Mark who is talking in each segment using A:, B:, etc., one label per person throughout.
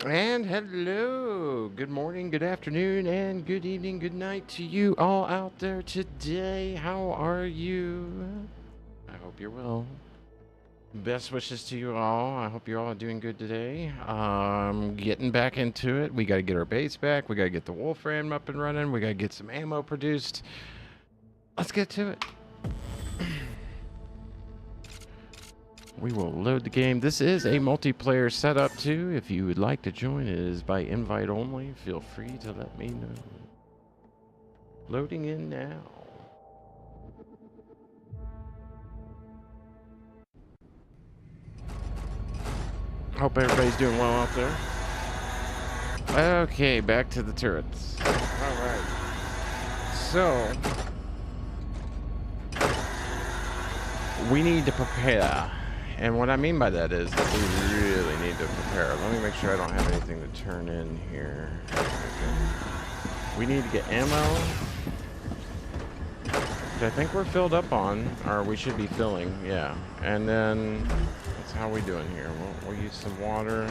A: And hello, good morning, good afternoon, and good evening, good night to you all out there today. How are you? I hope you're well. Best wishes to you all. I hope you're all doing good today. Getting back into it. We got to get our base back. We got to get the Wolfram up and running. We got to get some ammo produced. Let's get to it. We will load the game. This is a multiplayer setup too. If you would like to join, it is by invite only. Feel free to let me know. Loading in now. Hope everybody's doing well out there. Okay, back to the turrets. Alright. So, we need to prepare. And what I mean by that is that we really need to prepare. Let me make sure I don't have anything to turn in here. Okay. We need to get ammo, which I think we're filled up on, or we should be filling, yeah. And then, that's how we doing here. We'll use some water.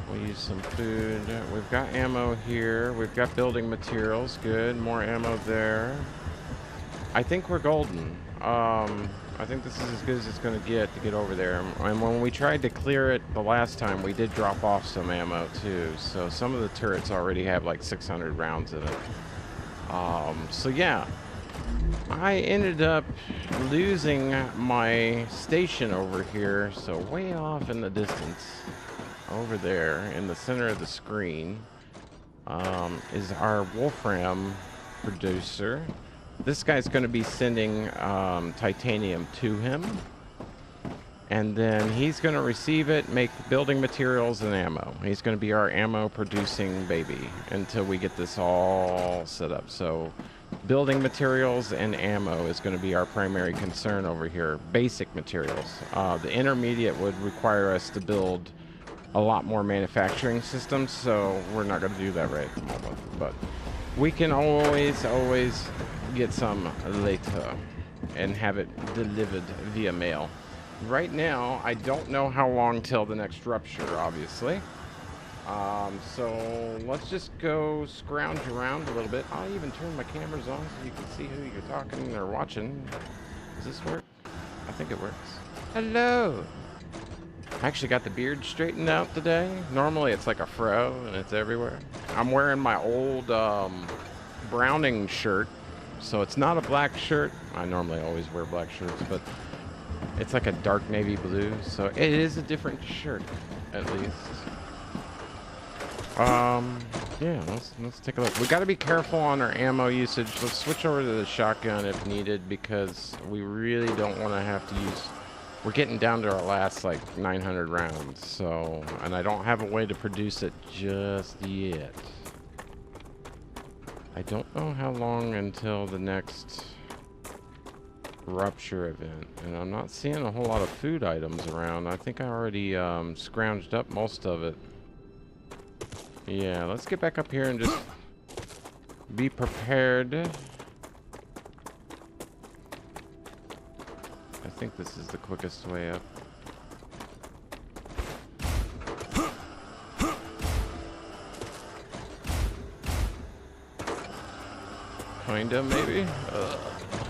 A: We'll use some food. We've got ammo here. We've got building materials. Good. More ammo there. I think we're golden. I think this is as good as it's going to get over there. And when we tried to clear it the last time, we did drop off some ammo too. So some of the turrets already have like 600 rounds in it. So yeah, I ended up losing my station over here. So way off in the distance, over there in the center of the screen, is our Wolfram producer. This guy's going to be sending titanium to him, and then he's going to receive it, make building materials and ammo. He's going to be our ammo producing baby until we get this all set up. So building materials and ammo is going to be our primary concern over here. Basic materials. The intermediate would require us to build a lot more manufacturing systems, so we're not going to do that right at the moment. But we can always get some later and have it delivered via mail. Right now, I don't know how long till the next rupture, obviously. So let's just go scrounge around a little bit. I'll even turn my cameras on so you can see who you're talking or watching. Does this work? I think it works. Hello. I actually got the beard straightened out today. Normally it's like a fro and it's everywhere. I'm wearing my old Browning shirt. So it's not a black shirt. I normally always wear black shirts, but it's like a dark navy blue. So it is a different shirt, at least. Yeah, let's take a look. We got to be careful on our ammo usage. Let's switch over to the shotgun if needed, because we really don't want to have to use. We're getting down to our last like 900 rounds. So, and I don't have a way to produce it just yet. I don't know how long until the next rupture event, and I'm not seeing a whole lot of food items around. I think I already scrounged up most of it. Yeah, let's get back up here and just be prepared. I think this is the quickest way up. Kinda, maybe?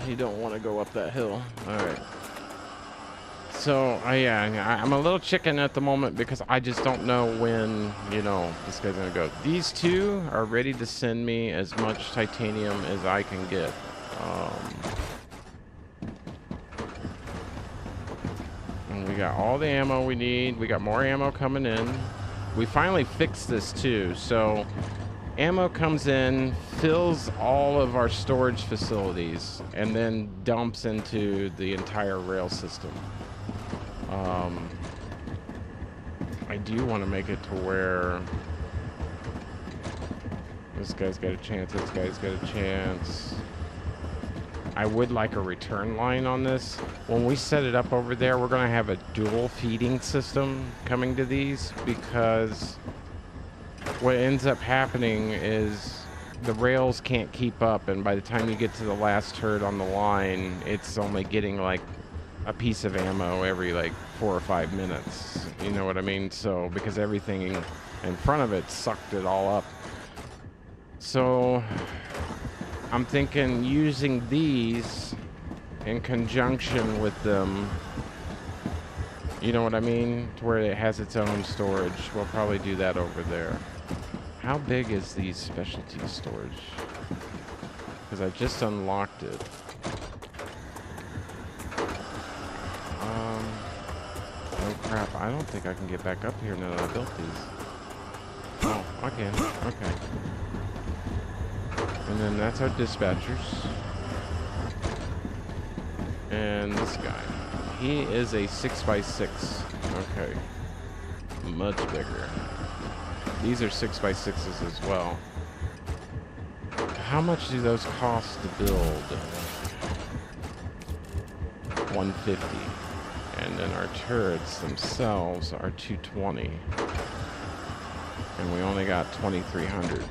A: You don't want to go up that hill. Alright. So, yeah, I'm a little chicken at the moment because I just don't know when, you know, this guy's gonna go. These two are ready to send me as much titanium as I can get. And we got all the ammo we need. We got more ammo coming in. We finally fixed this too, so ammo comes in, fills all of our storage facilities, and then dumps into the entire rail system. I do want to make it to where this guy's got a chance, this guy's got a chance. I would like a return line on this. When we set it up over there, we're going to have a dual feeding system coming to these, because what ends up happening is the rails can't keep up, and by the time you get to the last turret on the line, it's only getting like a piece of ammo every like 4 or 5 minutes. You know what I mean? So because everything in front of it sucked it all up. So I'm thinking using these in conjunction with them, you know what I mean, to where it has its own storage. We'll probably do that over there. How big is the specialty storage? Because I just unlocked it. Oh crap, I don't think I can get back up here now that I built these. Oh, I can. Okay. And then that's our dispatchers. And this guy. He is a 6x6. Okay. Much bigger. These are 6x6s as well. How much do those cost to build? 150. And then our turrets themselves are 220. And we only got 2,300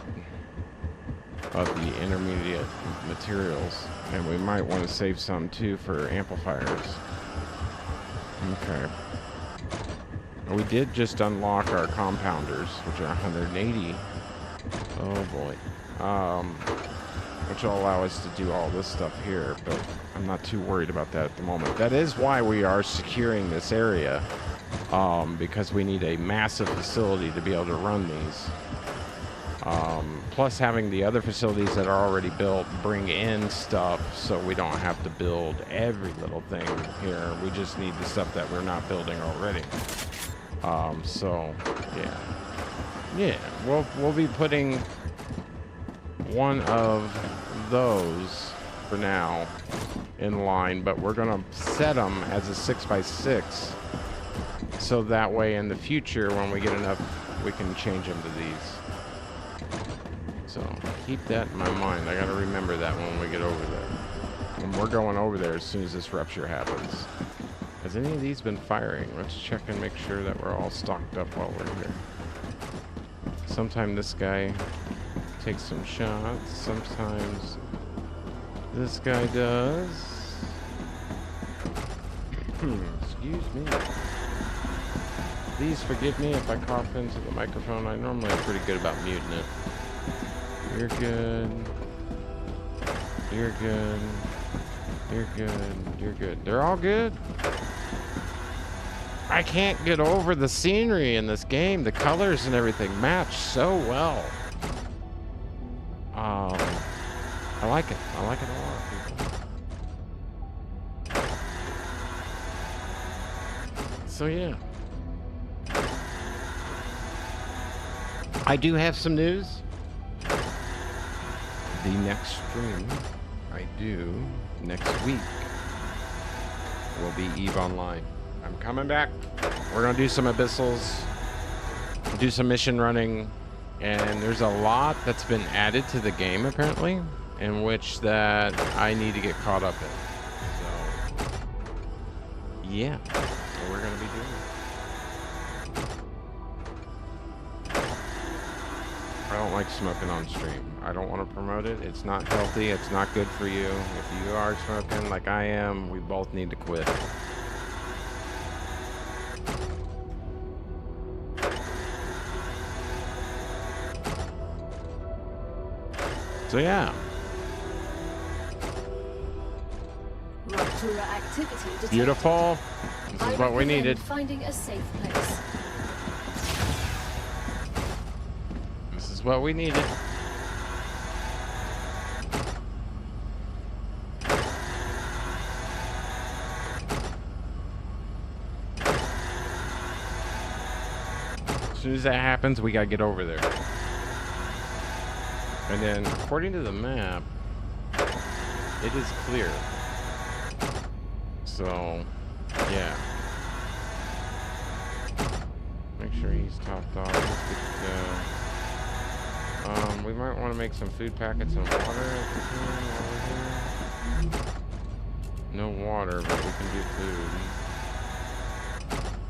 A: of the intermediate materials. And we might want to save some too for amplifiers. Okay. We did just unlock our compounders, which are 180. Oh boy. Which will allow us to do all this stuff here, but I'm not too worried about that at the moment. That is why we are securing this area, because we need a massive facility to be able to run these. Plus having the other facilities that are already built bring in stuff, so we don't have to build every little thing here. We just need the stuff that we're not building already. So yeah, we'll be putting one of those for now in line, but we're gonna set them as a 6x6, so that way in the future when we get enough, we can change them to these. So keep that in my mind. I gotta remember that when we get over there. And we're going over there as soon as this rupture happens. Has any of these been firing? Let's check and make sure that we're all stocked up while we're here. Sometime this guy takes some shots. Sometimes this guy does. Excuse me. Please forgive me if I cough into the microphone. I normally am pretty good about muting it. You're good. You're good. You're good. You're good. They're all good. I can't get over the scenery in this game. The colors and everything match so well. I like it. I like it a lot, people. So yeah. I do have some news. The next stream I do next week will be EVE Online. I'm coming back. We're gonna do some abyssals, do some mission running, and there's a lot that's been added to the game apparently, in which that I need to get caught up in. So yeah, so we're gonna be doing it. I don't like smoking on stream. I don't want to promote it. It's not healthy. It's not good for you. If you are smoking like I am, we both need to quit. So yeah.
B: Rupture activity detected.
A: Beautiful. This is what we needed.
B: Finding a safe place.
A: This is what we needed. As soon as that happens, we gotta get over there. And then, according to the map, it is clear. So, yeah. Make sure he's topped off. He's good to go. We might want to make some food packets and water if we can while we're here. No water, but we can do food.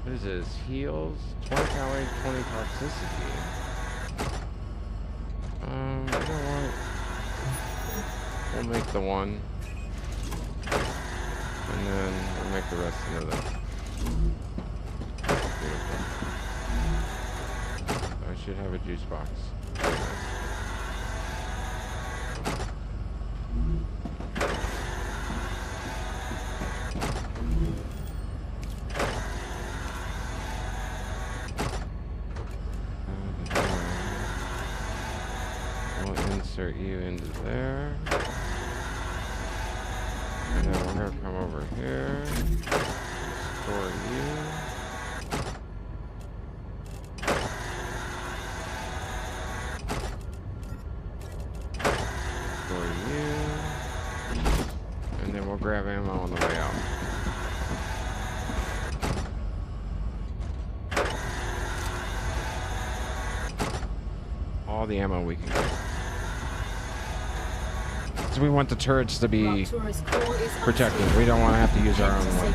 A: What is this? Heals? 20 calories, 20 toxicity. You know what? We'll make the one. And then we'll make the rest into this. Beautiful. I should have a juice box. We'll insert you into there. And then we're gonna come over here. Store you. Store you. And then we'll grab ammo on the way out. All the ammo we can get. So we want the turrets to be protected. We don't want to have to use our own one.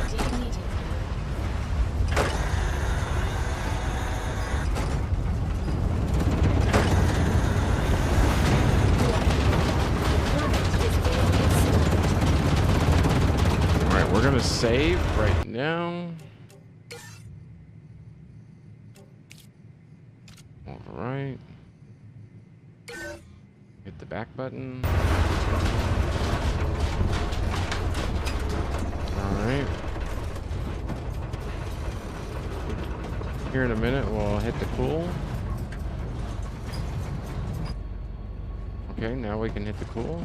A: Alright, we're gonna save right now. Alright. Hit the back button. Alright. Here in a minute, we'll hit the cool. Okay, now we can hit the cool.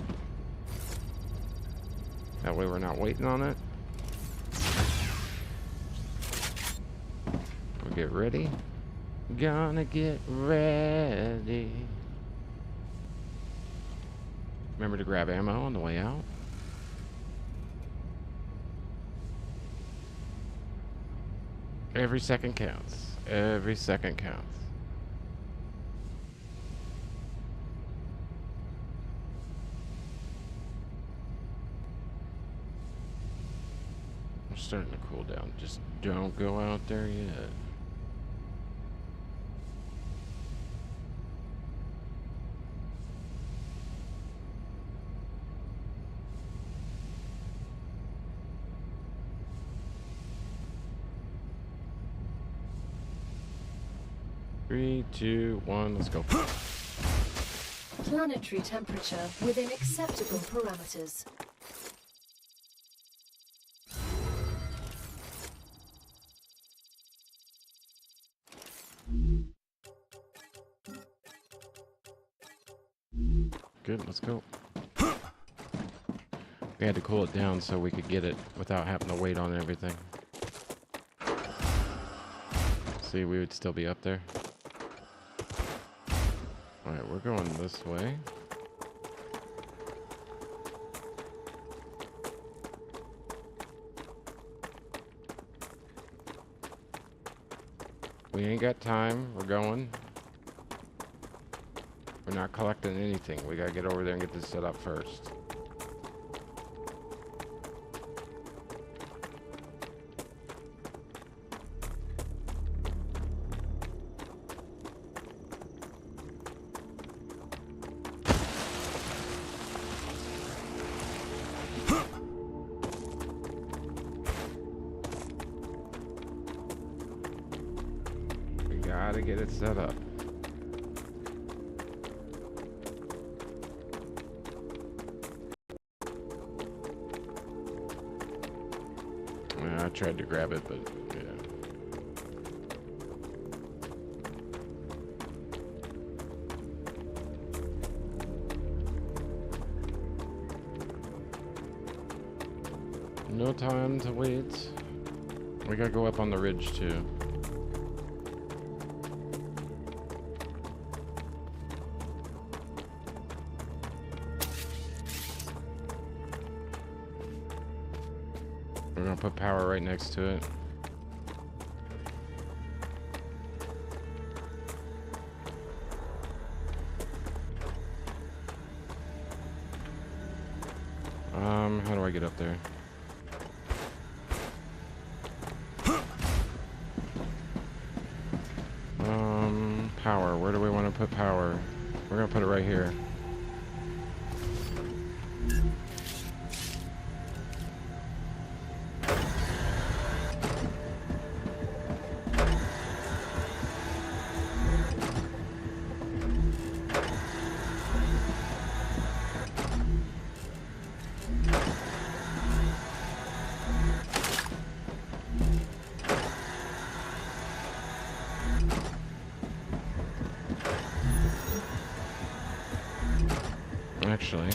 A: That way we're not waiting on it. We'll get ready. Gonna get ready. Remember to grab ammo on the way out. Every second counts. Every second counts. We're starting to cool down. Just don't go out there yet. Three, two, one, let's go.
B: Planetary temperature within acceptable parameters.
A: Good, let's go. We had to cool it down so we could get it without having to wait on everything. See, we would still be up there. Alright, we're going this way. We ain't got time. We're going. We're not collecting anything. We gotta get over there and get this set up first. Gotta get it set up. I tried to grab it, but yeah. No time to wait. We gotta go up on the ridge too. We're gonna put power right next to it. How do I get up there? Power. Where do we want to put power? We're gonna put it right here. Actually,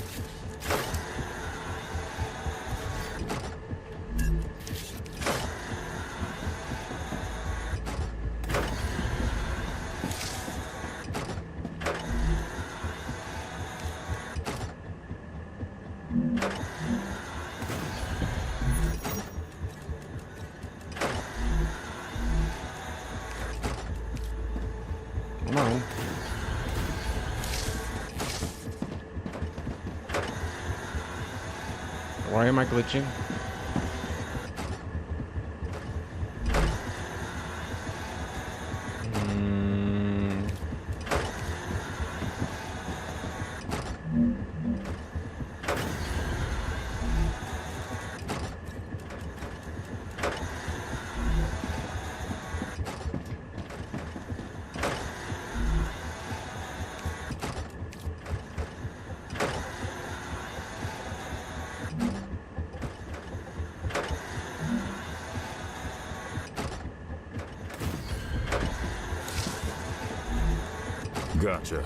A: come on. Why am I glitching?
C: Gotcha.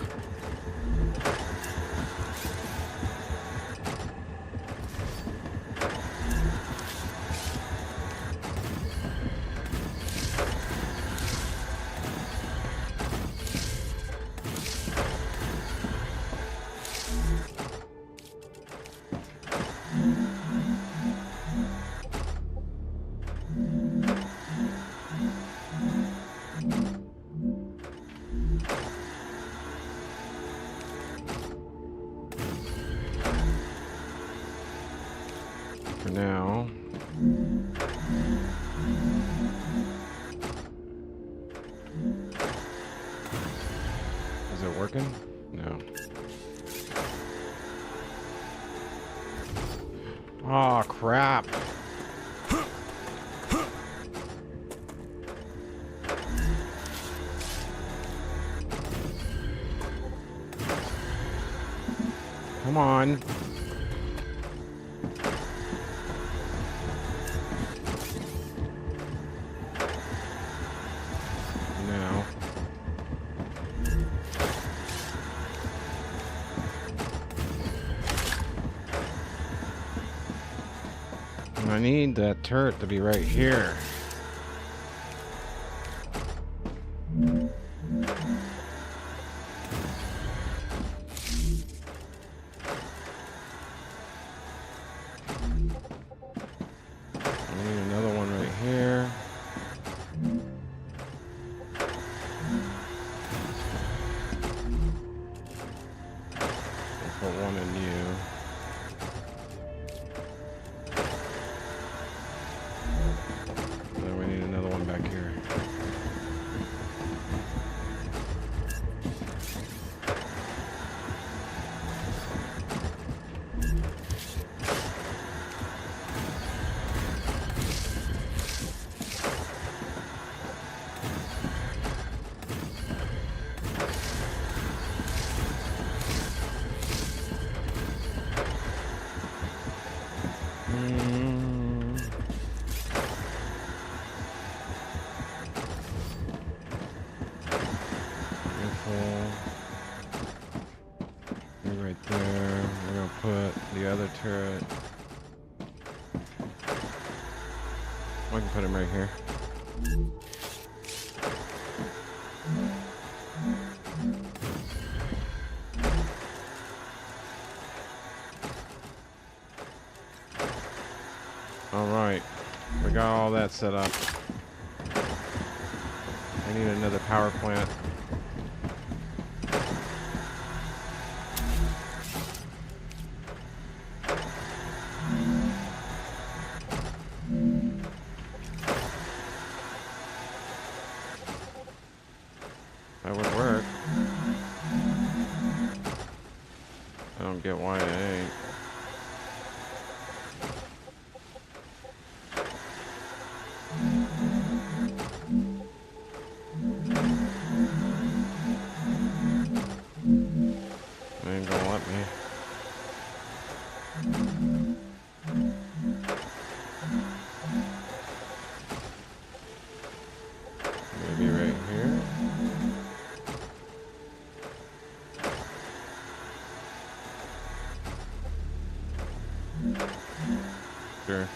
A: For now. Is it working? No. Oh, crap. Come on. Now. I need that turret to be right here. I need another one right here. I'll put one in you. Then we need another one back here. put the other turret. I can put him right here. All right, we got all that set up. I need another power plant. That would work. I don't get why it ain't. It ain't gonna let me. Maybe right here. Sure.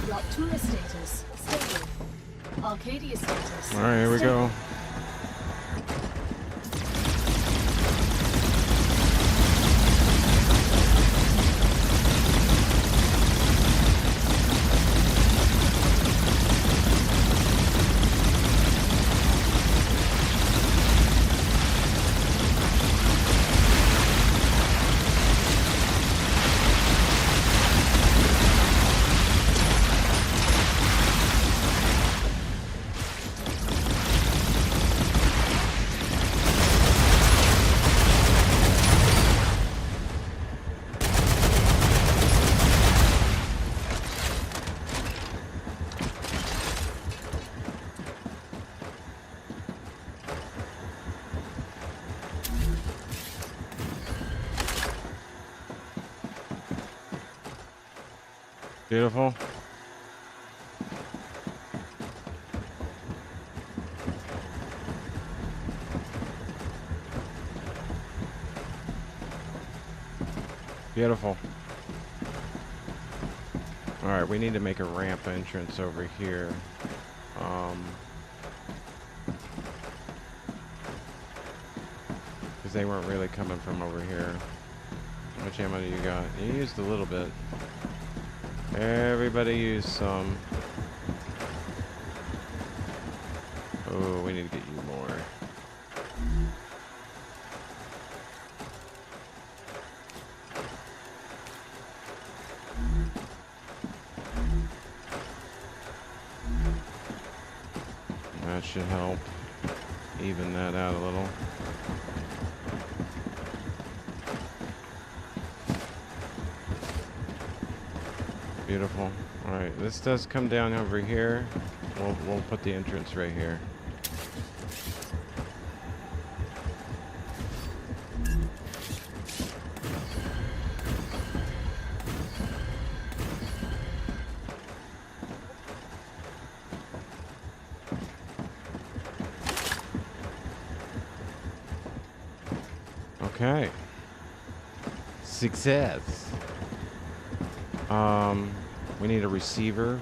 B: Rupture status stable. Arcadia status.
A: All right, here we go. Beautiful. Beautiful. All right, we need to make a ramp entrance over here. Because they weren't really coming from over here. How much ammo do you got? You used a little bit. Everybody use some. Oh, we need to get you more. That should help even that out a little. Beautiful. All right, this does come down over here. We'll put the entrance right here. Okay. Success. We need a receiver.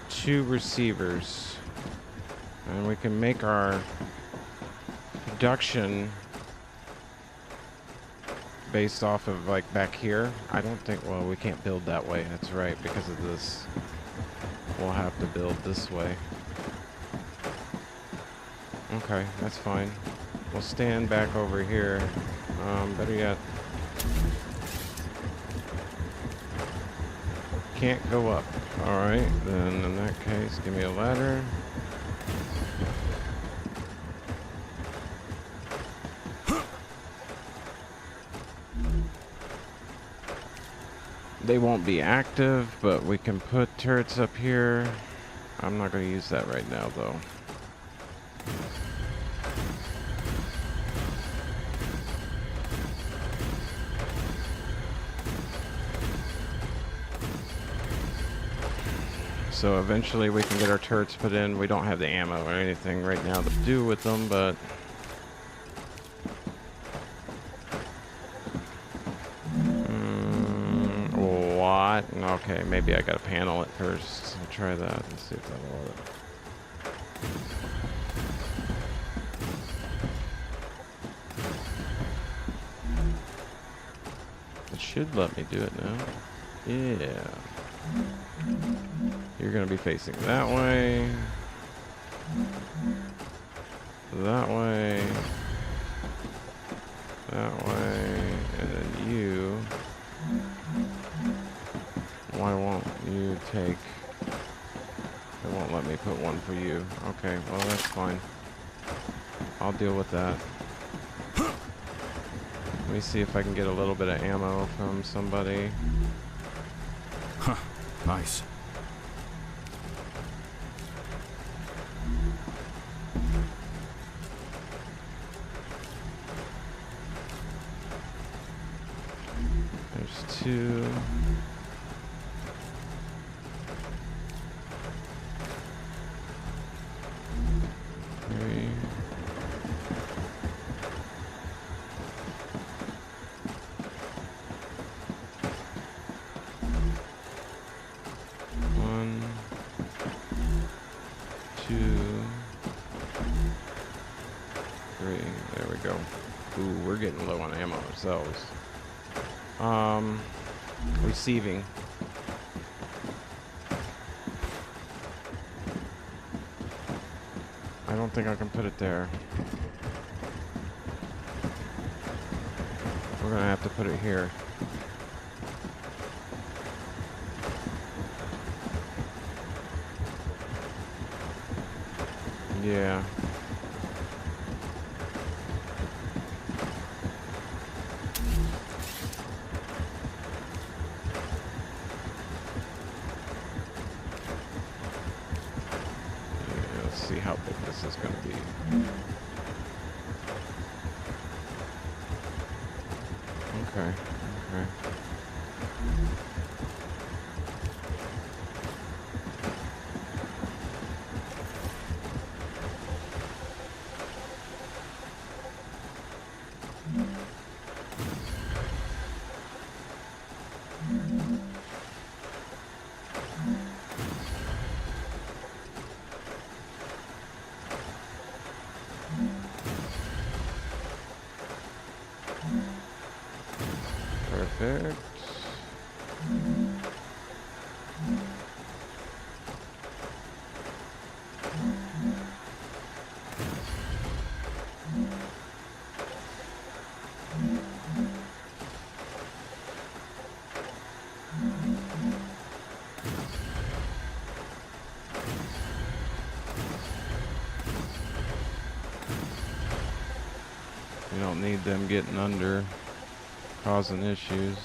A: 2 receivers. And we can make our production based off of like back here. I don't think, well, we can't build that way. That's right, because of this. We'll have to build this way. Okay, that's fine. We'll stand back over here. Better yet, can't go up. Alright, then in that case, give me a ladder. They won't be active, but we can put turrets up here. I'm not going to use that right now, though. So eventually we can get our turrets put in. We don't have the ammo or anything right now to do with them, but... what? Okay, maybe I gotta panel it first. I'll try that and see if that'll work. It should let me do it now. Yeah. You're going to be facing that way, that way, that way, and then you, why won't you take, it won't let me put one for you. Okay, well that's fine. I'll deal with that. Let me see if I can get a little bit of ammo from somebody.
C: Huh, nice.
A: There's 2. Three. One, 2, 3. There we go. Ooh, we're getting low on ammo ourselves. Receiving. I don't think I can put it there. We're gonna have to put it here. Yeah. See how big this is going to be. Okay, okay. Perfect. them getting under, causing issues.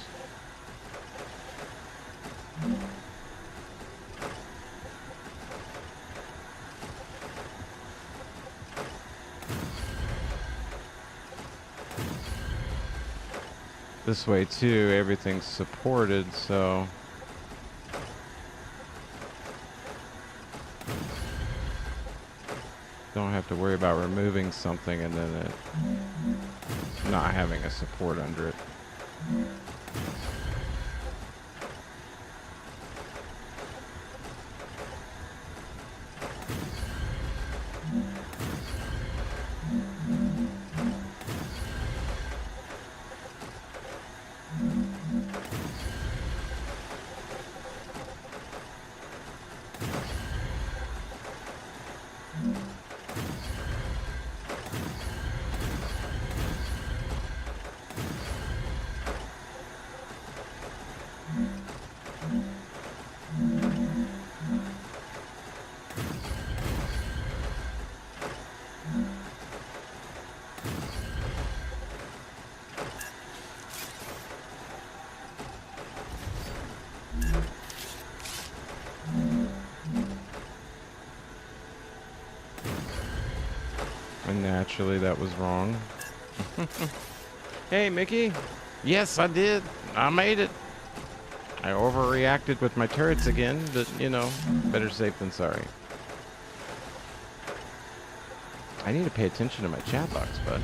A: This way too, everything's supported, so don't have to worry about removing something and then it not having a support under it. And naturally that was wrong. Hey, Mickey. Yes, I did. I made it. I overreacted with my turrets again, but you know, better safe than sorry. I need to pay attention to my chat box, bud.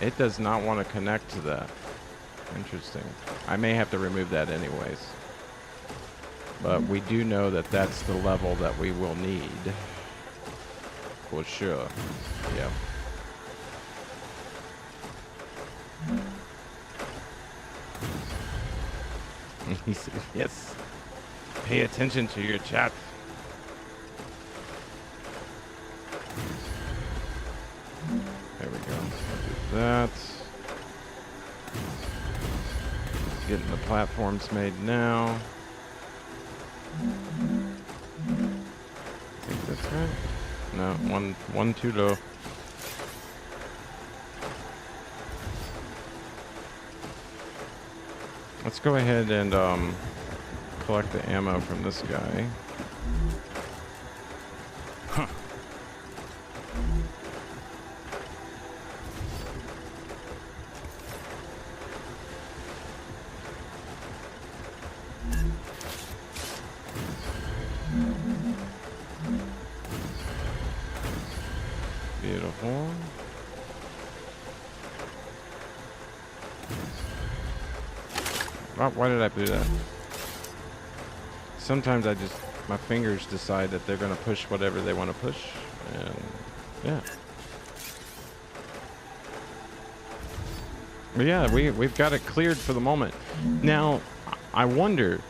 A: It does not want to connect to that. Interesting. I may have to remove that anyways. But we do know that that's the level that we will need. For sure. Yeah. He said, yes. Pay attention to your chat. There we go. I'll do that. Getting the platforms made now. I think that's right. No, one too low. Let's go ahead and collect the ammo from this guy.
C: Huh.
A: Beautiful. Why did I do that? Sometimes my fingers decide that they're going to push whatever they want to push, and yeah. But yeah, we've got it cleared for the moment. Now, I wonder,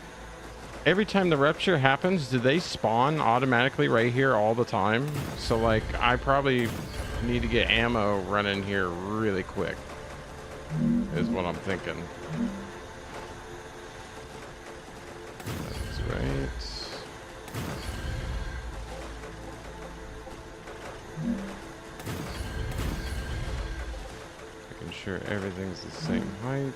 A: every time the rupture happens, do they spawn automatically right here all the time? So like, I probably need to get ammo running here really quick, is what I'm thinking. That's right. Making sure everything's the same height.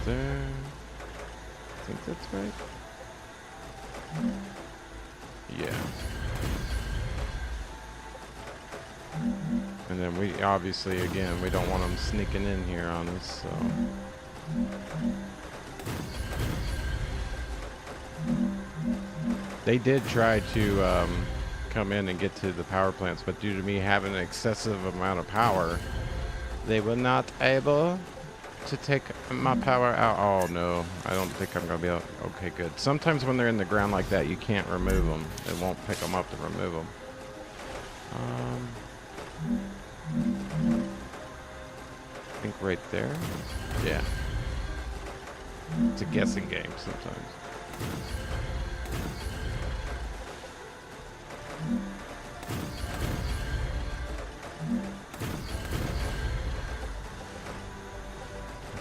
A: There. I think that's right. Yeah. And then we obviously, again, we don't want them sneaking in here on us, so. They did try to come in and get to the power plants, but due to me having an excessive amount of power, they were not able to take my power out. Oh no, I don't think I'm gonna be able. Okay, good. Sometimes when they're in the ground like that, you can't remove them. It won't pick them up to remove them. I think right there. Yeah. It's a guessing game sometimes.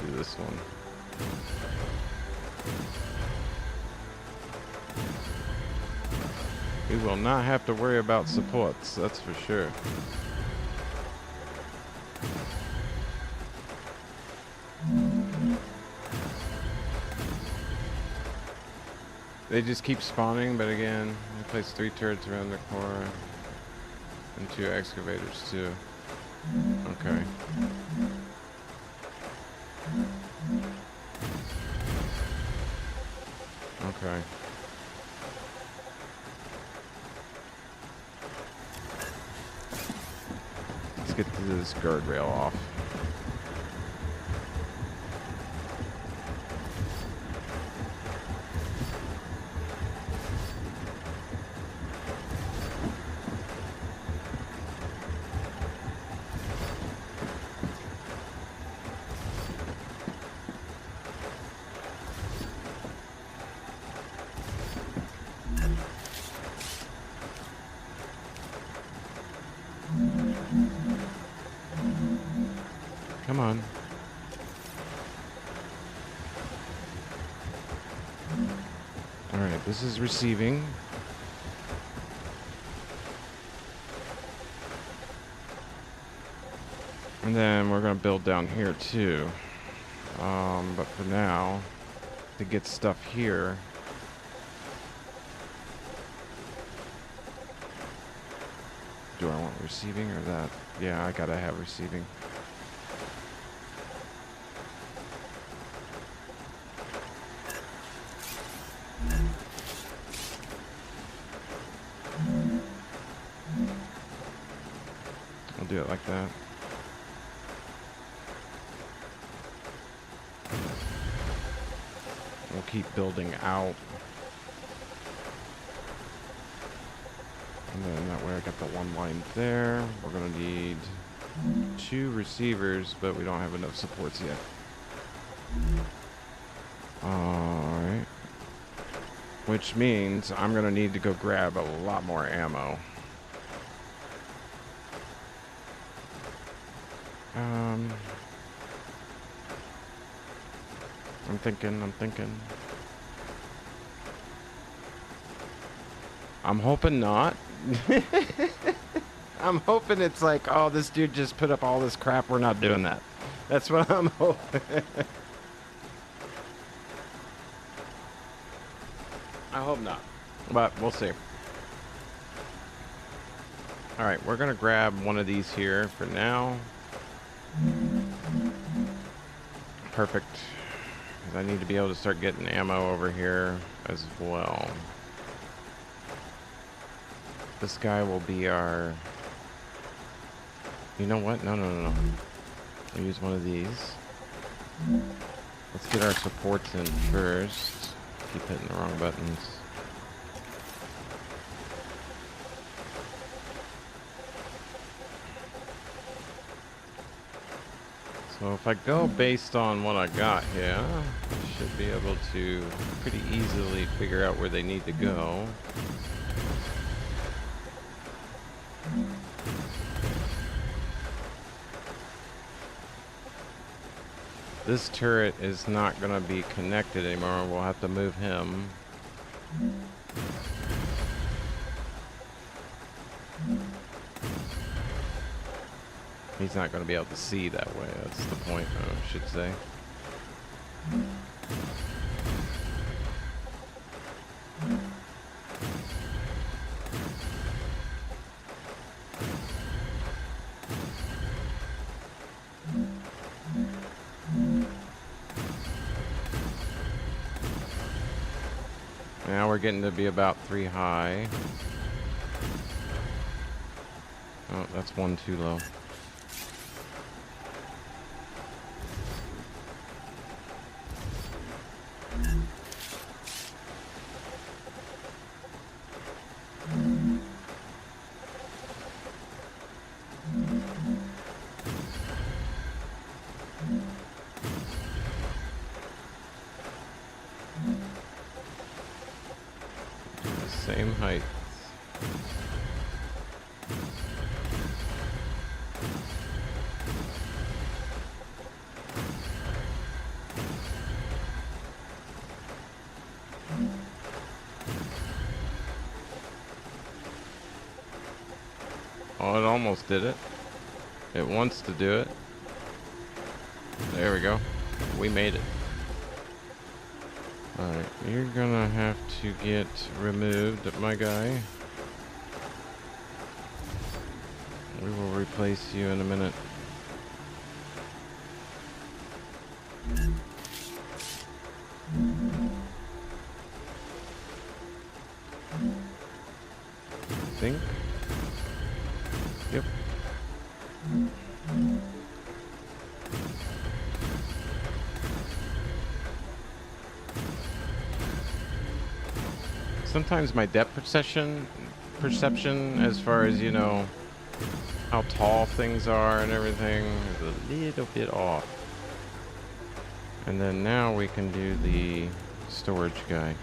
A: Do this one. We will not have to worry about supports, that's for sure. They just keep spawning, but again, they place 3 turrets around the core. And 2 excavators too. Okay. Okay. Let's get this guardrail off. Come on. Alright, this is receiving. And then we're going to build down here too. But for now, to get stuff here, do I want receiving or that? Yeah, I gotta have receiving. I'll do it like that. We'll keep building out. And then that way I got the 1 line there. We're gonna need 2 receivers, but we don't have enough supports yet. Alright. Which means I'm gonna need to go grab a lot more ammo. I'm thinking. I'm hoping not. I'm hoping it's like, oh, this dude just put up all this crap. We're not doing that. That's what I'm hoping. I hope not. But we'll see. Alright, we're going to grab one of these here for now. Perfect. Because I need to be able to start getting ammo over here as well. This guy will be our... You know what? No. We'll use one of these. Let's get our supports in first. Keep hitting the wrong buttons. So if I go based on what I got here, I should be able to pretty easily figure out where they need to go. This turret is not going to be connected anymore. We'll have to move him. He's not going to be able to see that way. That's the point, I should say. Now we're getting to be about 3 high. Oh, that's 1 too low. Same height. Oh, it almost did it. It wants to do it. There we go. We made it. Alright, you're gonna have to get removed, my guy. We will replace you in a minute. Think. Yep. Sometimes my depth perception as far as, you know, how tall things are and everything is a little bit off. And then now we can do the storage guy.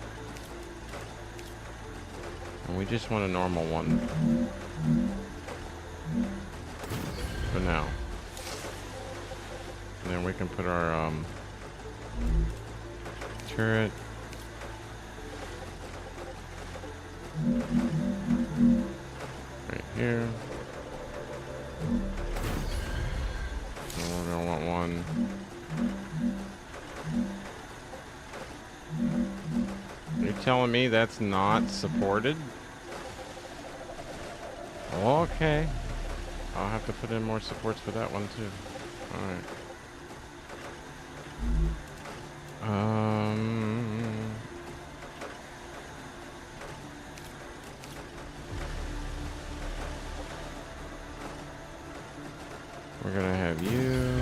A: And we just want a normal one for now. And then we can put our turret right here. And we're gonna want one. You're telling me that's not supported? Okay. I'll have to put in more supports for that one too. Alright. We're gonna have you.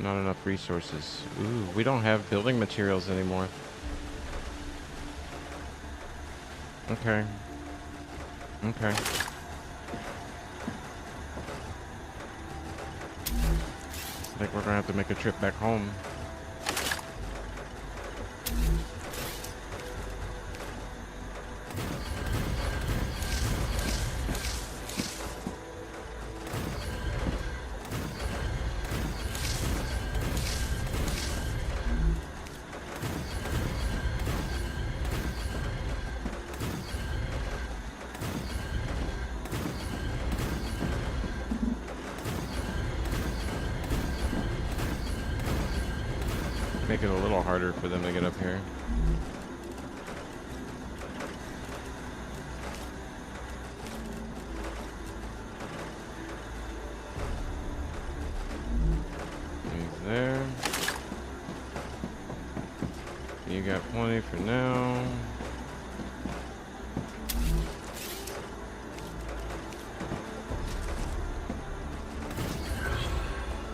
A: Not enough resources. Ooh, we don't have building materials anymore. Okay. Okay. I think we're gonna have to make a trip back home. Make it a little harder for them to get up here. He's there. You got plenty for now.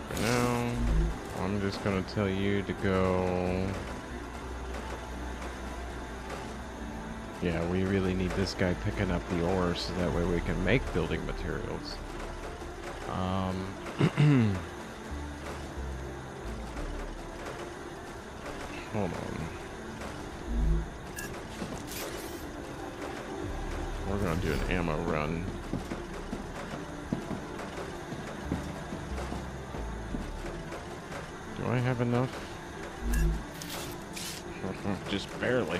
A: For now, I'm just gonna tell you to go. Yeah, we really need this guy picking up the ore so that way we can make building materials. Hold on. We're gonna do an ammo run. Do I have enough? Just barely.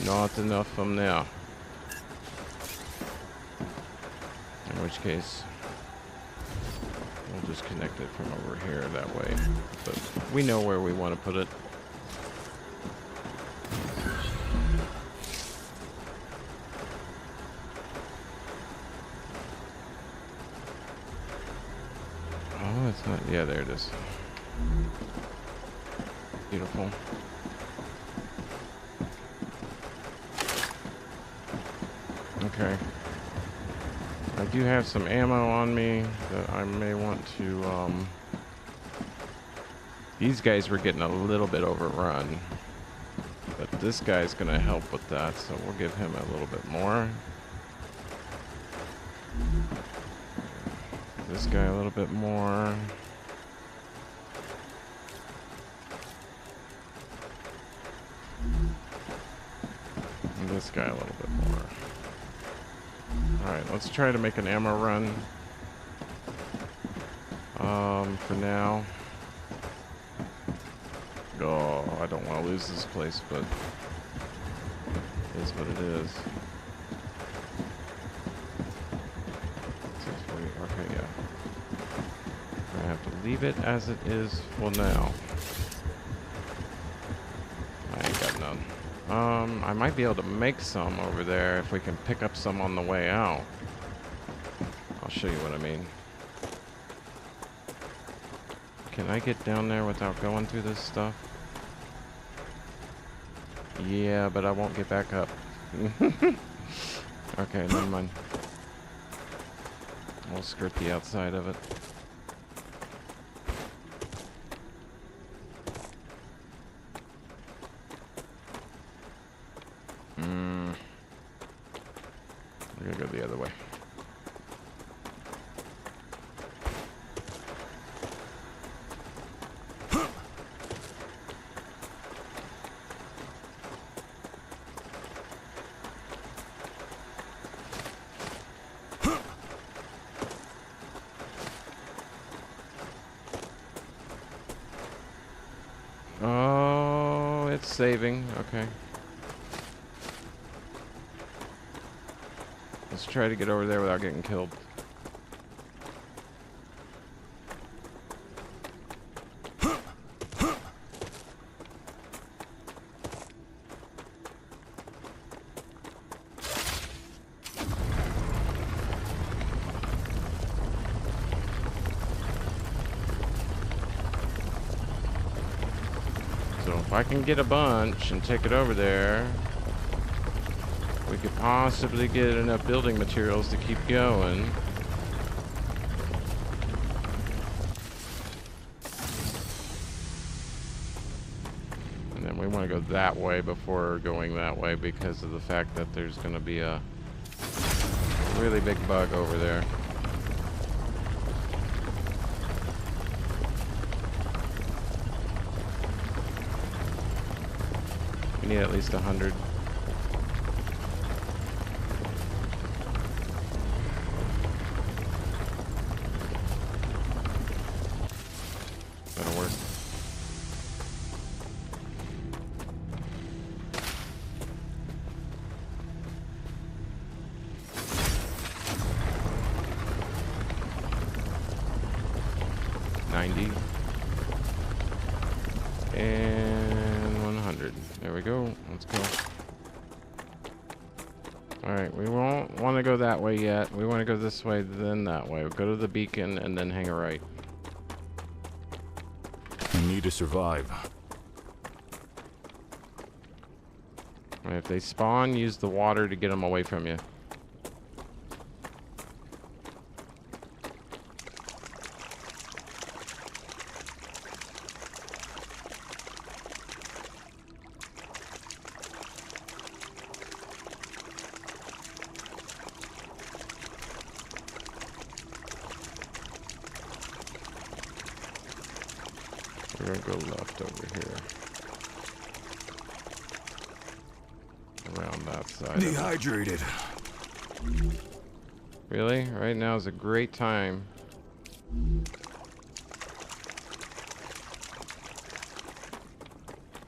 A: Not enough from there. In which case, we'll just connect it from over here that way. But we know where we want to put it. Oh, it's not. Yeah, there it is. Beautiful. Okay. I do have some ammo on me that I may want to, these guys were getting a little bit overrun. But this guy's going to help with that, so we'll give him a little bit more. This guy a little bit more. And this guy a little bit more. Alright, let's try to make an ammo run. For now. Oh, I don't want to lose this place, but it is what it is. Okay, yeah. I have to leave it as it is for now. I ain't got none. I might be able to make some over there if we can pick up some on the way out. I'll show you what I mean. Can I get down there without going through this stuff? Yeah, but I won't get back up. Okay, never mind. We'll skirt the outside of it. We're gonna go the other way. Oh, it's saving. Okay. Let's try to get over there without getting killed. So if I can get a bunch and take it over there, we could possibly get enough building materials to keep going. And then we want to go that way before going that way because of the fact that there's going to be a really big bug over there. We need at least 100. That'll work. And 100. There we go. Let's go. Alright, we won't want to go that way yet. We want to go this way, then that way. We'll go to the beacon and then hang a right.
C: You need to survive.
A: And if they spawn, use the water to get them away from you. We're gonna go left over here. Around that side.
C: Dehydrated.
A: Really? Right now is a great time.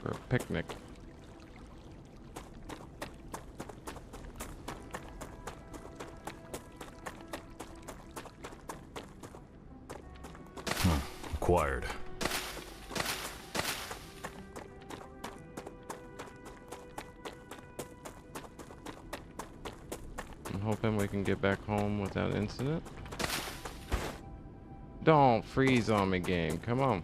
A: For a picnic.
C: Acquired.
A: I'm hoping we can get back home without incident. Don't freeze on me, game. Come on.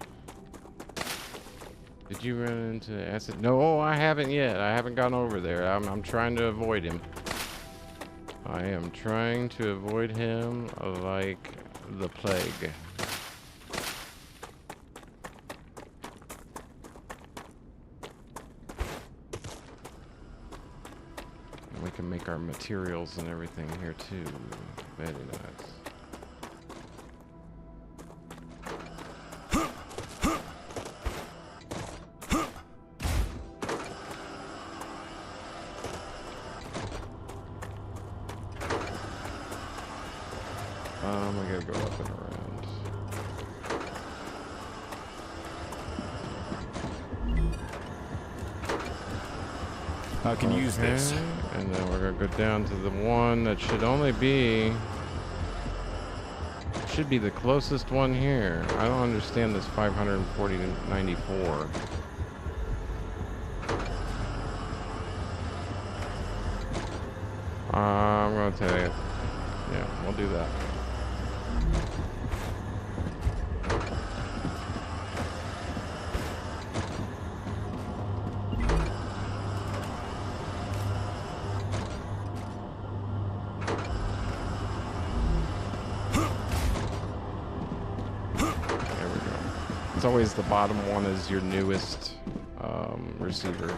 A: Did you run into acid? No, I haven't yet. I haven't gone over there. I'm trying to avoid him. I am trying to avoid him like the plague. We can make our materials and everything here too. Very nice. I gotta go up and around.
C: I can use this.
A: And then we're gonna go down to the one that should only be... should be the closest one here. I don't understand this 540 to 94. I'm gonna tell you. Yeah, we'll do that. It's always the bottom one is your newest receiver.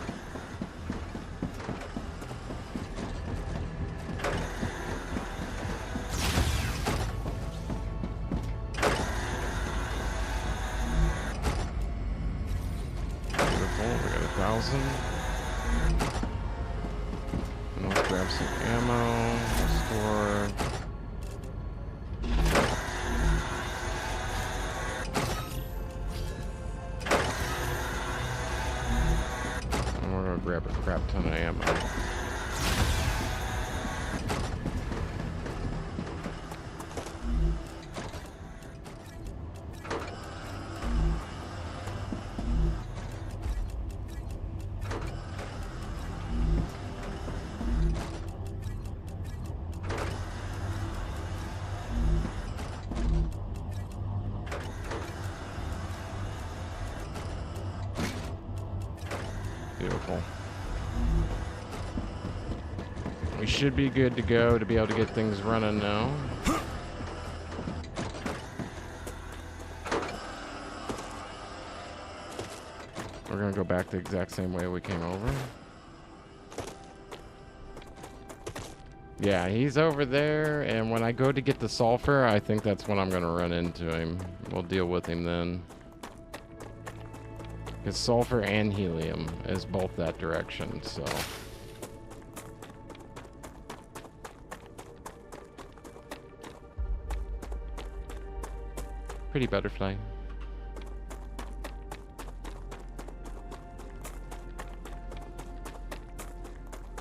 A: Beautiful, we got 1,000. And let's grab some ammo, restore. Grab a crap ton of ammo. Beautiful. We should be good to go to be able to get things running now. We're gonna go back the exact same way we came over. Yeah, he's over there, and when I go to get the sulfur, I think that's when I'm gonna run into him. We'll deal with him then. Because sulfur and helium is both that direction, so... Pretty butterfly.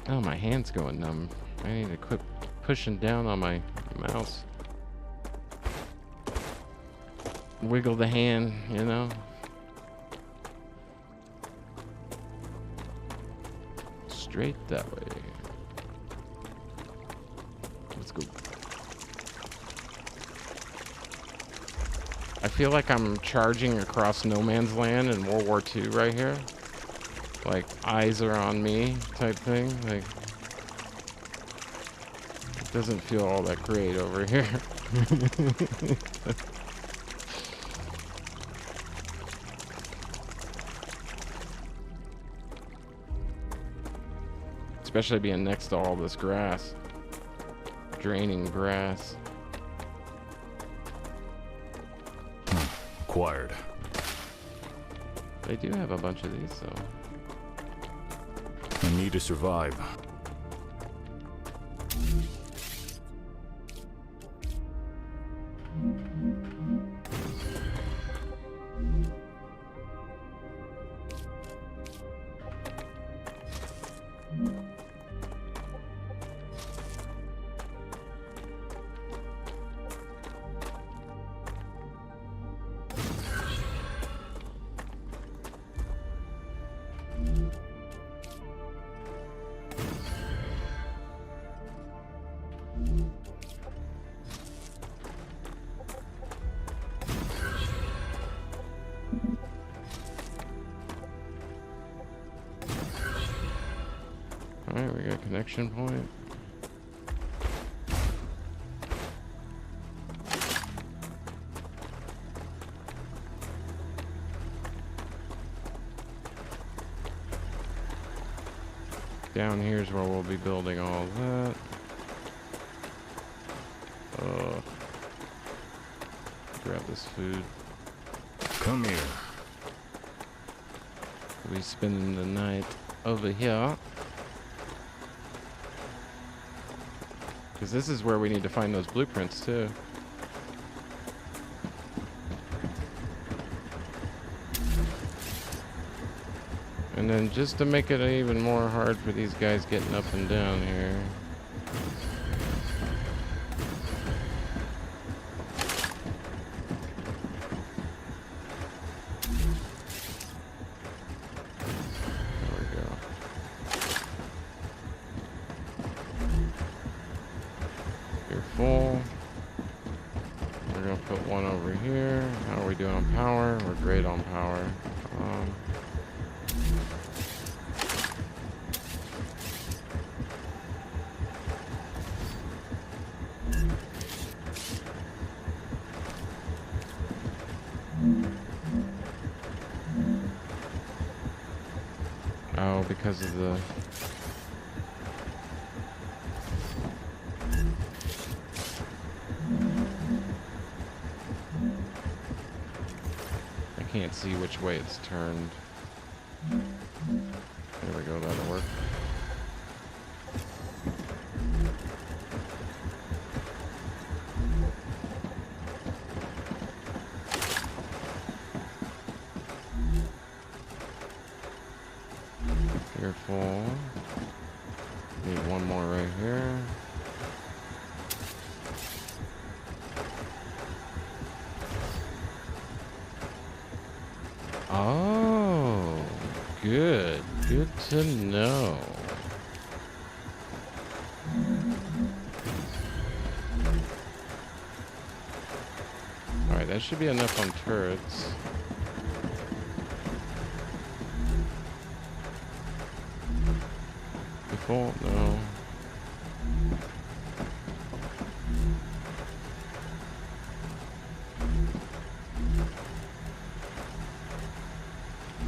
A: Oh, my hand's going numb. I need to quit pushing down on my mouse. Wiggle the hand, you know? Straight that way. Let's go. I feel like I'm charging across no man's land in World War II right here. Like, eyes are on me type thing. Like, it doesn't feel all that great over here. Especially being next to all this grass. Draining grass.
C: Acquired.
A: They do have a bunch of these, so.
C: I need to survive. Alright, we got a connection point. Down here's where we'll be building all that. Grab this food. Come here.
A: We'll be spending the night over here. Because this is where we need to find those blueprints too. And And then just to make it even more hard for these guys getting up and down here. There we go. You're full. We're gonna put one over here. How are we doing on power? We're great on power. Oh, because of the... I can't see which way it's turned. There we go, that'll work. Careful. Need one more right here. Oh, good. Good to know. Alright, that should be enough on turrets. Default? No.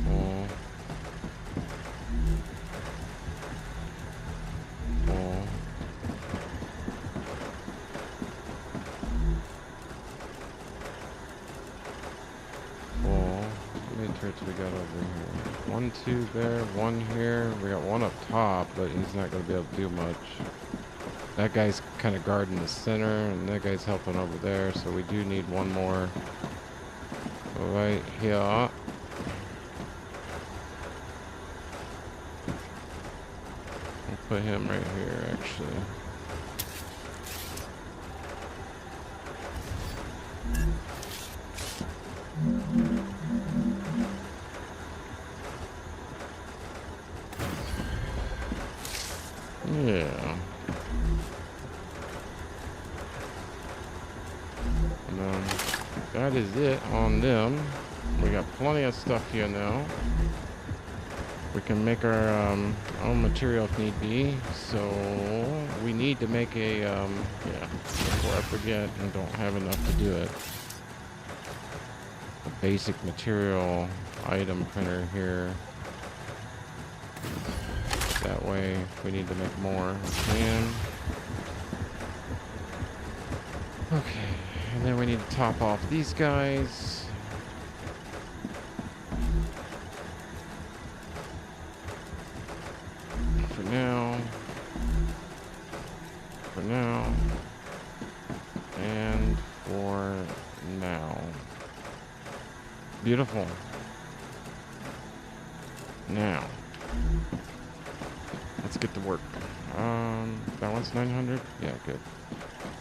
A: Full. Full. Full. How many turrets we got over here? 1, 2 there, 1 here. We got one up top, but he's not going to be able to do much. That guy's kind of guarding the center, and that guy's helping over there, so we do need one more right here. We'll put him right here, actually. Yeah. And then that is it on them. We got plenty of stuff here now. We can make our own material if need be. So we need to make a yeah, before I forget and don't have enough to do it. A basic material item printer here. That way, if we need to make more, we can. Okay, and then we need to top off these guys. For now. For now. And for now. Beautiful. Now. Let's get to work. That one's 900? Yeah, good.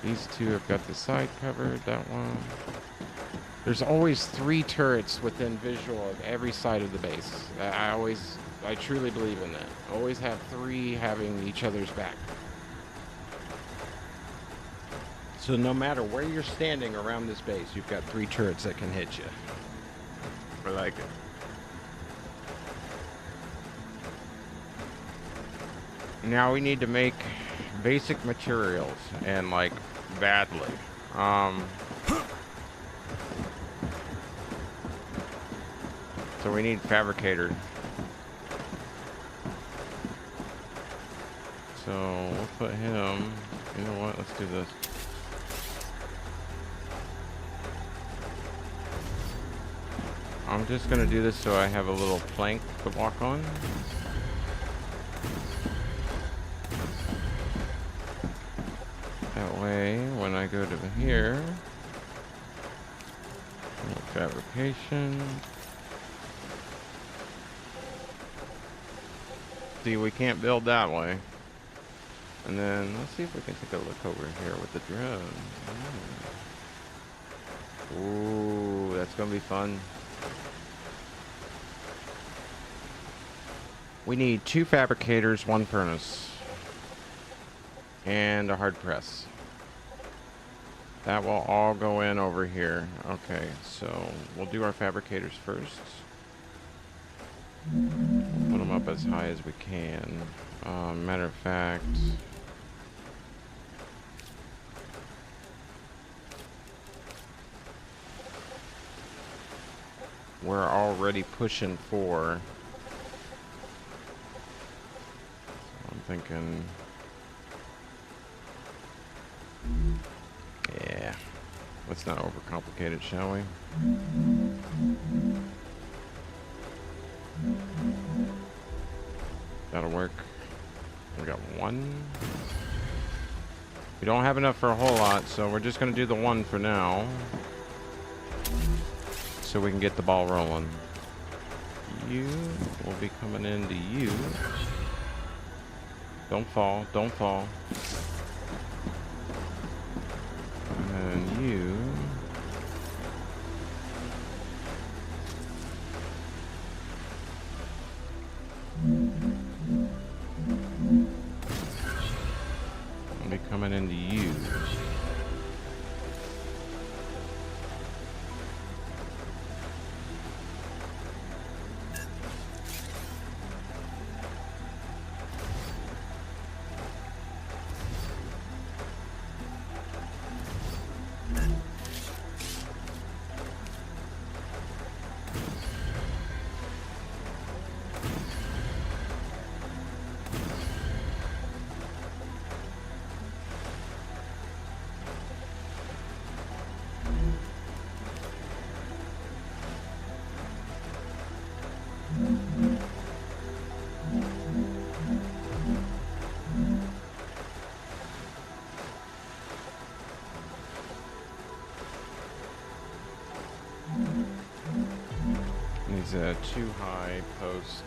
A: These two have got the side covered, that one. There's always 3 turrets within visual of every side of the base. I truly believe in that. Always have 3 having each other's back. So no matter where you're standing around this base, you've got 3 turrets that can hit you. I like it. Now we need to make basic materials, and like badly. So we need fabricators. So we'll put him. You know what? Let's do this. I'm just gonna do this so I have a little plank to walk on. That way, when I go to here, fabrication, empty. We can't build that way. And then let's see if we can take a look over here with the drone. Ooh, that's gonna be fun. We need 2 fabricators, 1 furnace, and a hard press. That will all go in over here. Okay, so we'll do our fabricators first. We'll put them up as high as we can. Matter of fact, we're already pushing 4. So I'm thinking, yeah, let's not overcomplicate it, shall we? That'll work. We got 1. We don't have enough for a whole lot, so we're just gonna do the 1 for now, so we can get the ball rolling. You will be coming into you. Don't fall, don't fall. And then you. I'll be coming into you. Needs a 2 high post.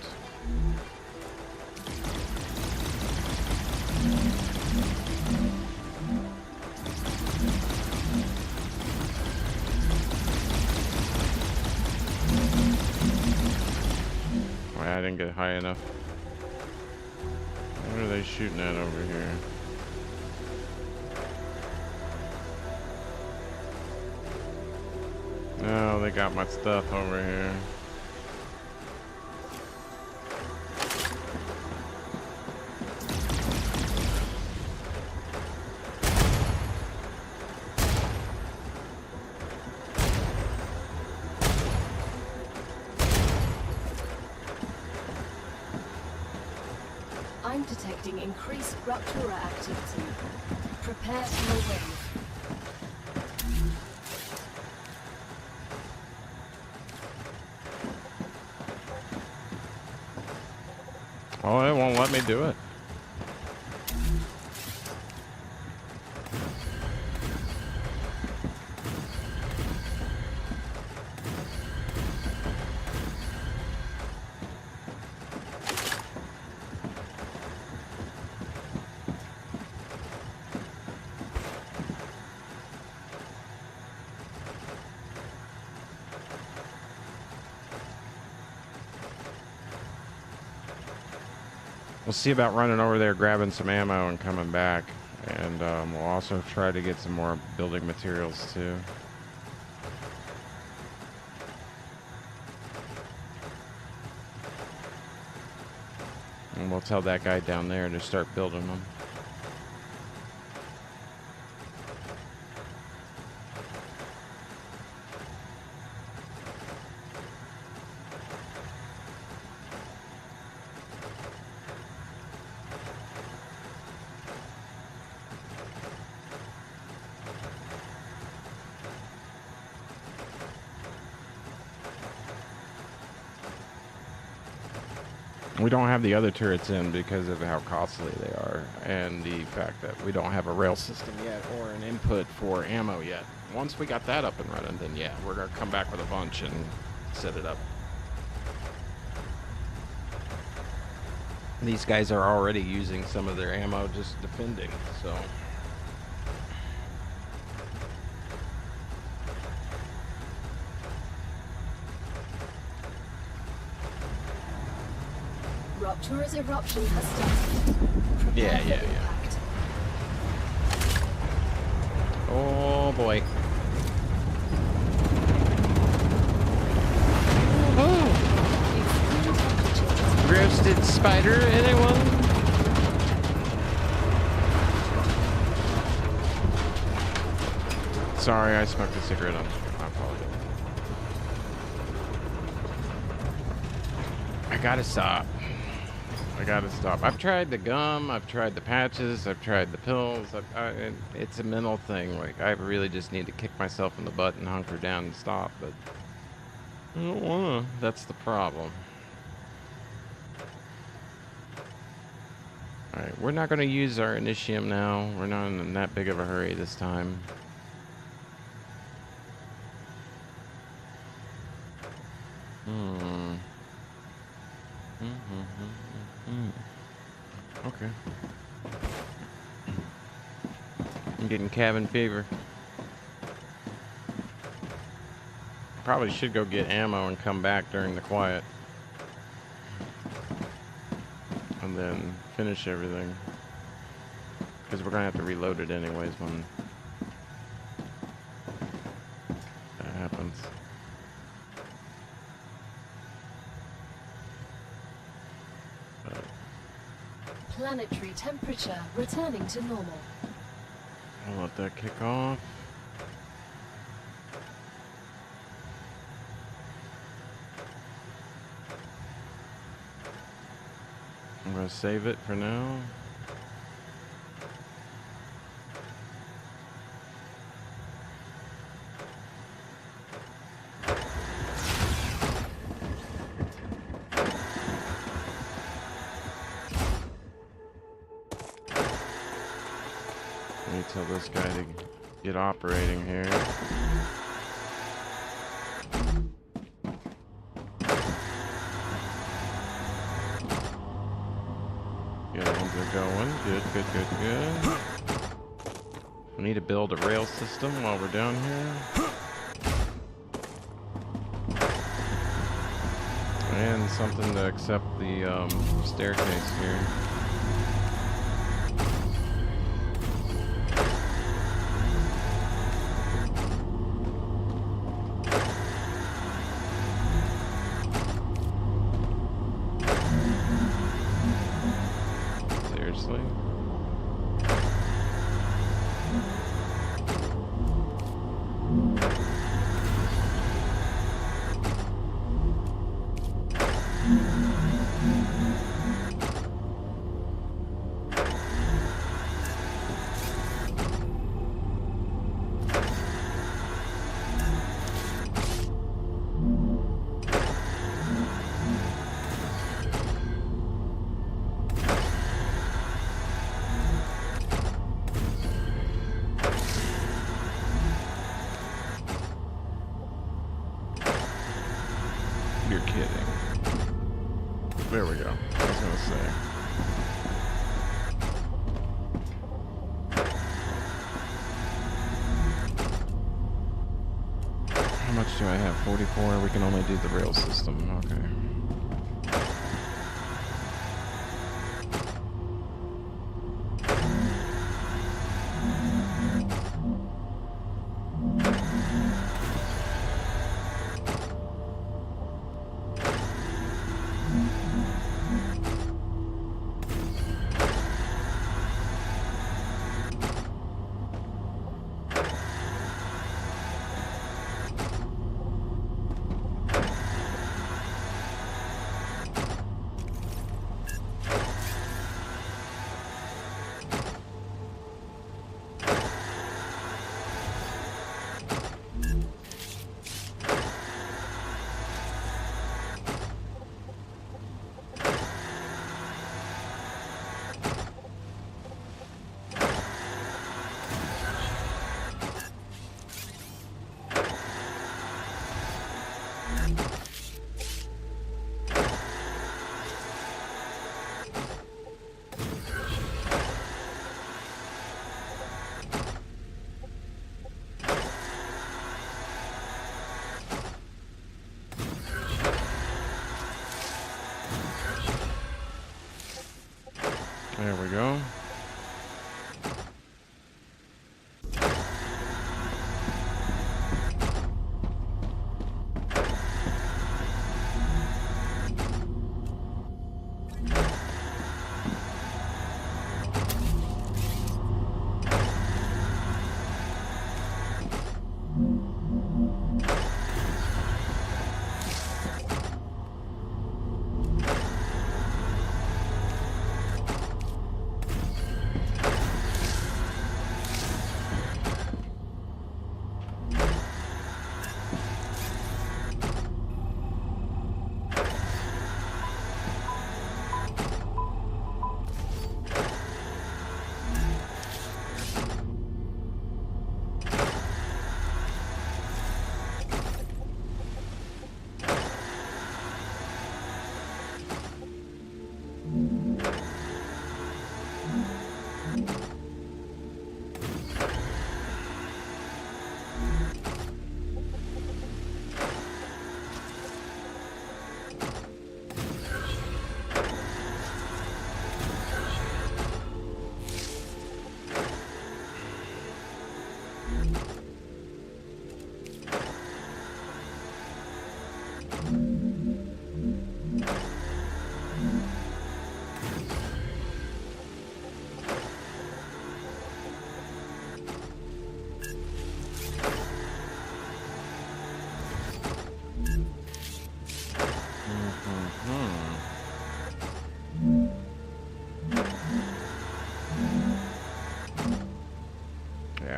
A: Why I didn't get high enough. What are they shooting at over here? No, they got my stuff over here.
B: I'm detecting increased Ruptura activity. Prepare for a wave.
A: Oh, it won't let me do it. We'll see about running over there, grabbing some ammo, and coming back. And we'll also try to get some more building materials, too. And we'll tell that guy down there to start building them. We don't have the other turrets in because of how costly they are and the fact that we don't have a rail system yet or an input for ammo yet. Once we got that up and running, then yeah, we're going to come back with a bunch and set it up. These guys are already using some of their ammo just defending, so.
B: Rupture's eruption has started. Prepare for impact.
A: Oh boy. Roasted spider, anyone? Sorry, I smoked a cigarette on stream. I apologize. I gotta stop. I gotta stop. I've tried the gum, I've tried the patches, I've tried the pills. It's a mental thing. Like, I really just need to kick myself in the butt and hunker down and stop, but I don't wanna. That's the problem. Alright, we're not gonna use our initium now. We're not in that big of a hurry this time. Okay. I'm getting cabin fever. Probably should go get ammo and come back during the quiet. And then finish everything. Because we're going to have to reload it anyways when that happens.
B: Planetary temperature returning to normal.
A: I'll let that kick off. I'm going to save it for now. Tell this guy to get operating here. The other ones are going. Good, good, good, good. We need to build a rail system while we're down here. And something to accept the staircase here. You're kidding. There we go. I was gonna say. How much do I have? 44? We can only do the rail system. Okay.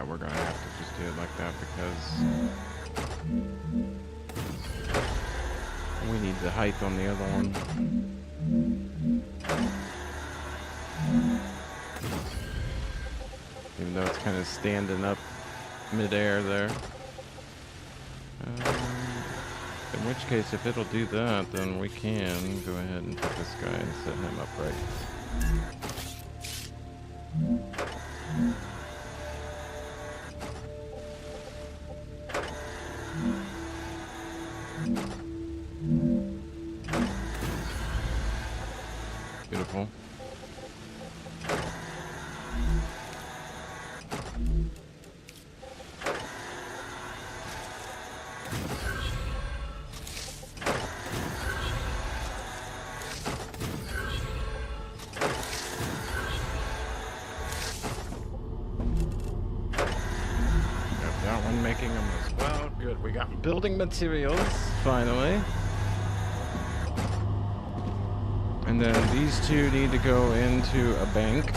A: Yeah, we're gonna have to just do it like that because we need the height on the other one. Even though it's kind of standing up midair there. In which case, if it'll do that, then we can go ahead and take this guy and set him upright. Beautiful. Making them as well. Good. We got building materials finally. And then these two need to go into a bank.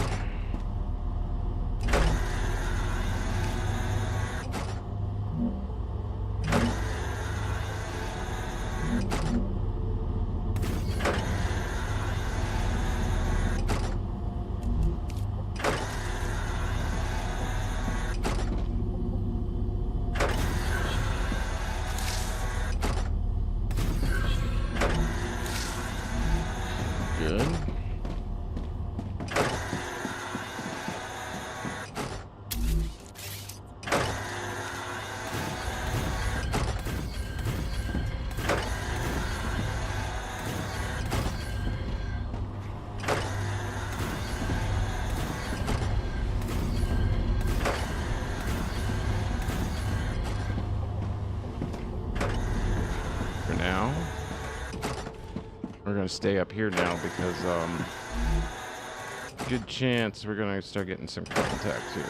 A: Good. For now. We're gonna stay up here now because good chance we're gonna start getting some contacts here.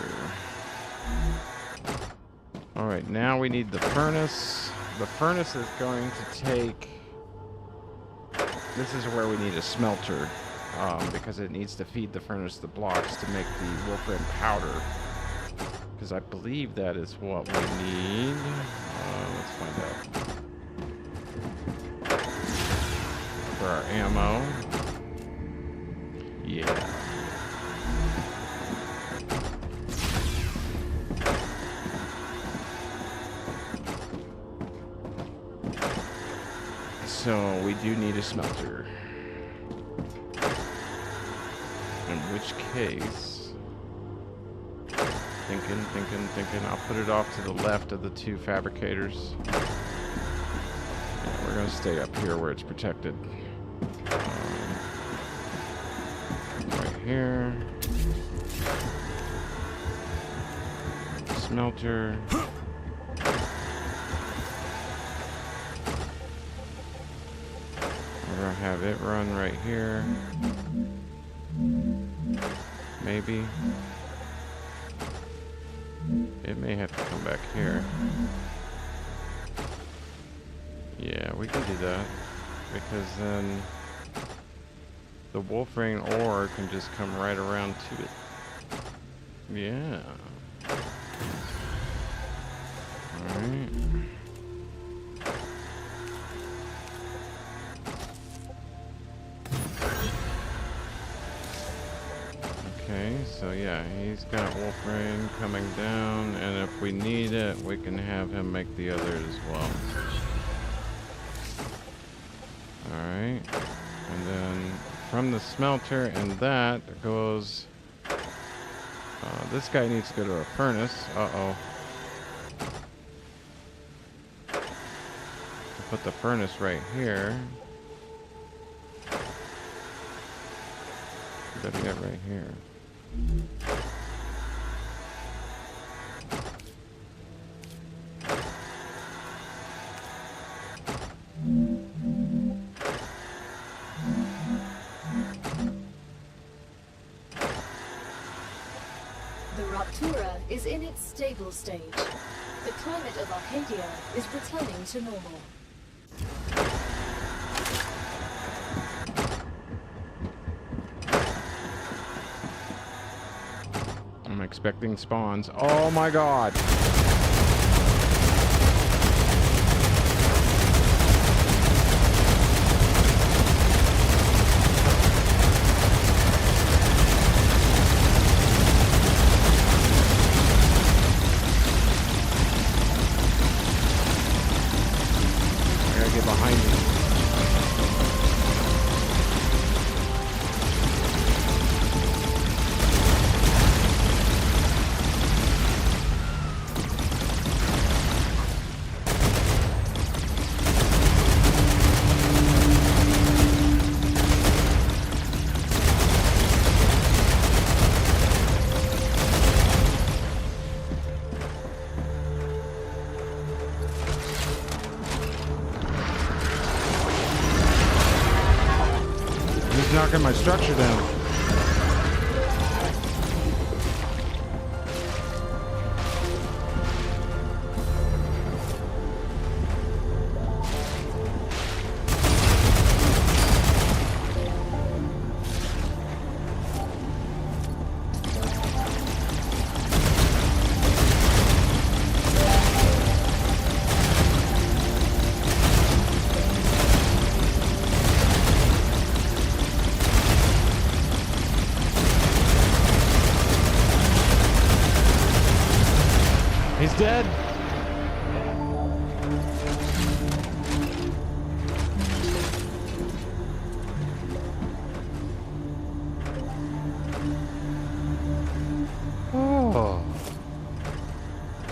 A: All right, now we need the furnace. The furnace is going to take. This is where we need a smelter because it needs to feed the furnace the blocks to make the wolfram powder. Because I believe that is what we need. Let's find out. For our ammo. Yeah. So we do need a smelter. In which case, thinking, I'll put it off to the left of the two fabricators. Yeah, we're gonna stay up here where it's protected. Right here. Smelter. We're gonna have it run right here. Maybe. It may have to come back here. Yeah, we can do that. Because then the wolfram ore can just come right around to it. Yeah. Alright. Okay, so yeah, he's got wolfram coming down, and if we need it, we can have him make the other as well. Alright, and then from the smelter and that goes, this guy needs to go to a furnace. Uh-oh. Put the furnace right here. Better get right here.
B: The Ruptura is in its stable stage. The climate of Arcadia is returning to normal.
A: I'm expecting spawns. Oh my god! I gotta get behind me. He's knocking my structure down. He's dead. Oh.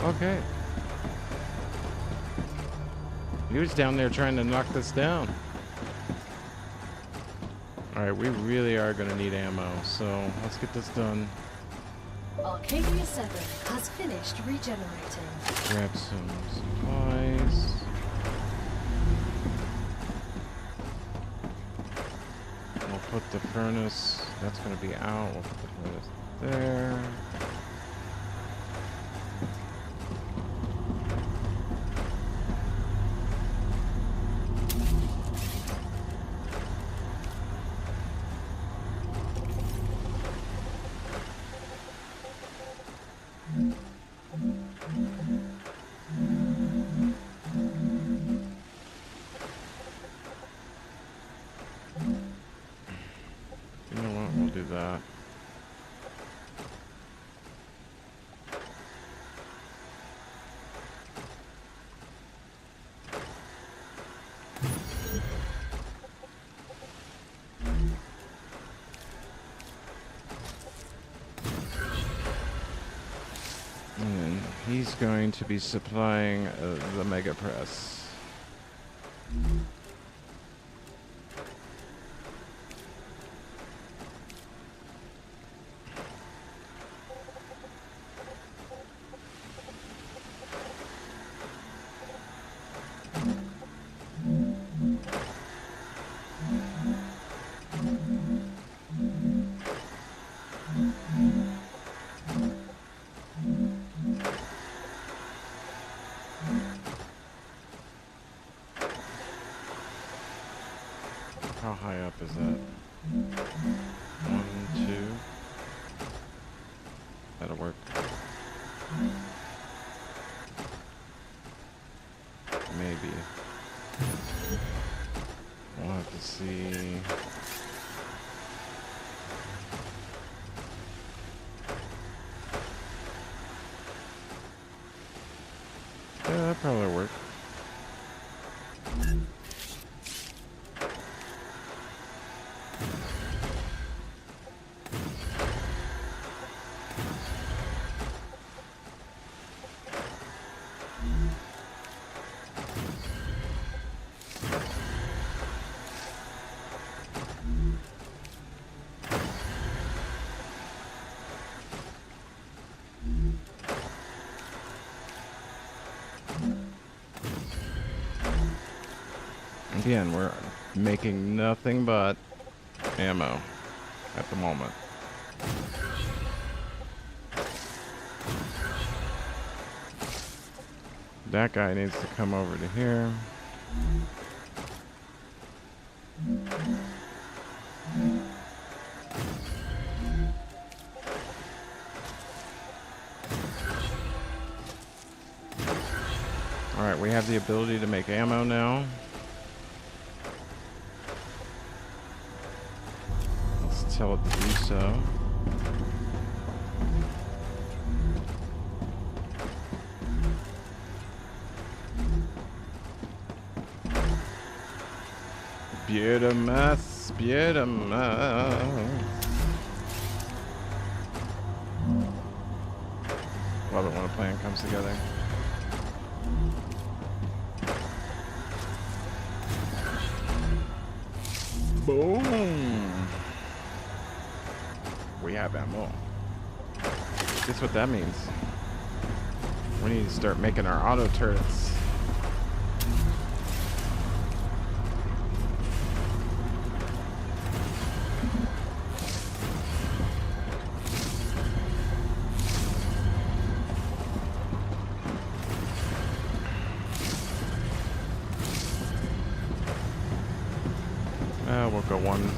A: Okay. He was down there trying to knock this down. Alright, we really are going to need ammo, so let's get this done.
B: Arcadia 7 has finished regenerating.
A: Grab some supplies. We'll put the furnace, that's going to be out. We'll put the furnace there. You know what? We'll do that. And then he's going to be supplying the Mega Press. How high up is that? 1, 2. That'll work. Maybe. We'll have to see. Yeah, that probably work. Again, we're making nothing but ammo at the moment. That guy needs to come over to here. Alright, we have the ability to make ammo now. Let's tell it to do so. Beautimus, beautimus. Love it when a plan comes together. Boom! We have ammo. Guess what that means? We need to start making our auto turrets. We'll go one.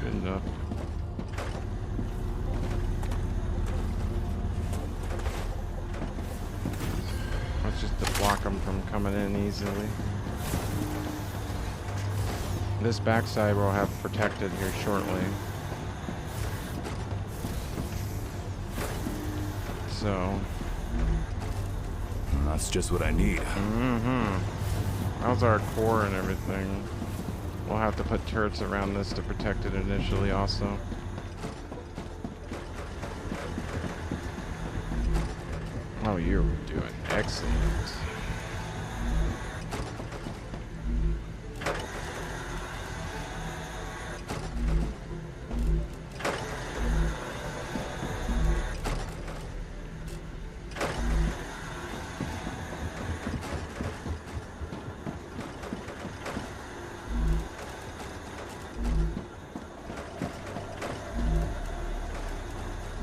A: Enough. That's just to block them from coming in easily. This backside we'll have protected here shortly. So.
D: That's just what I need.
A: How's our core and everything? We'll have to put turrets around this to protect it initially also. Oh, you're doing excellent.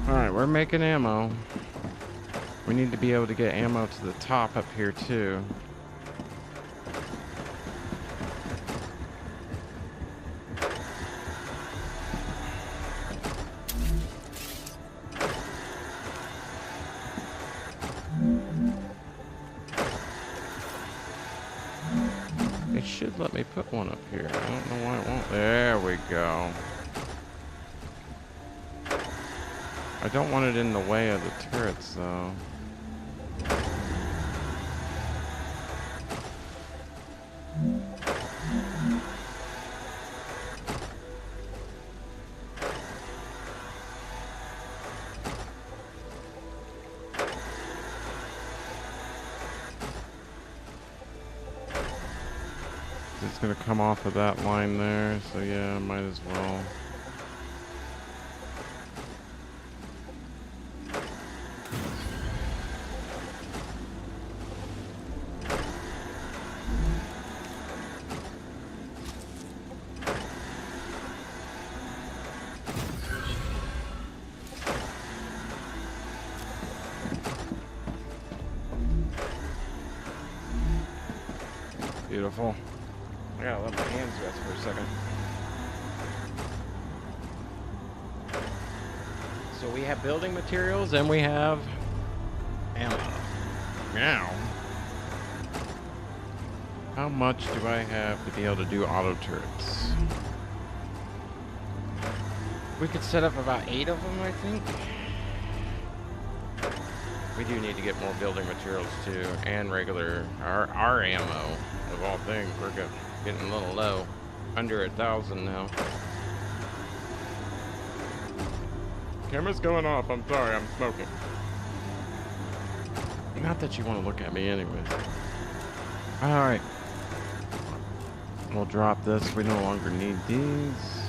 A: Alright, we're making ammo. We need to be able to get ammo to the top up here too. It should let me put one up here. I don't know why it won't. There we go. I don't want it in the way of the turrets, though. It's gonna come off of that line there, so yeah, might as well. Beautiful. I gotta let my hands rest for a second. So we have building materials and we have ammo. Now, how much do I have to be able to do auto turrets? We could set up about 8 of them, I think. We do need to get more building materials too, and regular our ammo. Of all things, we're getting a little low, under 1,000 now. Camera's going off. I'm sorry. I'm smoking. Not that you want to look at me, anyways. All right. We'll drop this. We no longer need these.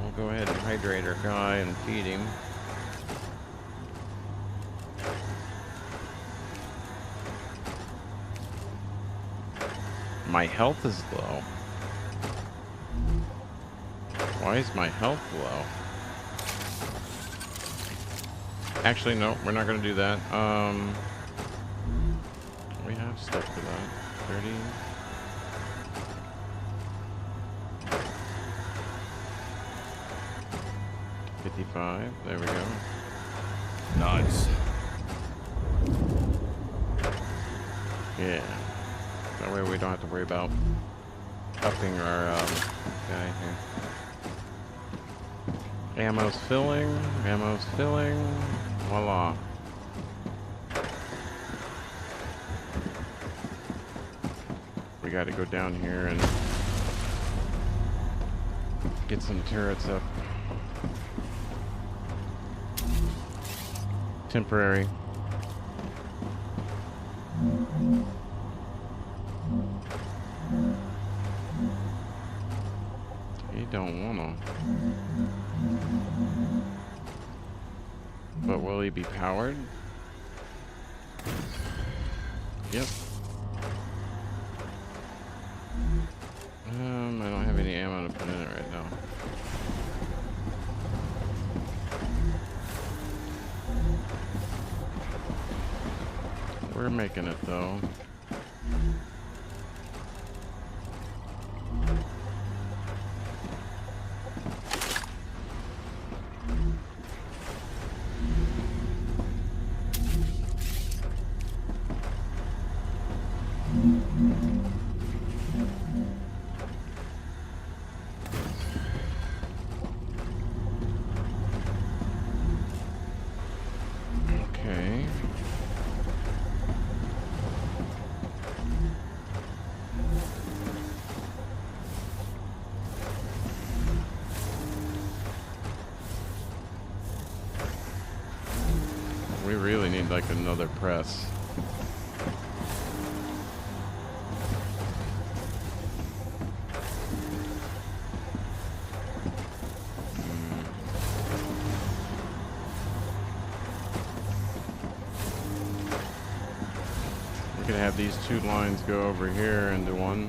A: We'll go ahead and hydrate our guy and feed him. My health is low. Why is my health low? Actually, no, we're not going to do that. We have stuff for that. 30. $55. There we go.
D: Nice.
A: Yeah. That way we don't have to worry about upping our guy here. Ammo's filling. Ammo's filling. Voila. We got to go down here and get some turrets up. Temporary. You don't wanna. But will he be powered? Yep. I don't have any ammo to put in it right now. We're making it though. Okay. We really need like another press. We could have these two lines go over here into one.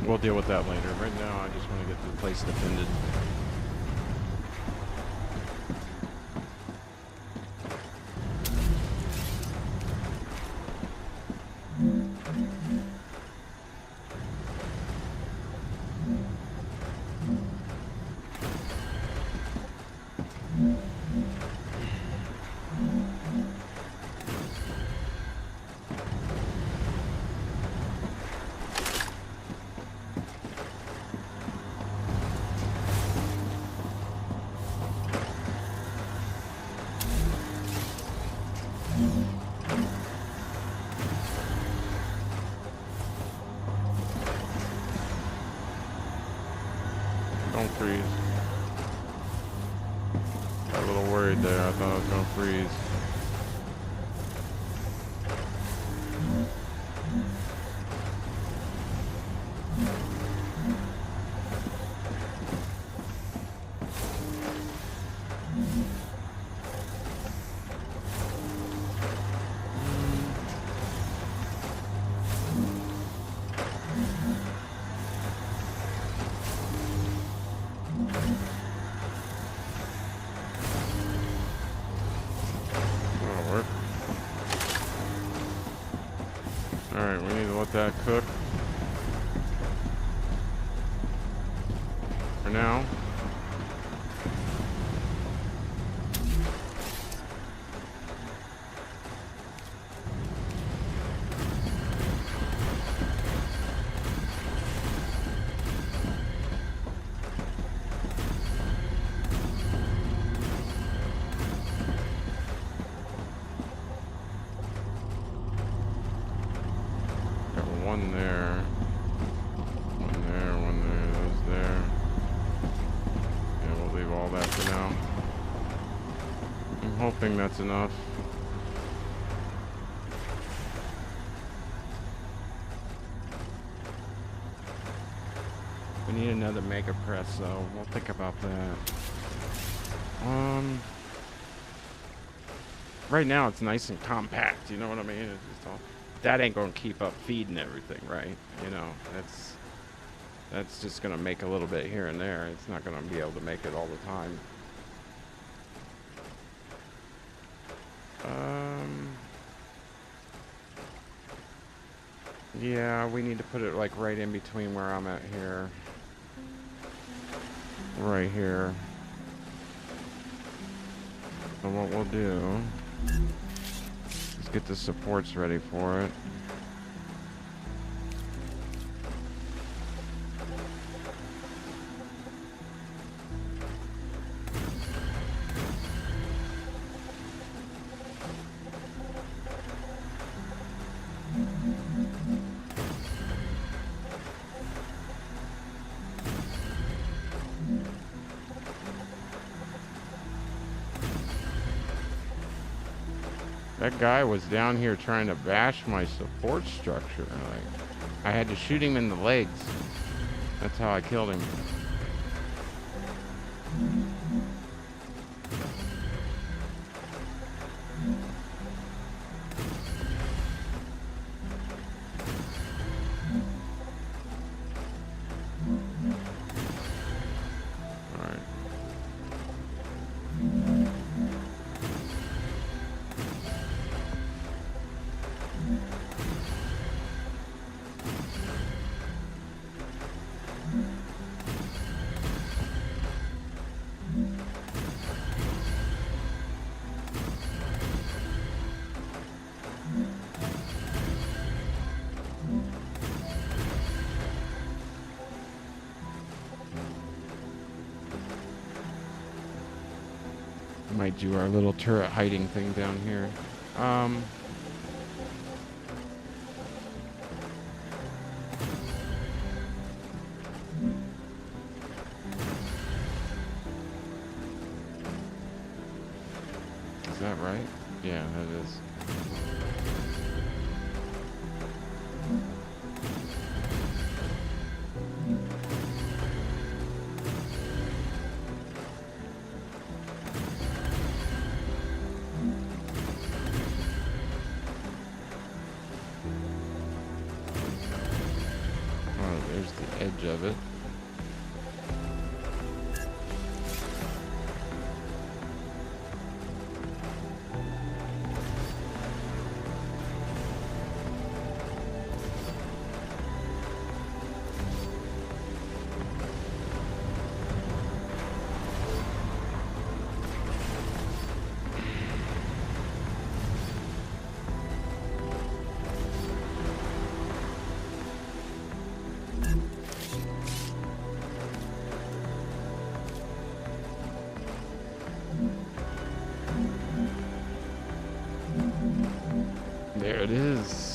A: We'll deal with that later. Right now, I just want to get the place defended. Don't freeze. Got a little worried there. I thought I was gonna freeze. That'll work. Alright, we need to let that cook. now. Got one there. One there, those there. Yeah, we'll leave all that for now. I'm hoping that's enough. We need another mega press, though. We'll think about that. Right now it's nice and compact. You know what I mean? It's just all, that ain't gonna keep up feeding everything, right? You know, that's just gonna make a little bit here and there. It's not gonna be able to make it all the time. Yeah, we need to put it like right in between where I'm at here. Right here. So what we'll do is get the supports ready for it. That guy was down here trying to bash my support structure. Like, I had to shoot him in the legs. That's how I killed him. Might do our little turret hiding thing down here. Is that right? Yeah, that is. Edge of it. There it is.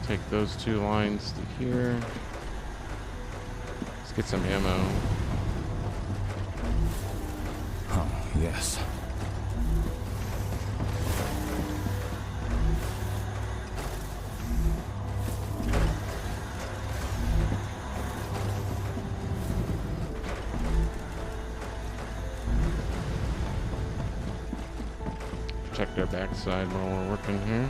A: Take those two lines to here. Let's get some ammo.
D: Oh, yes.
A: protect our backside while we're working here.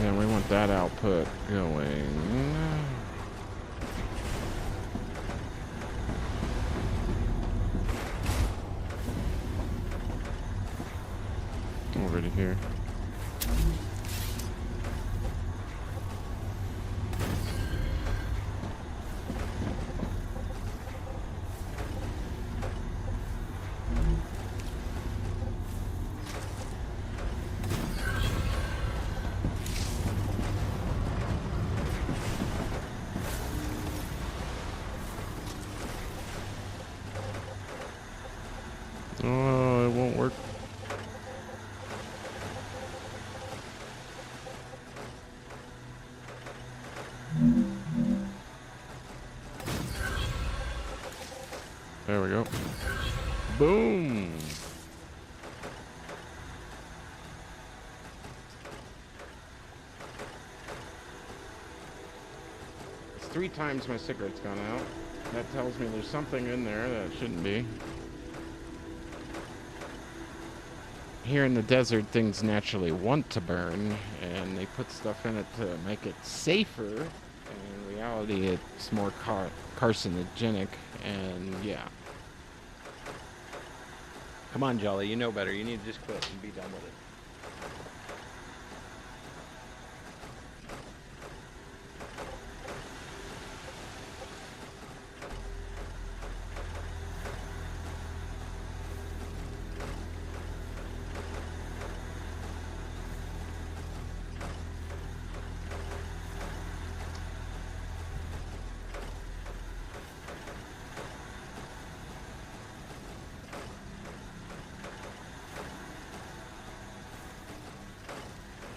A: Yeah, we want that output going. Over to here. Oh, it won't work. There we go. Boom! It's 3 times my cigarette's gone out. That tells me there's something in there that shouldn't be. Here in the desert, things naturally want to burn, and they put stuff in it to make it safer. In reality, it's more carcinogenic, and yeah.
C: Come on, Jolly, you know better. You need to just quit and be done with it.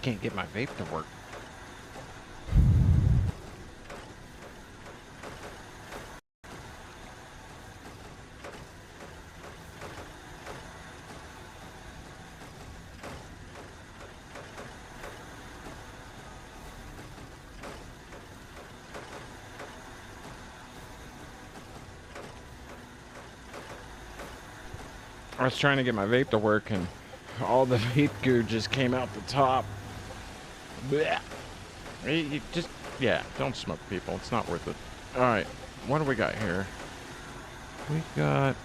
A: Can't get my vape to work. I was trying to get my vape to work and all the vape goo just came out the top. Blech. You just, yeah, don't smoke, people. It's not worth it. Alright, what do we got here? We got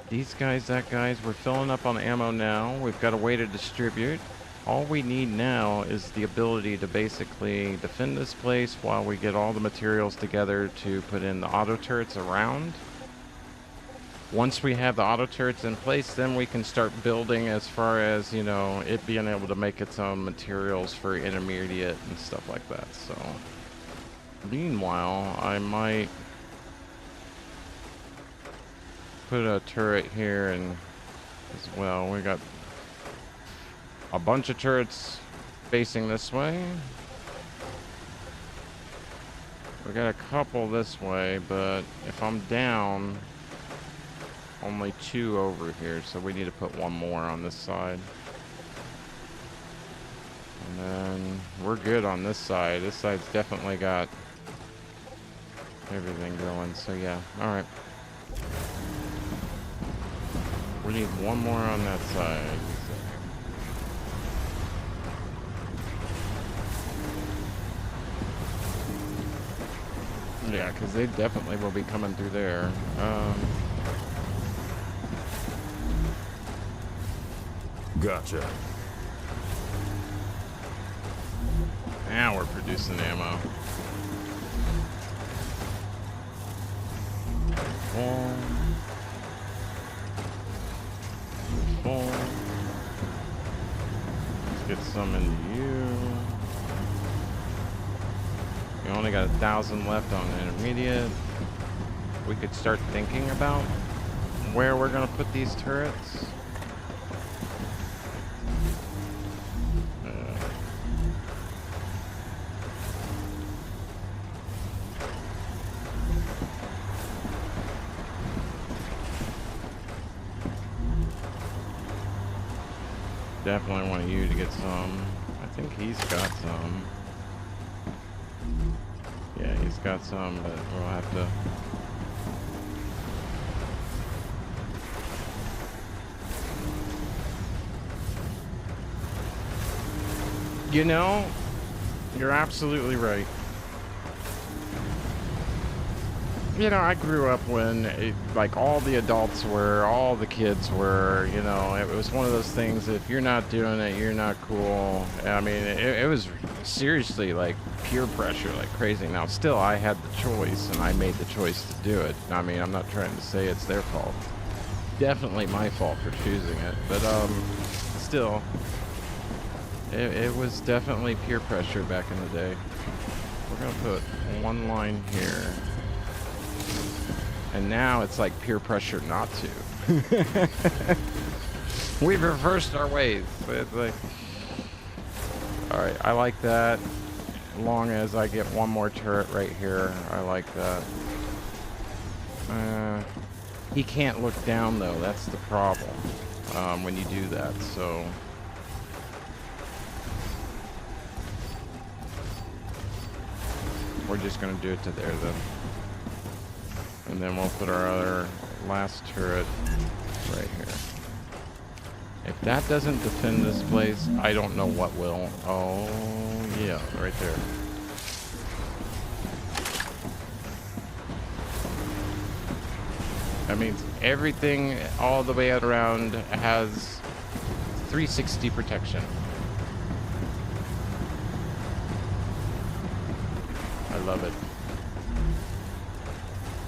A: these guys, that guys. We're filling up on ammo now. We've got a way to distribute. All we need now is the ability to basically defend this place while we get all the materials together to put in the auto turrets around. Once we have the auto turrets in place, then we can start building as far as, you know, it being able to make its own materials for intermediate and stuff like that. So, meanwhile, I might put a turret here and as well. We got a bunch of turrets facing this way. We got a couple this way, but if I'm down, only 2 over here, so we need to put 1 more on this side. And then we're good on this side. This side's definitely got everything going, so yeah. Alright. We need 1 more on that side. Yeah, because they definitely will be coming through there.
D: Gotcha.
A: Now we're producing ammo. Boom. Boom. Let's get some into you. We only got 1,000 left on the intermediate. We could start thinking about where we're gonna put these turrets. Definitely want you to get some. I think he's got some. Yeah, he's got some, but we'll have to. You know, you're absolutely right. You know, I grew up when, like, all the adults were, all the kids were, you know, it was one of those things, if you're not doing it, you're not cool. I mean, it was seriously, like, peer pressure, like crazy. Now, still, I had the choice, and I made the choice to do it. I mean, I'm not trying to say it's their fault. Definitely my fault for choosing it, but, still, it was definitely peer pressure back in the day. We're gonna put one line here. And now it's like peer pressure not to. We've reversed our ways. It's like, all right, I like that. As long as I get one more turret right here, I like that. He can't look down though. That's the problem when you do that. So. We're just gonna do it to there then. And then we'll put our other last turret right here. If that doesn't defend this place, I don't know what will. Oh, yeah, right there. That means everything all the way around has 360 protection. I love it.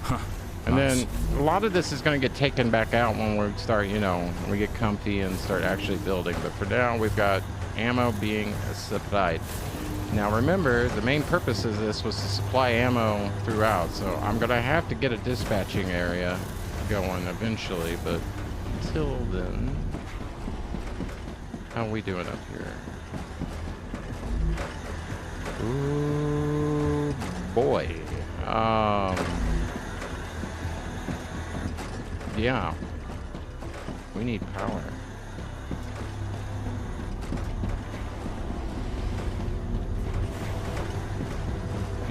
D: Huh.
A: And
D: Nice.
A: then a lot of this is going to get taken back out when we start, you know, when we get comfy and start actually building. But for now, we've got ammo being supplied. Now remember, the main purpose of this was to supply ammo throughout. So I'm going to have to get a dispatching area going eventually. But until then, how are we doing up here? Ooh, boy. Yeah. We need power.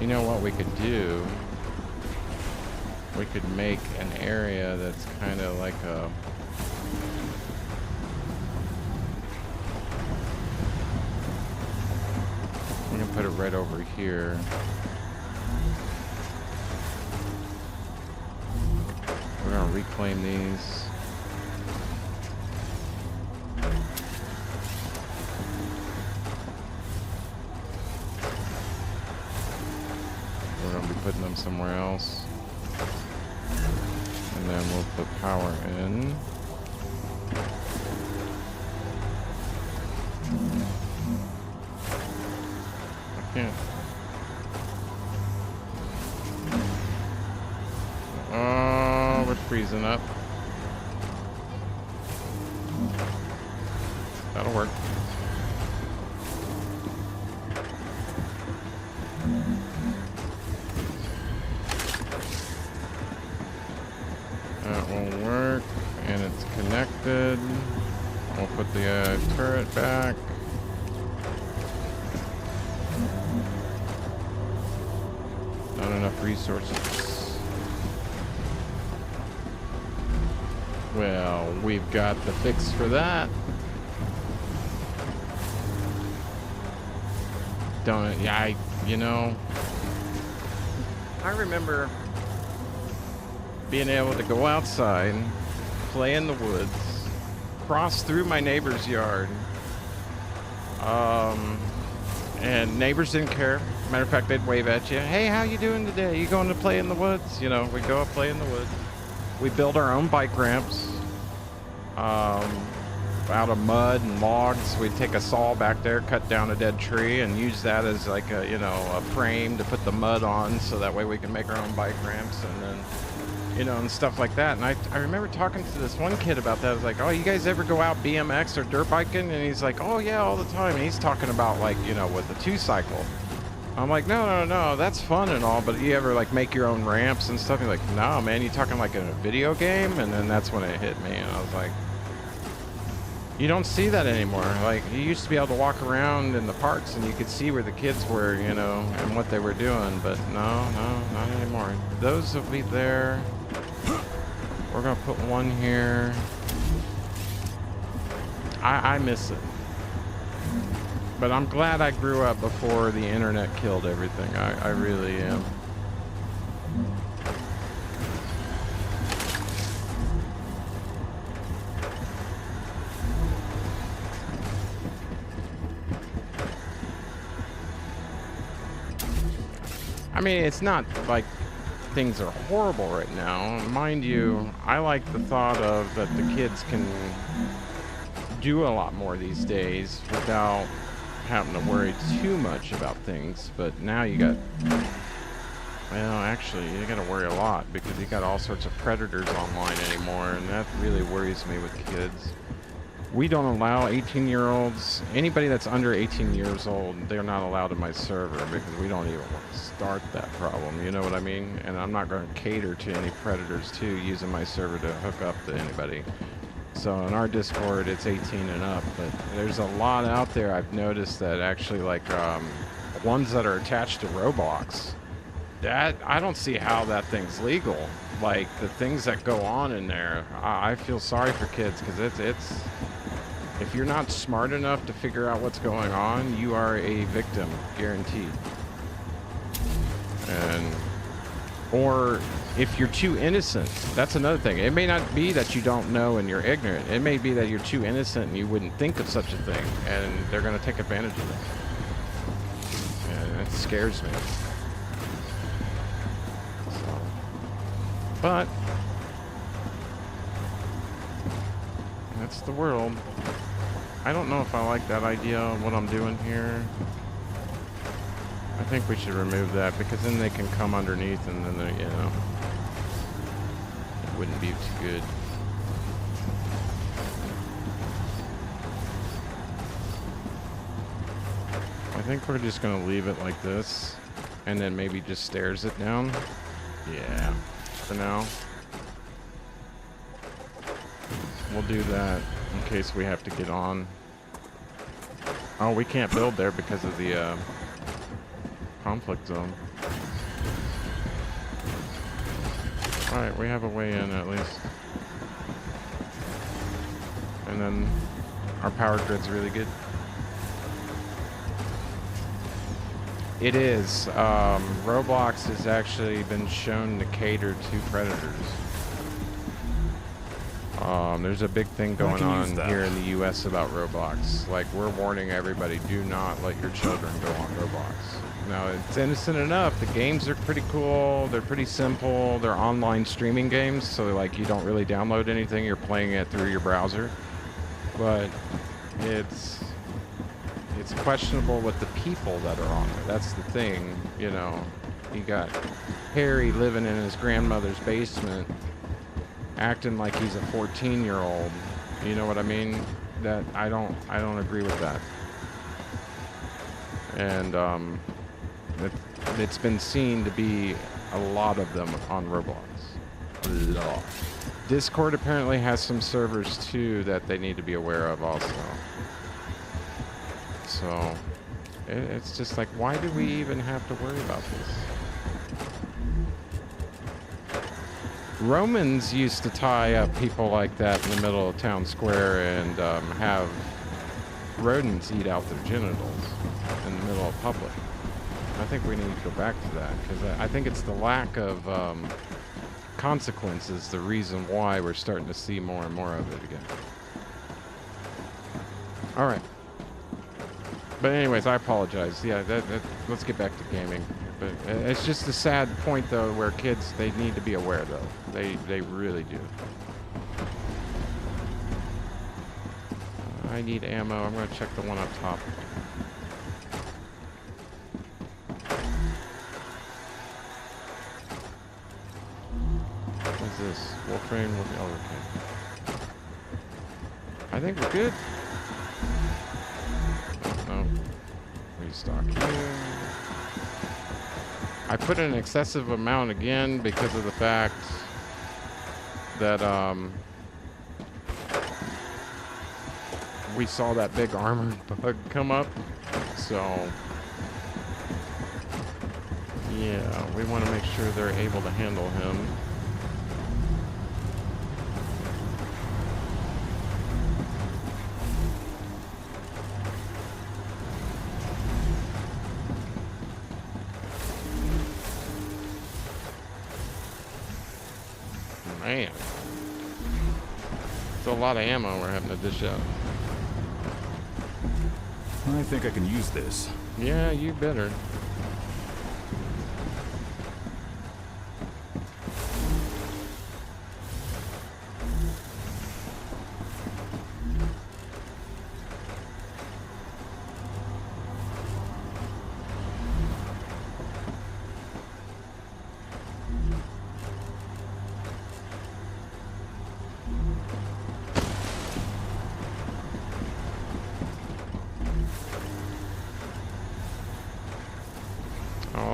A: You know what we could do? We could make an area that's kind of like a... We can put it right over here. We're gonna reclaim these. We're gonna be putting them somewhere else. And then we'll put power in. I can't. Oh, we're freezing up. That'll work. That will work, and it's connected. We'll put the turret back. Not enough resources. Well, we've got the fix for that. Don't, yeah, you know, I remember being able to go outside, play in the woods, cross through my neighbor's yard, And neighbors didn't care. Matter of fact, they'd wave at you. Hey, how you doing today? You going to play in the woods? You know, we go up play in the woods. We build our own bike ramps out of mud and logs. We'd take a saw back there, cut down a dead tree, and use that as like a, you know, a frame to put the mud on, so that way we can make our own bike ramps, and then, you know, and stuff like that. And I remember talking to this one kid about that. I was like, oh, you guys ever go out BMX or dirt biking? And he's like, oh yeah, all the time. And he's talking about, like, you know, with the 2-cycle. I'm like, no, that's fun and all, but you ever like make your own ramps and stuff? He's like, no, man, you talking like in a video game? And then that's when it hit me, and I was like, you don't see that anymore. Like, you used to be able to walk around in the parks and you could see where the kids were, you know, and what they were doing, but no, not anymore. Those will be there. We're gonna put one here. I miss it. But I'm glad I grew up before the internet killed everything. I really am. I mean, it's not like things are horrible right now. Mind you, I like the thought of that the kids can do a lot more these days without having to worry too much about things. But now you got, well, actually, you got to worry a lot, because you got all sorts of predators online anymore, and that really worries me with kids. We don't allow 18-year-olds, anybody that's under 18 years old, they're not allowed in my server, because we don't even want to start that problem, you know what I mean? And I'm not going to cater to any predators too, using my server to hook up to anybody. So in our Discord, it's 18 and up, but there's a lot out there I've noticed that actually, like, ones that are attached to Roblox. That, I don't see how that thing's legal. Like, the things that go on in there, I feel sorry for kids, because it's if you're not smart enough to figure out what's going on, you are a victim, guaranteed. And, or if you're too innocent, that's another thing. It may not be that you don't know and you're ignorant. It may be that you're too innocent and you wouldn't think of such a thing, and they're going to take advantage of that. And it scares me. So, but that's the world. I don't know if I like that idea of what I'm doing here. I think we should remove that, because then they can come underneath, and then they, you know, it wouldn't be too good. I think we're just gonna leave it like this, and then maybe just stairs it down. Yeah, for now. We'll do that in case we have to get on. Oh, we can't build there because of the conflict zone. Alright, we have a way in at least. And then our power grid's really good. It is. Roblox has actually been shown to cater to predators. There's a big thing going on here in the US about Roblox. Like, we're warning everybody, do not let your children go on Roblox. Now, it's innocent enough. The games are pretty cool. They're pretty simple. They're online streaming games, so like you don't really download anything. You're playing it through your browser. But it's questionable with the people that are on it. That's the thing, you know. You got Harry living in his grandmother's basement, acting like he's a 14-year-old. You know what I mean? That I don't agree with that. And it's been seen to be a lot of them on Roblox. A lot. Discord apparently has some servers too that they need to be aware of also. So it's just like, why do we even have to worry about this? Romans used to tie up people like that in the middle of town square and have rodents eat out their genitals in the middle of public. I think we need to go back to that, because I think it's the lack of consequences the reason why we're starting to see more and more of it again. All right. But anyways, I apologize. Yeah, let's get back to gaming. But it's just a sad point, though, where kids, they need to be aware, though. They really do. I need ammo. I'm going to check the one up top. What's this? Wolfrain? Oh, okay. I think we're good. Oh, restock here. I put an excessive amount again because of the fact that we saw that big armored bug come up. So yeah, we want to make sure they're able to handle him. Man, it's a lot of ammo we're having to dish out.
D: I think I can use this.
A: Yeah, you better.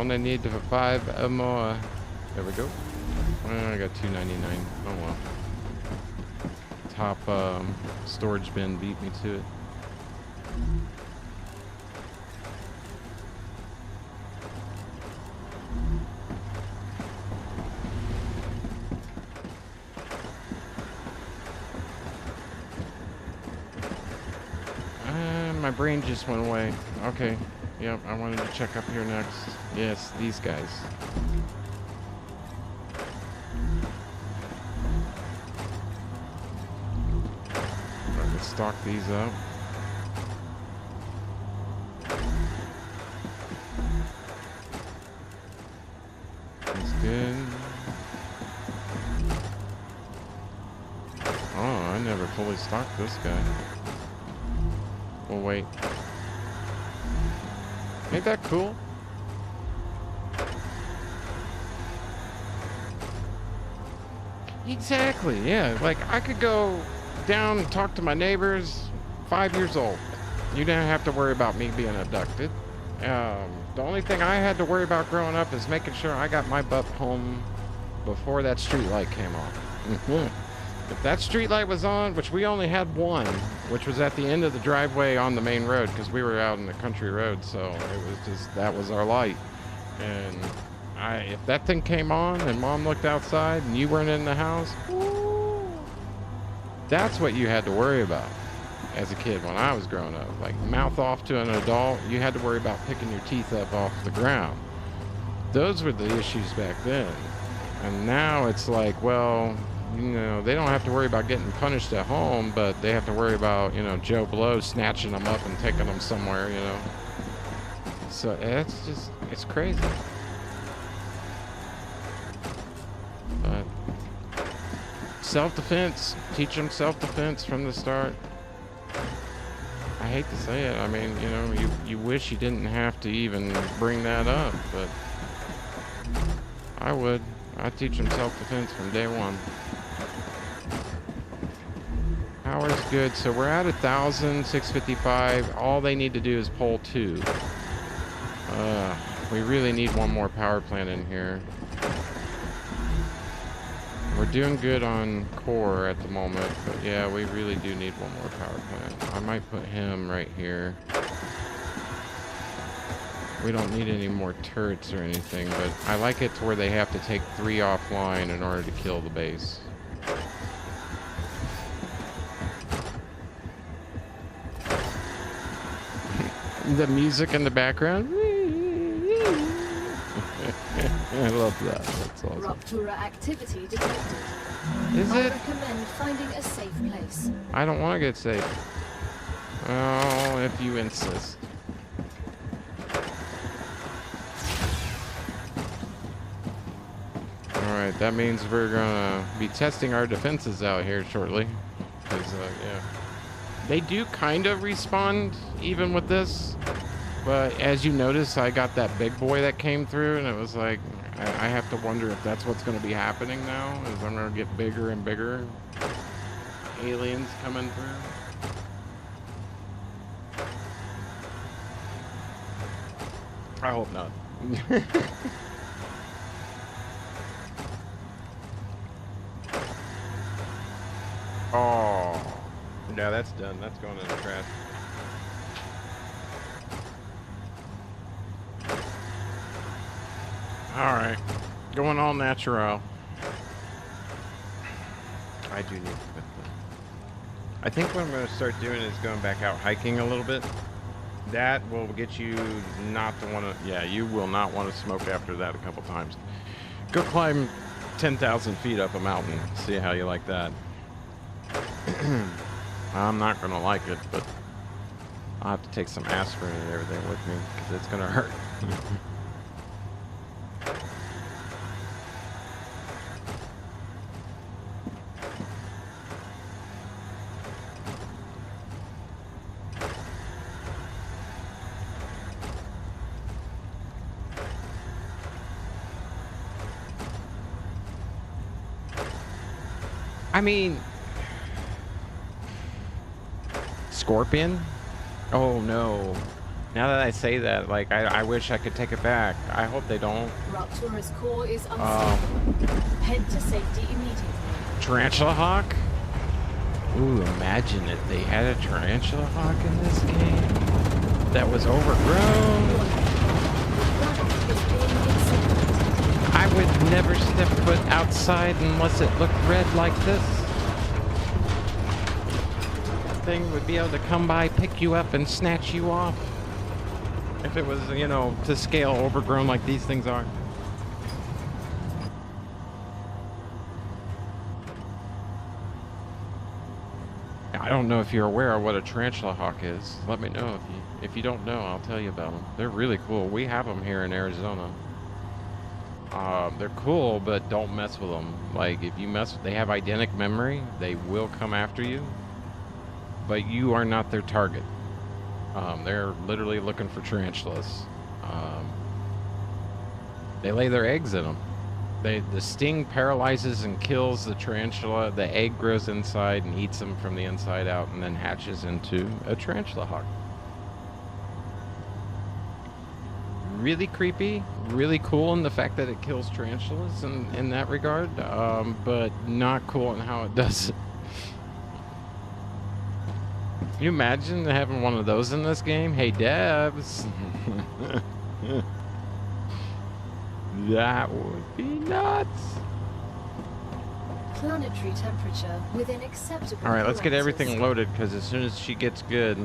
A: I need to 5 more. There we go. I got 299. Oh well. Top storage bin beat me to it. My brain just went away. Okay. Yep, I wanted to check up here next. Yes, these guys. Alright, let's stock these up. That's good. Oh, I never fully stocked this guy. Well, wait. Ain't that cool? Exactly, yeah. Like, I could go down and talk to my neighbors, 5 years old. You didn't have to worry about me being abducted. The only thing I had to worry about growing up is making sure I got my butt home before that street light came on. If that street light was on, which we only had one, which was at the end of the driveway on the main road, because we were out in the country road, so it was just, that was our light. And if that thing came on and Mom looked outside and you weren't in the house, woo, that's what you had to worry about as a kid when I was growing up. Like, mouth off to an adult, you had to worry about picking your teeth up off the ground. Those were the issues back then. And now it's like, well, you know, they don't have to worry about getting punished at home, but they have to worry about, you know, Joe Blow snatching them up and taking them somewhere, you know. So it's just, it's crazy. But self-defense, teach them self-defense from the start. I hate to say it. I mean, you know, you wish you didn't have to even bring that up, but I would. I'd teach them self-defense from day one. Power's good, so we're at 1,655. All they need to do is pull 2. We really need one more power plant in here. We're doing good on core at the moment, but yeah, we really do need one more power plant. I might put him right here. We don't need any more turrets or anything, but I like it to where they have to take 3 offline in order to kill the base. The music in the background. I love that. That's awesome.
B: Rupture activity detected.
A: Is
B: I
A: it?
B: recommend finding a safe place.
A: I don't want to get safe. Oh, if you insist. Alright, that means we're gonna be testing our defenses out here shortly. Because, yeah. They do kind of respond, even with this. But as you notice, I got that big boy that came through, and it was like, I have to wonder if that's what's going to be happening now, is I'm going to get bigger and bigger aliens coming through. I hope not. Oh, yeah, that's done. That's going in the trash. All right, going all natural. I do need to quit that. I think what I'm going to start doing is going back out hiking a little bit. That will get you not to want to, yeah, you will not want to smoke after that a couple times. Go climb 10,000 feet up a mountain. See how you like that. I'm not going to like it, but I'll have to take some aspirin and everything with me because it's going to hurt. I mean, scorpion? Oh no. Now that I say that, like, I wish I could take it back. I hope they don't.
B: Raptura's core is unstable. Head to safety immediately.
A: Tarantula hawk? Ooh, imagine if they had a tarantula hawk in this game that was overgrown. I would never step foot outside unless it looked red like this. That thing would be able to come by, pick you up, and snatch you off. If it was, you know, to scale overgrown like these things are. I don't know if you're aware of what a tarantula hawk is. Let me know if you don't know. I'll tell you about them. They're really cool. We have them here in Arizona. They're cool, but don't mess with them. Like, if you mess, they have eidetic memory. They will come after you, but you are not their target. They're literally looking for tarantulas. They lay their eggs in them. The sting paralyzes and kills the tarantula. The egg grows inside and eats them from the inside out, and then hatches into a tarantula hawk. Really creepy, really cool in the fact that it kills tarantulas in that regard, but not cool in how it does it. Can you imagine having one of those in this game? Hey, Debs. That would be nuts.
B: Planetary temperature within acceptable.
A: All right, let's get
B: parameters.
A: everything loaded, because as soon as she gets good,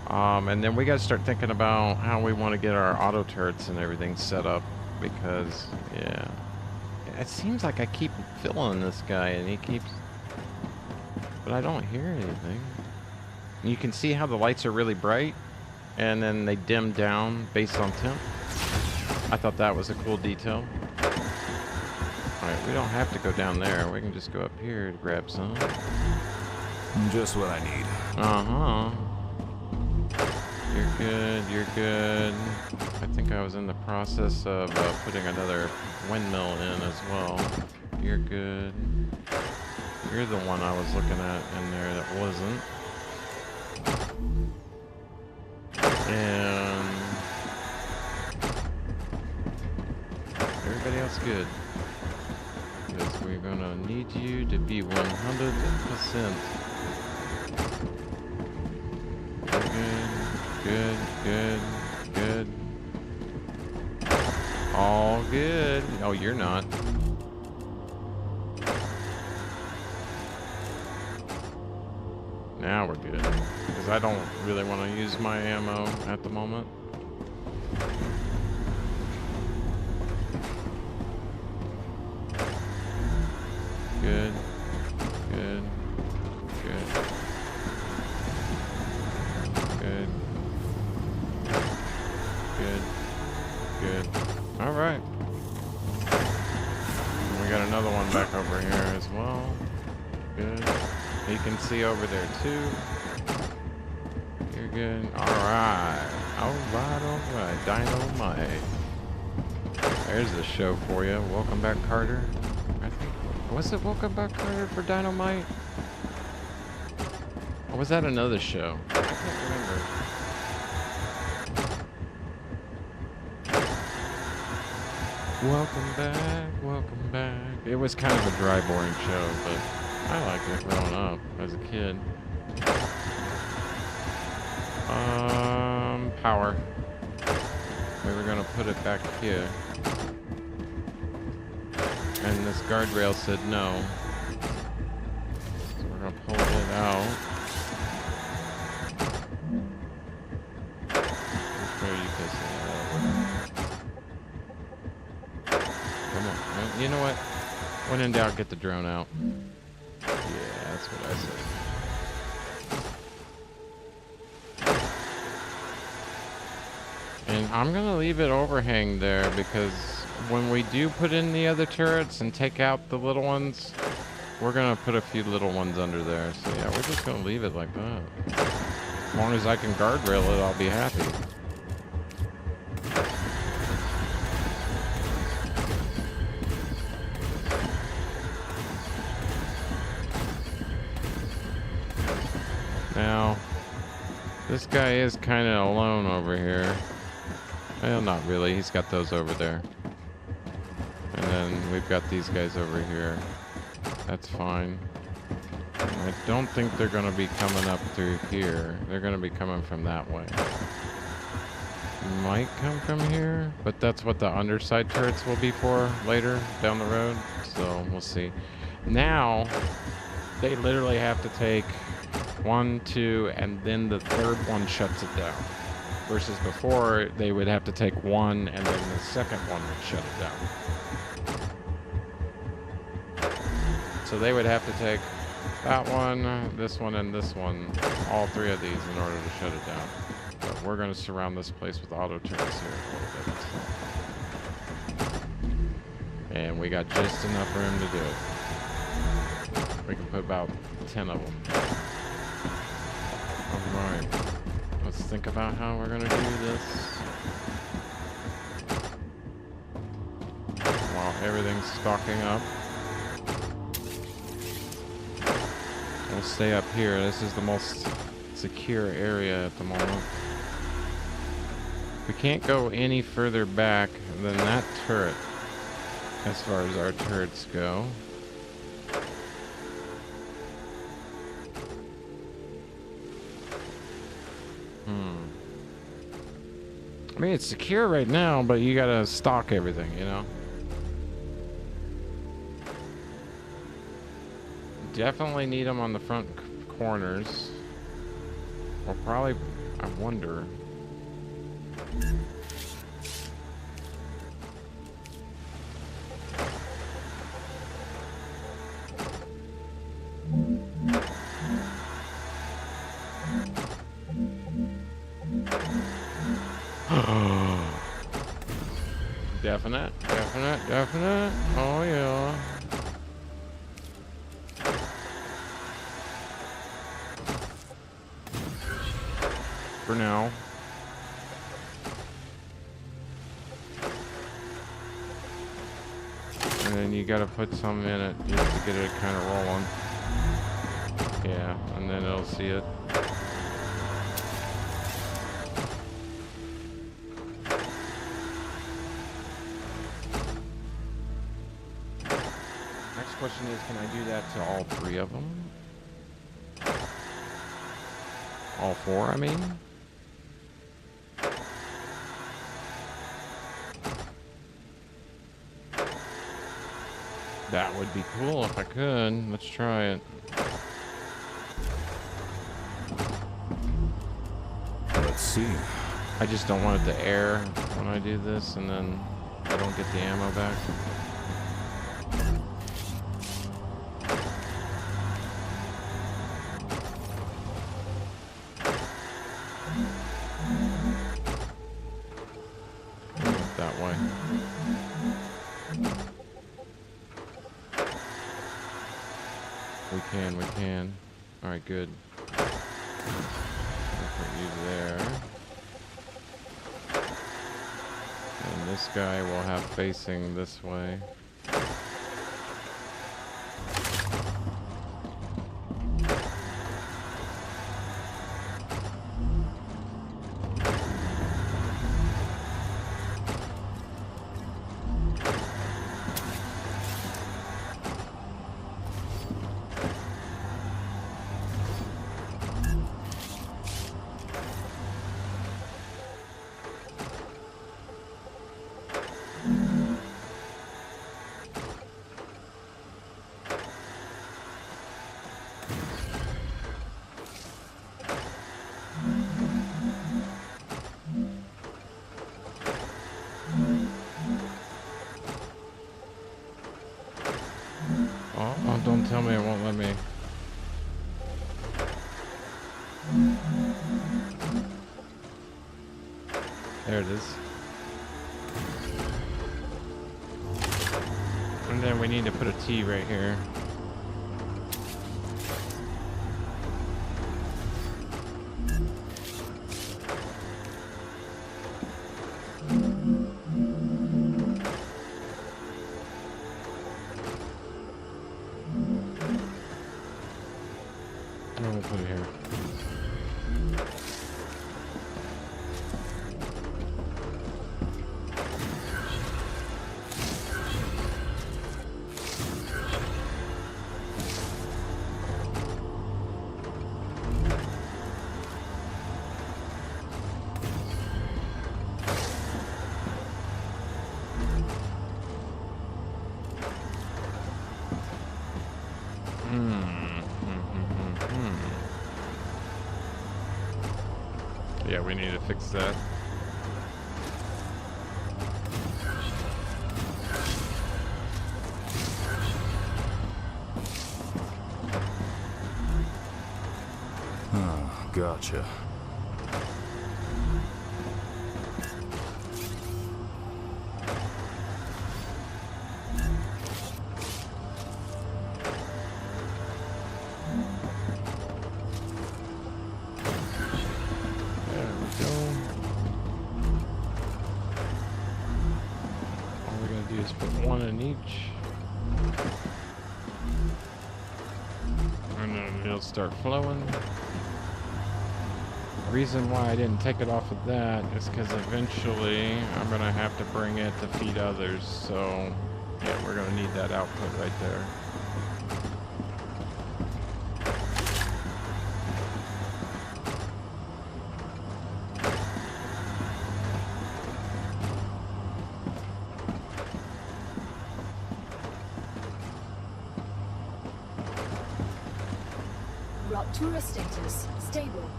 A: and then we got to start thinking about how we want to get our auto turrets and everything set up, because, yeah. It seems like I keep filling this guy, and he keeps... But I don't hear anything. And you can see how the lights are really bright, and then they dim down based on temp. I thought that was a cool detail. Alright, we don't have to go down there. We can just go up here to grab some.
D: Just what I need.
A: Uh-huh. You're good, you're good. I think I was in the process of putting another windmill in as well. You're good. You're the one I was looking at in there that wasn't. And everybody else good. Because we're gonna need you to be 100%. Good, good, good. All good. Oh, you're not. Now we're good. Because I don't really want to use my ammo at the moment. Good. Good. Good. Good. Good. Good. All right. got another one back over here as well. Good. He can see over there too. You're good. Alright. Alright. Dynamite. There's the show for you. Welcome back, Carter. I think. Was it Welcome Back, Carter for Dynamite? Or was that another show? I can't remember. Welcome back, welcome back. It was kind of a dry, boring show, but I liked it growing up as a kid. Power. We were gonna put it back here. And this guardrail said no. So we're gonna pull it out. Which way are you pissing it out? Come on. You know what? When in doubt, get the drone out. Yeah, that's what I said. And I'm gonna leave it overhang there because when we do put in the other turrets and take out the little ones, we're gonna put a few little ones under there. So yeah, we're just gonna leave it like that. As long as I can guardrail it, I'll be happy. Now, this guy is kind of alone over here. Well, not really. He's got those over there. And then we've got these guys over here. That's fine. I don't think they're going to be coming up through here. They're going to be coming from that way. Might come from here, but that's what the underside turrets will be for later down the road. So we'll see. Now, they literally have to take 1, 2, and then the third one shuts it down. Versus before, they would have to take 1, and then the second one would shut it down. So they would have to take that one, this one, and this one, all 3 of these in order to shut it down. But we're going to surround this place with auto turrets here a little bit. And we got just enough room to do it. We can put about 10 of them. Alright. Let's think about how we're gonna do this. While everything's stocking up. We'll stay up here. This is the most secure area at the moment. We can't go any further back than that turret as far as our turrets go. I mean, it's secure right now, but you gotta stock everything, you know? Definitely need them on the front corners. Or probably, I wonder. Definite. Oh, yeah. For now. And then you gotta put some in it just to get it kind of rolling. Yeah, and then it'll see it. Question is, can I do that to all 3 of them? All 4, I mean? That would be cool if I could. Let's try it.
D: Let's see.
A: I just don't want it to air when I do this, and then I don't get the ammo back. We can. Alright, good. I'll put you there. And this guy will have facing this way. Oh, don't tell me it won't let me. There it is. And then we need to put a T right here. I'm gonna put it here. Yeah, we need to fix that.
D: Oh, gotcha. Just put one in each. And then it'll start flowing. The reason why I didn't take it off of that is because eventually I'm going to have to bring it to feed others. So, yeah, we're going to need that output right there.
B: Ruptura status, stable.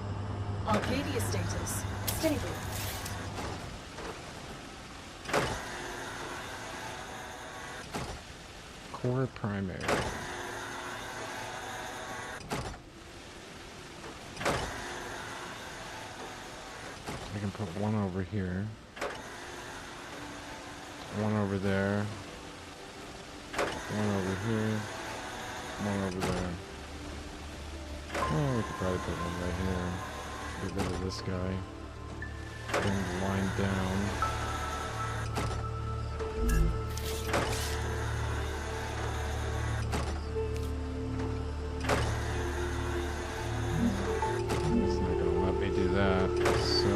B: Arcadia status, stable.
A: Core primary. I can put one over here. One over there. One over here. One over there. Oh, we could probably put one right here. Get rid of this guy. Bring the line down. It's not gonna let me do that, so...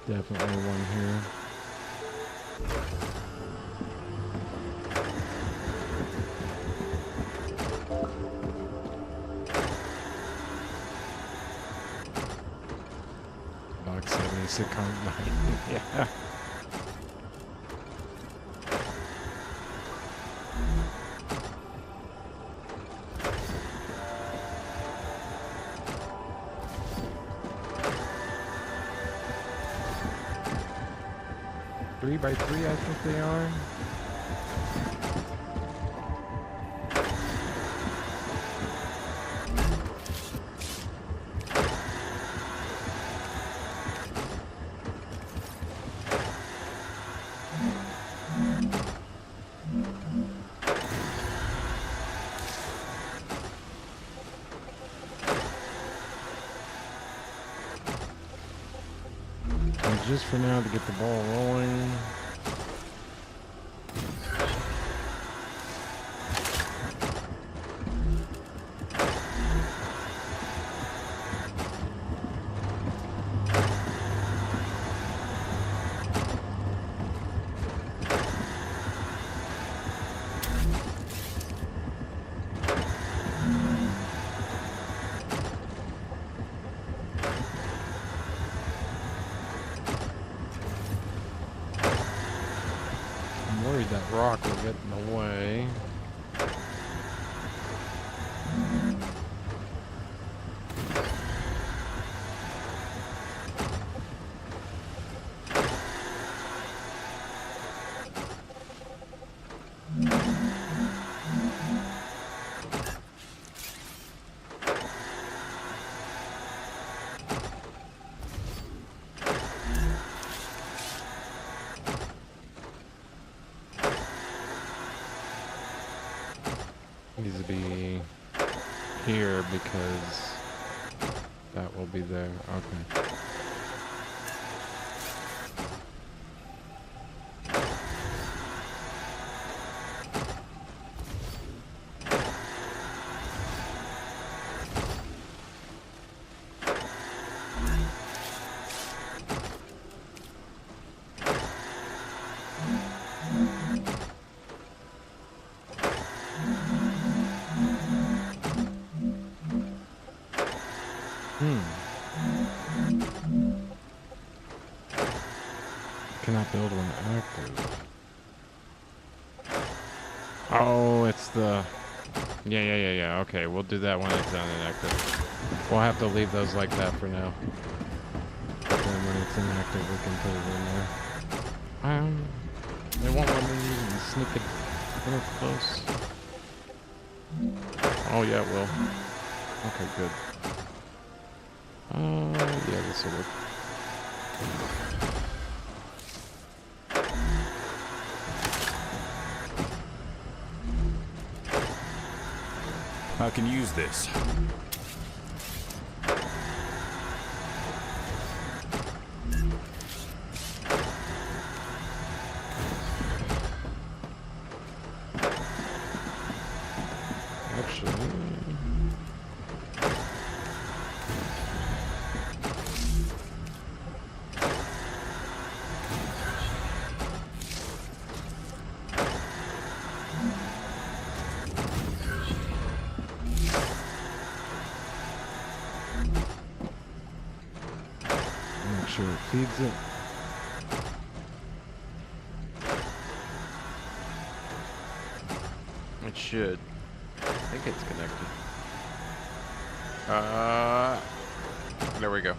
A: Definitely one here.
D: Box 70 sitcom night. Yeah. Three by three, I think they are. And just for now to get the ball rolling. I'm worried that rock will get in the way. Needs to be here because that will be there. Okay. Cannot build one active. Oh, it's the... Yeah. Okay, we'll do that when it's inactive. We'll have to leave those like that for now. But then when it's inactive, we can put it in there. They won't let me even sneak it real close. Oh, yeah, it will. Okay, good. Yeah, this will work.
E: I can use this.
D: Actually... Make sure it feeds it.
A: It should. I think it's connected. There we go.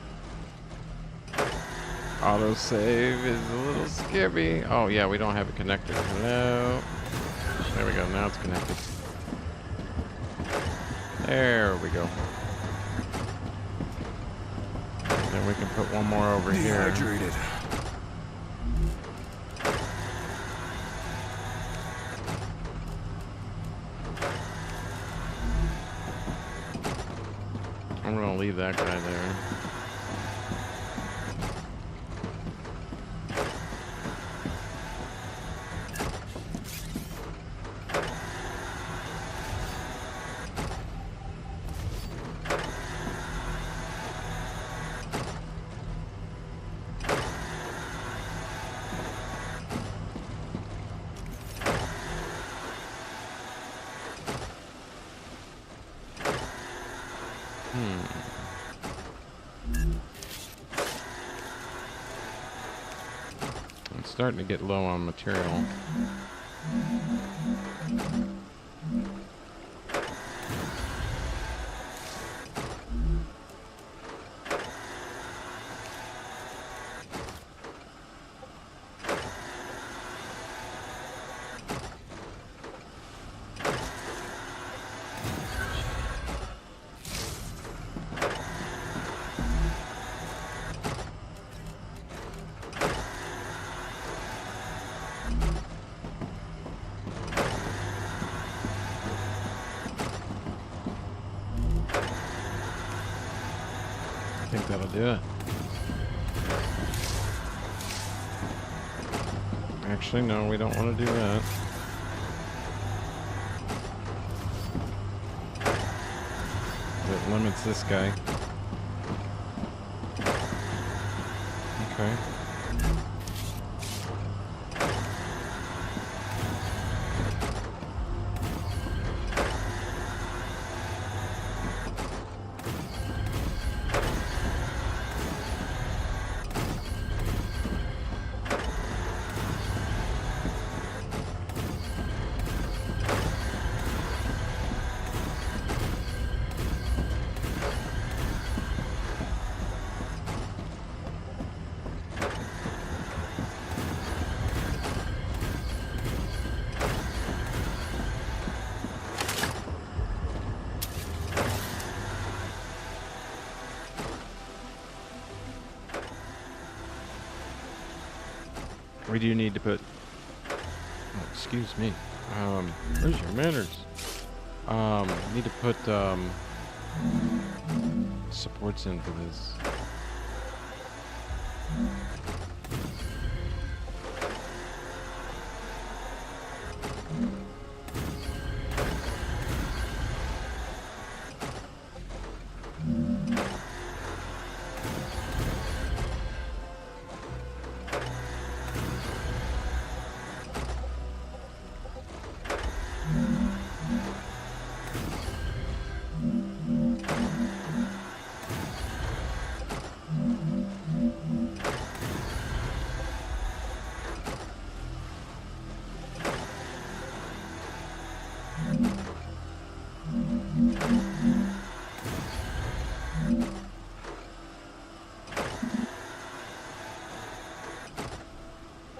D: Autosave is a little scary. Oh yeah, we don't have it connected. Hello. There we go. Now it's connected. There we go. Then we can put one more over here.
E: Dehydrated.
D: I'm gonna leave that guy there.
A: starting to get low on material. I think that'll do it. Actually, no, we don't want to do that. It limits this guy. Okay. We do need to put, oh, excuse me, where's your manners? Need to put, supports in for this.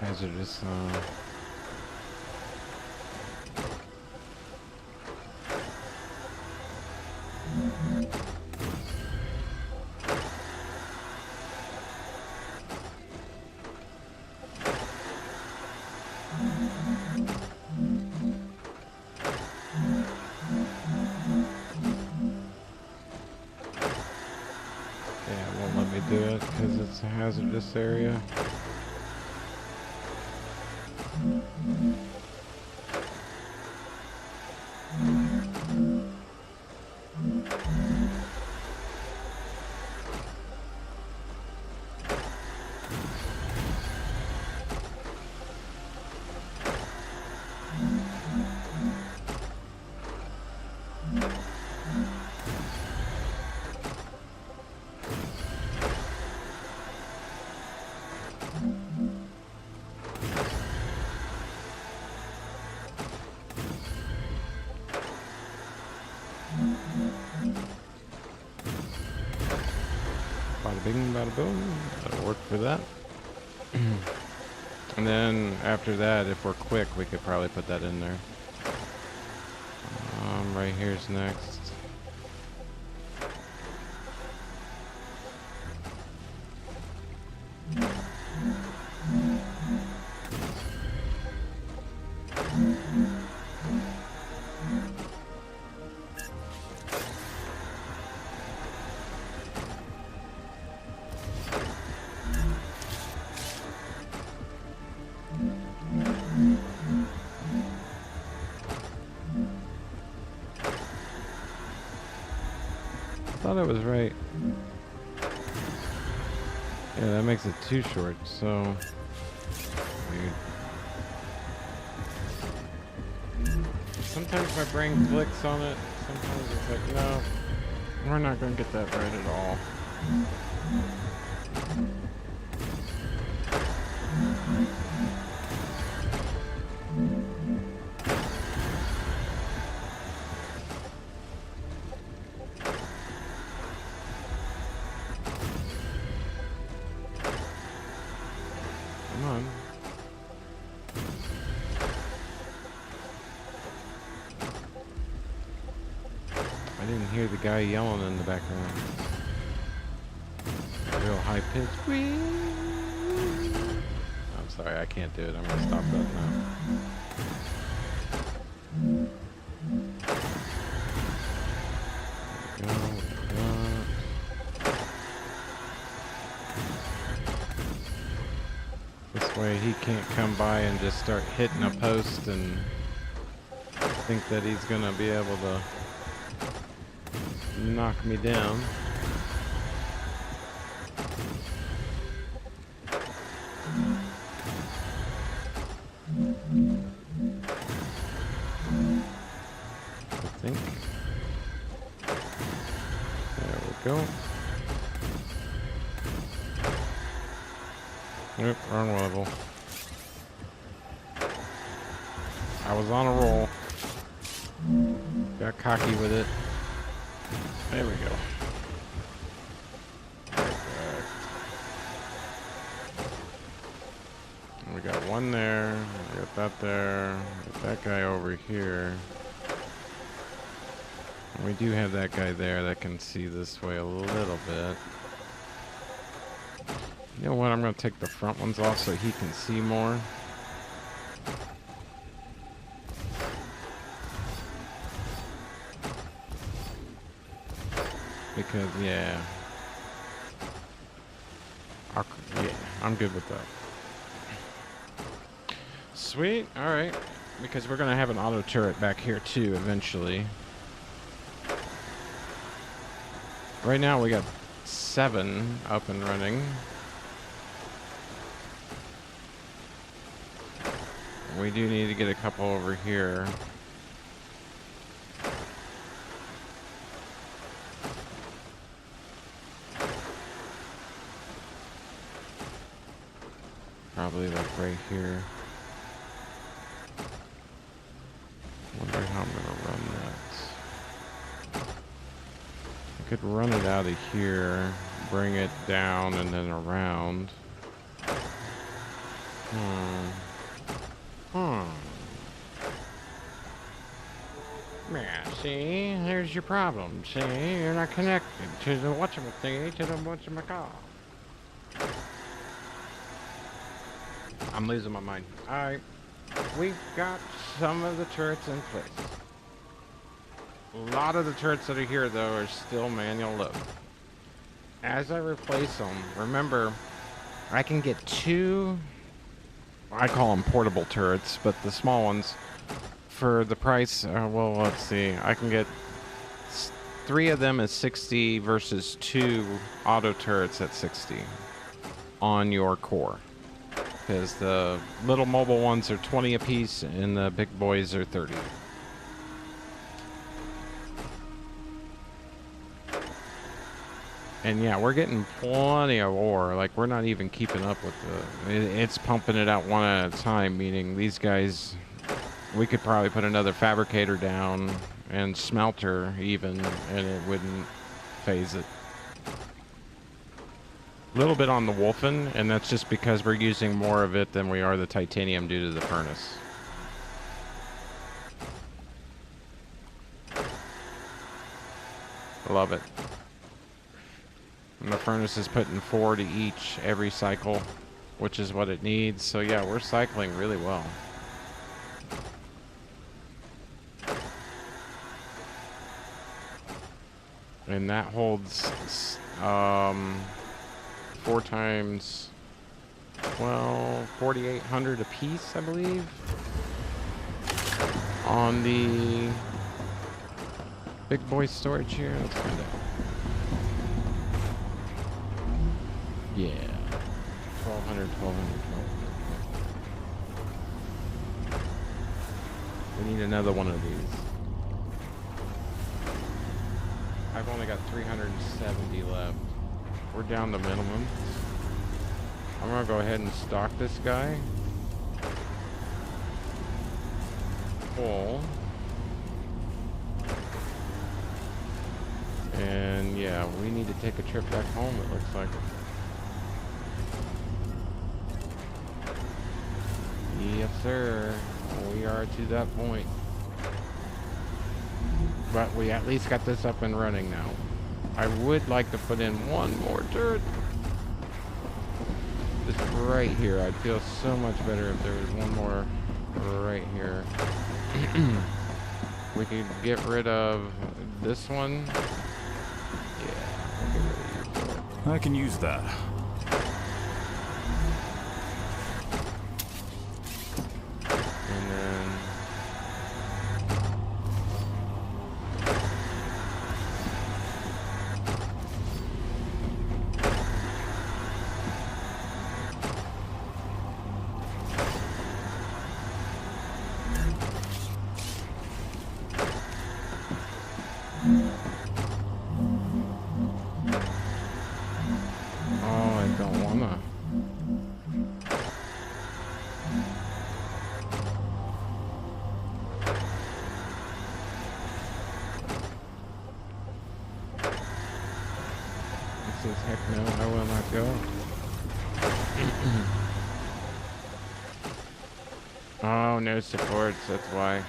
A: Hazardous, yeah, it won't let me do it because it's a hazardous area. Bada bing, bada boom. That'll work for that. And then after that, if we're quick, we could probably put that in there. Right here's next. Thought it was right. Yeah, that makes it too short, so weird. Sometimes my brain clicks on it, sometimes it's like, no, we're not gonna get that right at all. Come on. I didn't hear the guy yelling in the background. Real high pitch. Whee! I'm sorry, I can't do it. I'm gonna stop that now. This way he can't come by and just start hitting a post and think that he's gonna be able to knock me down. I think. There we go. Nope, wrong level. I was on a roll. Got cocky with it. There we go. Perfect. We got one there. We got that there. Got that guy over here. And we do have that guy there that can see this way a little bit. You know what? I'm going to take the front ones off so he can see more. Because, yeah. I'm good with that. Sweet. Alright. Because we're going to have an auto turret back here too eventually. Right now we got 7 up and running. We do need to get a couple over here. Probably like right here. Wonder how I'm gonna run that. I could run it out of here, bring it down and then around. Yeah, see, there's your problem. See, you're not connected to the whatchamacallit, to the whatchamacall. I'm losing my mind. Alright, we've got some of the turrets in place. A lot of the turrets that are here, though, are still manual load. As I replace them, remember, I can get 2, I call them portable turrets, but the small ones, for the price, well, let's see, I can get 3 of them at 60 versus 2 auto turrets at 60 on your core. Because the little mobile ones are 20 apiece and the big boys are 30. And yeah, we're getting plenty of ore. Like, we're not even keeping up with it's pumping it out one at a time, meaning these guys, we could probably put another fabricator down and smelter even, and it wouldn't phase it. A little bit on the Wolfen, and that's just because we're using more of it than we are the titanium due to the furnace. I love it. And the furnace is putting 4 to each every cycle, which is what it needs. So yeah, we're cycling really well. And that holds 4 times, well, 4,800 a piece, I believe, on the big boy storage here. Let's find out. Yeah, 1,200, 1,200. We need another one of these. I've only got 370 left. We're down to minimum. I'm gonna go ahead and stock this guy full. And yeah, we need to take a trip back home, it looks like.
D: sir. We are to that point. But we at least got this up and running now. I would like to put in one more turret. Just right here. I'd feel so much better if there was one more right here. We could get rid of this one. Yeah, we'll get rid of you for it.
E: I can use that.
D: And then oh, I don't wanna. It says, heck no, I will not go. Oh, no supports, that's why.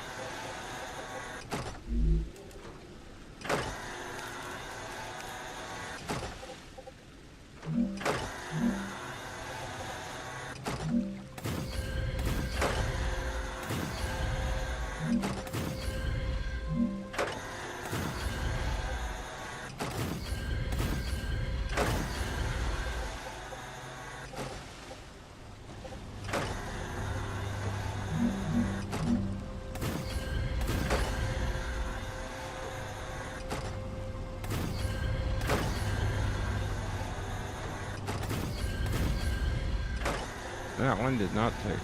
D: That one did not take.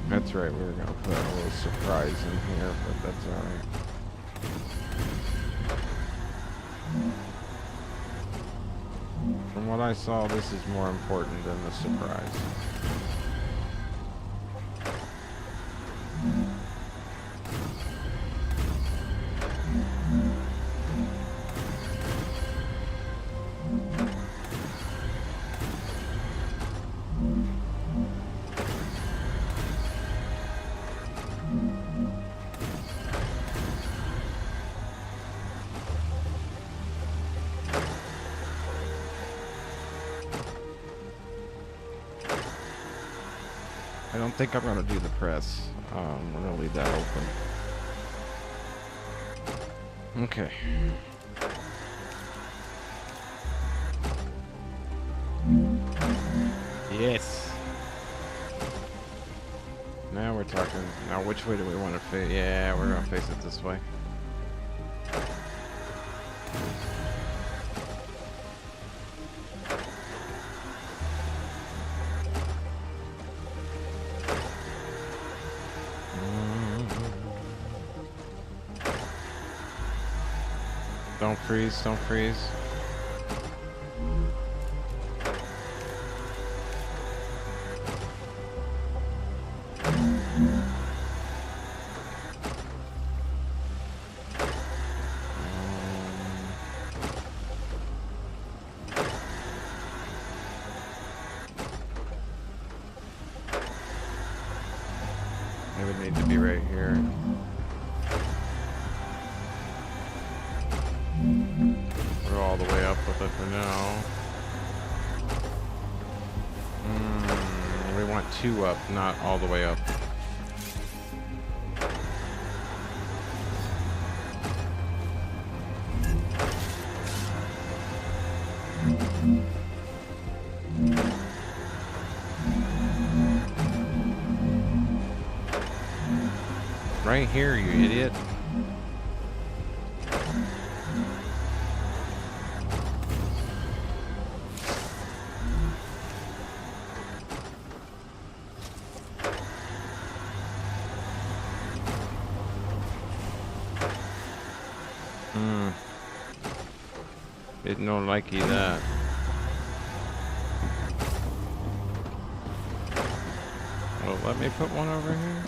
D: That's right, we were gonna put a little surprise in here, but that's alright. From what I saw, this is more important than the surprise. I don't think I'm gonna do the press. We're gonna leave that open. Okay. Yes. Now we're talking. Now which way do we want to face? Yeah, we're gonna face it this way. Don't freeze, don't freeze. It would need to be right here. We're all the way up with it for now. We want 2 up, not all the way up. Right here, you idiot. Didn't know likey that.
A: Well, let me put one over here.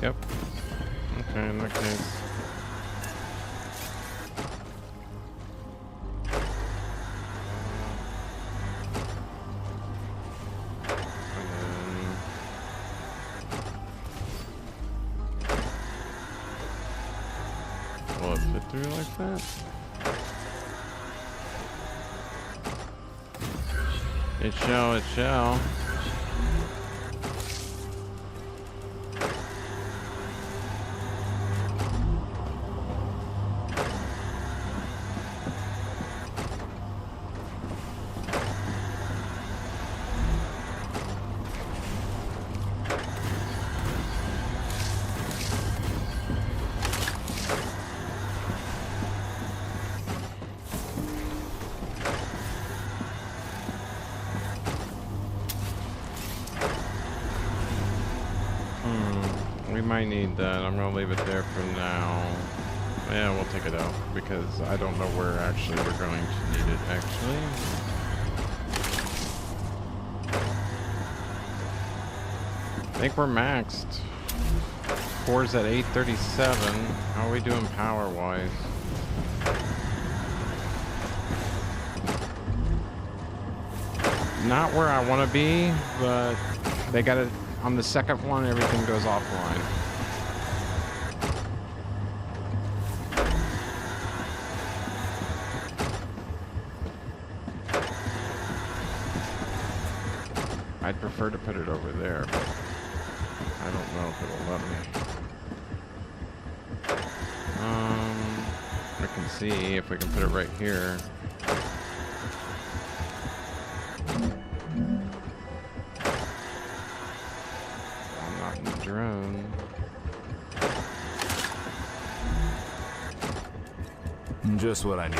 A: Yep. Okay, in that case. Will it fit through like that? It shall, it shall. We might need that. I'm gonna leave it there for now. Yeah, we'll take it out because I don't know where actually we're going to need it actually. I think we're maxed. Core's at 837. How are we doing power wise? Not where I want to be, but they got it. On the second one, everything goes offline. I'd prefer to put it over there, but I don't know if it'll let me. We can see if we can put it right here. Drone.
E: Just what I need.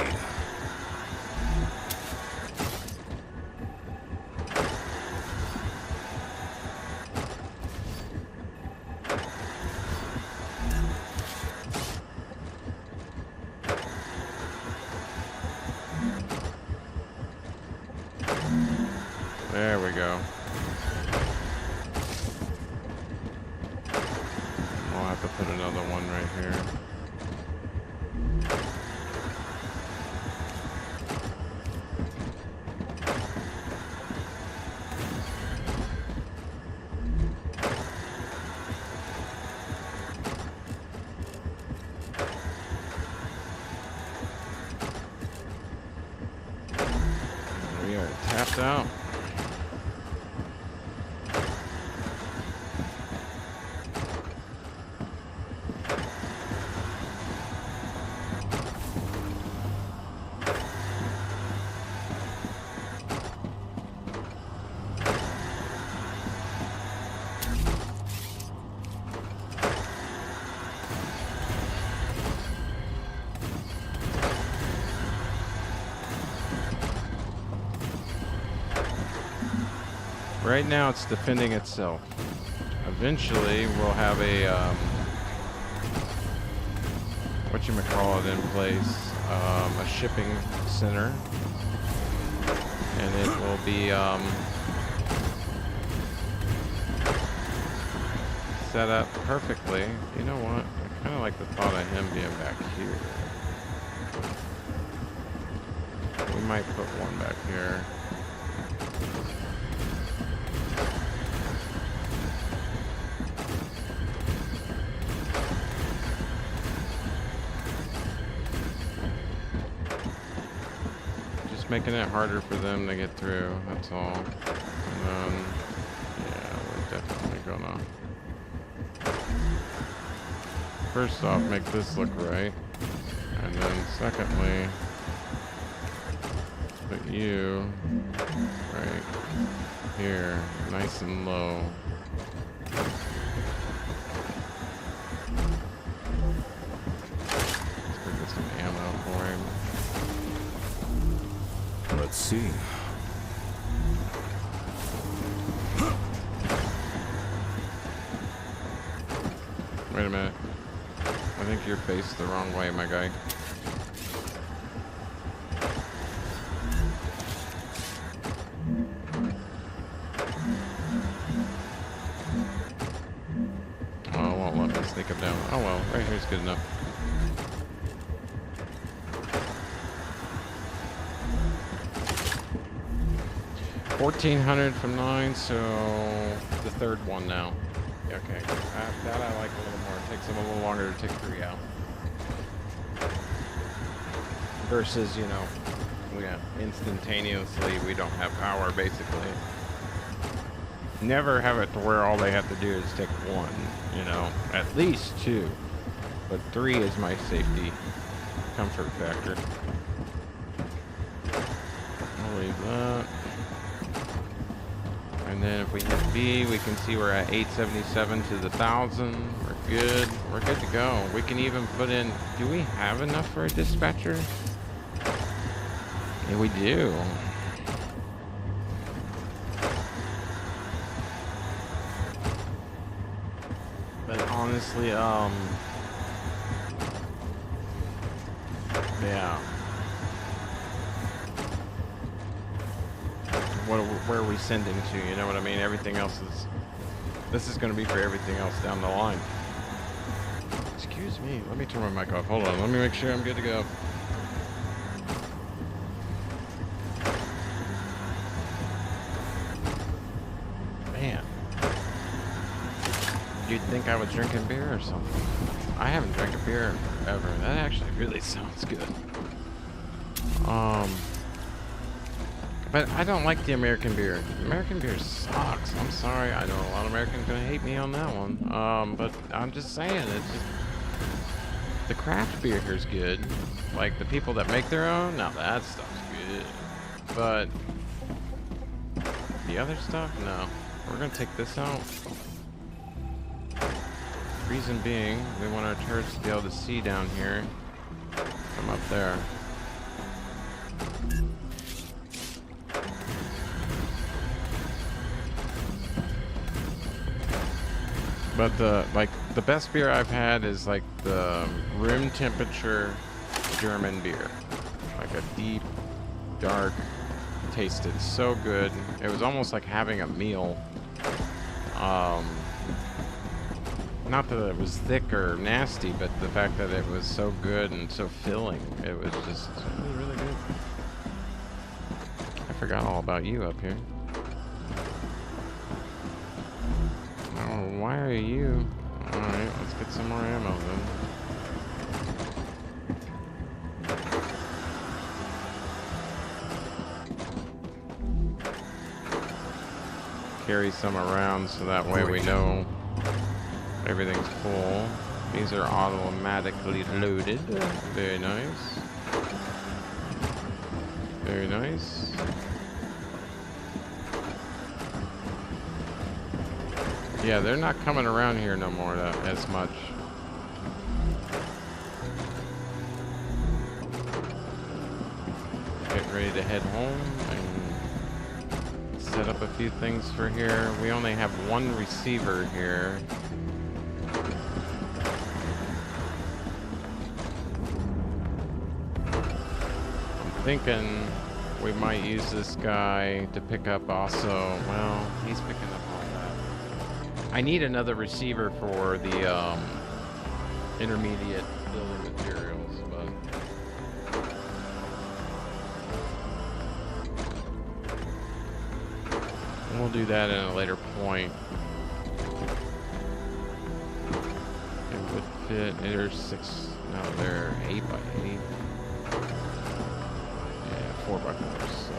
A: There we go. I'll have to put another one right here. We are tapped out. Right now it's defending itself. Eventually we'll have a whatchamacallit in place, a shipping center, and it will be set up perfectly. You know what? I kind of like the thought of him being back here. We might put one back here. Making it harder for them to get through, that's all. And then, yeah, we're definitely gonna first off make this look right, and then secondly put you right here, nice and low. Let's get some ammo for him.
E: Let's see.
A: Wait a minute. I think you're faced the wrong way, my guy.
D: Here's good enough. $1,400 from 9, so the third one now. Okay, that I like a little more. It takes them a little longer to take 3 out. Versus, you know, instantaneously we don't have power, basically. Never have it to where all they have to do is take 1, you know, at least 2. But 3 is my safety comfort factor. I'll leave that. And then if we hit B, we can see we're at 877 to the 1,000. We're good. We're good to go. We can even put in, do we have enough for a dispatcher? Yeah, we do. But honestly, yeah. Where are we sending to? You know what I mean? Everything else is... This is going to be for everything else down the line. Excuse me. Let me turn my mic off. Hold on. Let me make sure I'm good to go. Man. You'd think I was drinking beer or something. I haven't drank a beer ever. That actually really sounds good. But I don't like the American beer. American beer sucks. I'm sorry. I know a lot of Americans are gonna hate me on that one. But I'm just saying, it's just the craft beer here's good. Like the people that make their own, now that stuff's good. But the other stuff, no. We're gonna take this out. Reason being, we want our turrets to be able to see down here from up there. But the best beer I've had is like the room temperature German beer. Like a deep, dark, tasted so good. It was almost like having a meal. Not that it was thick or nasty, but the fact that it was so good and so filling. It was just really, really good. I forgot all about you up here. Oh, why are you? Alright, let's get some more ammo then. Carry some around so that way we know everything's full. These are automatically loaded. Very nice. Very nice. Yeah, they're not coming around here no more as much. Getting ready to head home and set up a few things for here. We only have one receiver here. I'm thinking we might use this guy to pick up also. Well, he's picking up all that. I need another receiver for the intermediate building materials, but we'll do that at a later point. It would fit. There's 6. No, they're 8 by 8. Yeah, 4 by 4. So.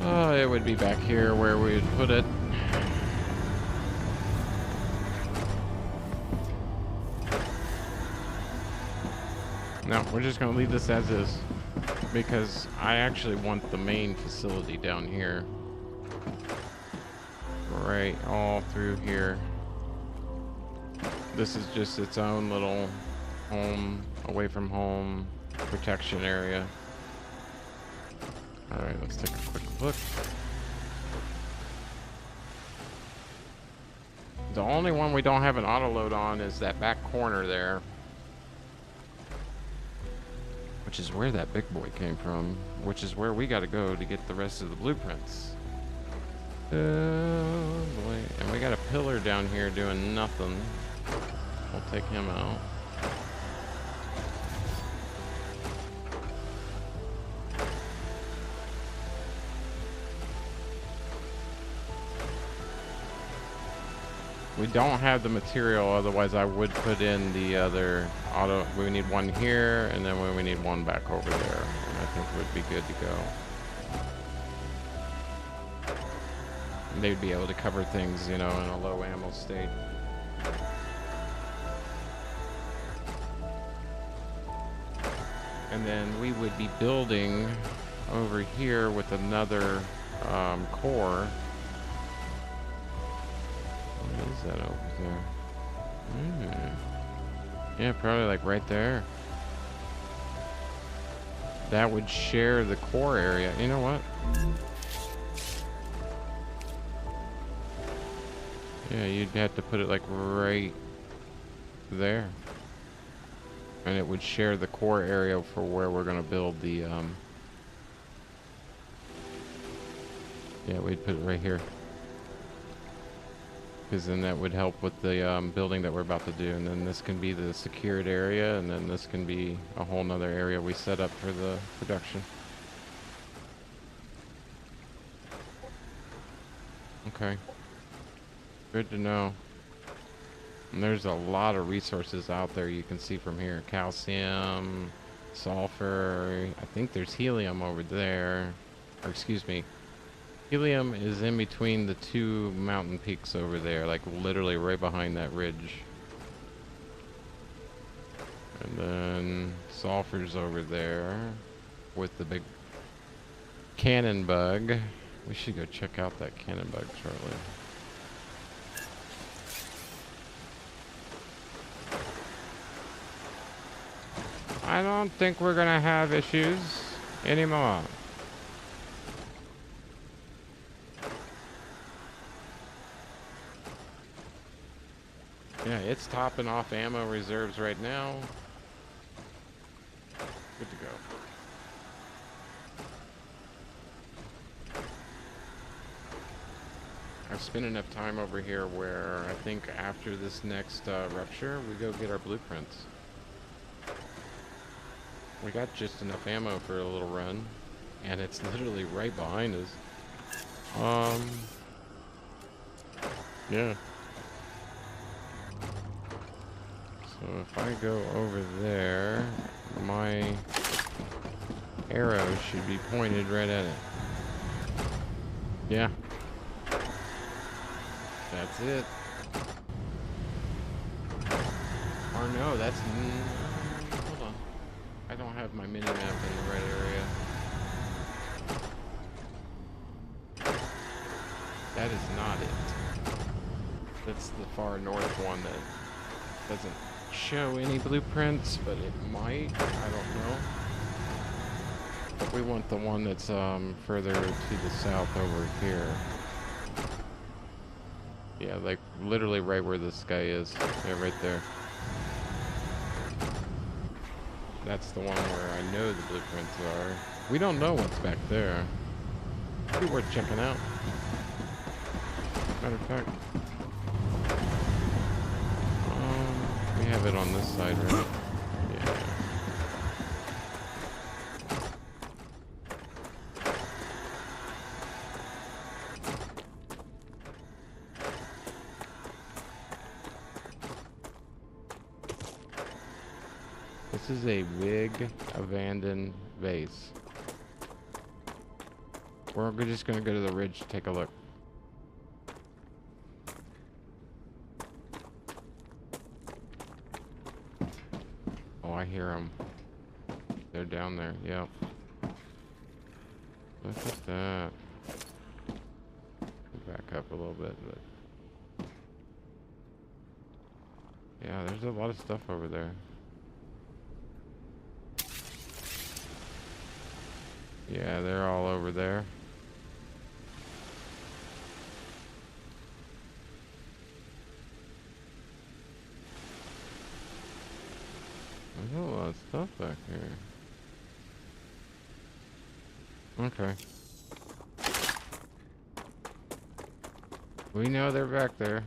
D: Oh, it would be back here where we would put it. No, we're just gonna leave this as is because I actually want the main facility down here. Right, all through here. This is just its own little home, away from home protection area. Alright, let's take a quick look. The only one we don't have an auto load on is that back corner there. Which is where that big boy came from. Which is where we gotta go to get the rest of the blueprints.
A: Oh boy. And we got a pillar down here doing nothing. We'll take him out. We don't have the material, otherwise I would put in the other auto. We need one here, and then we need one back over there. And I think we'd be good to go. They'd be able to cover things, you know, in a low ammo state. And then we would be building over here with another core. What is that over there? Yeah, probably like right there. That would share the core area. You know what? Yeah, you'd have to put it like right there. And it would share the core area for where we're going to build the, yeah, we'd put it right here. Because then that would help with the building that we're about to do. And then this can be the secured area, and then this can be a whole nother area we set up for the production. Okay. Good to know. And there's a lot of resources out there you can see from here. Calcium, sulfur, I think there's helium over there. Or excuse me. Helium is in between the two mountain peaks over there, like literally right behind that ridge. And then sulfur's over there with the big cannon bug. We should go check out that cannon bug shortly. I don't think we're gonna have issues anymore. Yeah, it's topping off ammo reserves right now. Good to go. I've spent enough time over here where I think after this next rupture, we go get our blueprints. We got just enough ammo for a little run, and it's literally right behind us. Yeah. So if I go over there, my arrow should be pointed right at it. Yeah. That's it. Or no, that's... hold on. I don't have my mini-map in the right area. That is not it. That's the far north one that doesn't show any blueprints, but it might. I don't know. But we want the one that's further to the south over here. Yeah, like literally right where this guy is. Yeah, right there. That's the one where I know the blueprints are. We don't know what's back there. It'd be worth checking out. Matter of fact. We have it on this side, right? Yeah. This is a big abandoned base. We're just gonna go to the ridge to take a look. Oh, I hear them. They're down there, yep. Look at that. Back up a little bit, but... yeah, there's a lot of stuff over there. Yeah, they're all over there. There's a lot of stuff back here. Okay.
D: We know they're back there.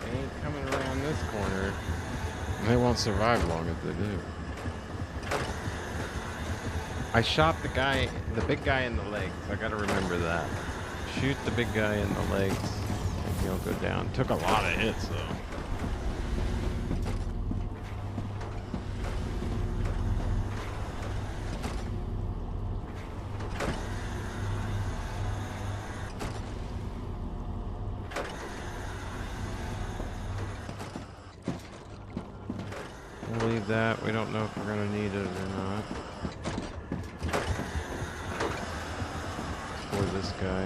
A: They ain't coming around this corner.
D: They won't survive long if they do.
A: I shot the guy, the big guy in the legs. I gotta remember that. Shoot the big guy in the legs, and he'll go down. Took a lot of hits though. We'll leave that. We don't know if we're gonna need it or not. For this guy.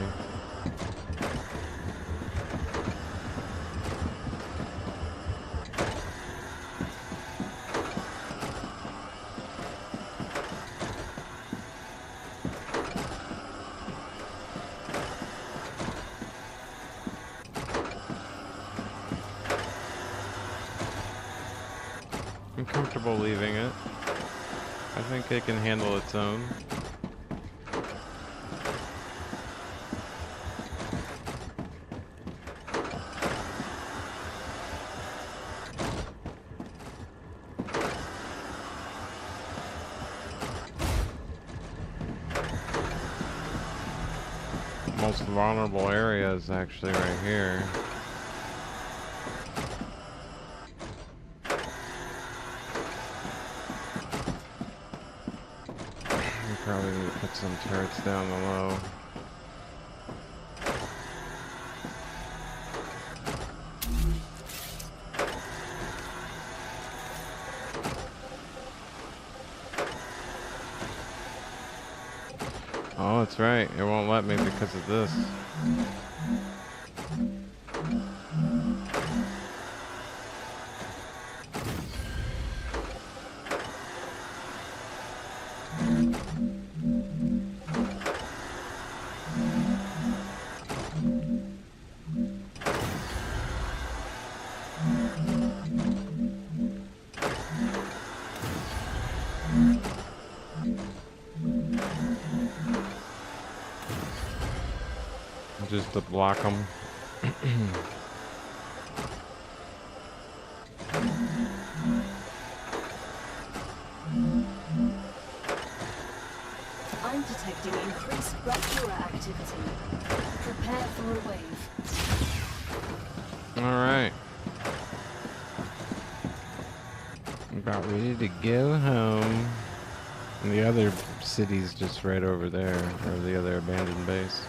A: I'm comfortable leaving it. I think it can handle its own. Most vulnerable area is actually right here. We probably need to put some turrets down the low. Oh, that's right. It won't let me because of this. Just to block them.
B: I'm detecting increased Rupture activity. Prepare for a wave.
A: Alright. About ready to go home.
D: And the other city's just right over there, or the other abandoned base.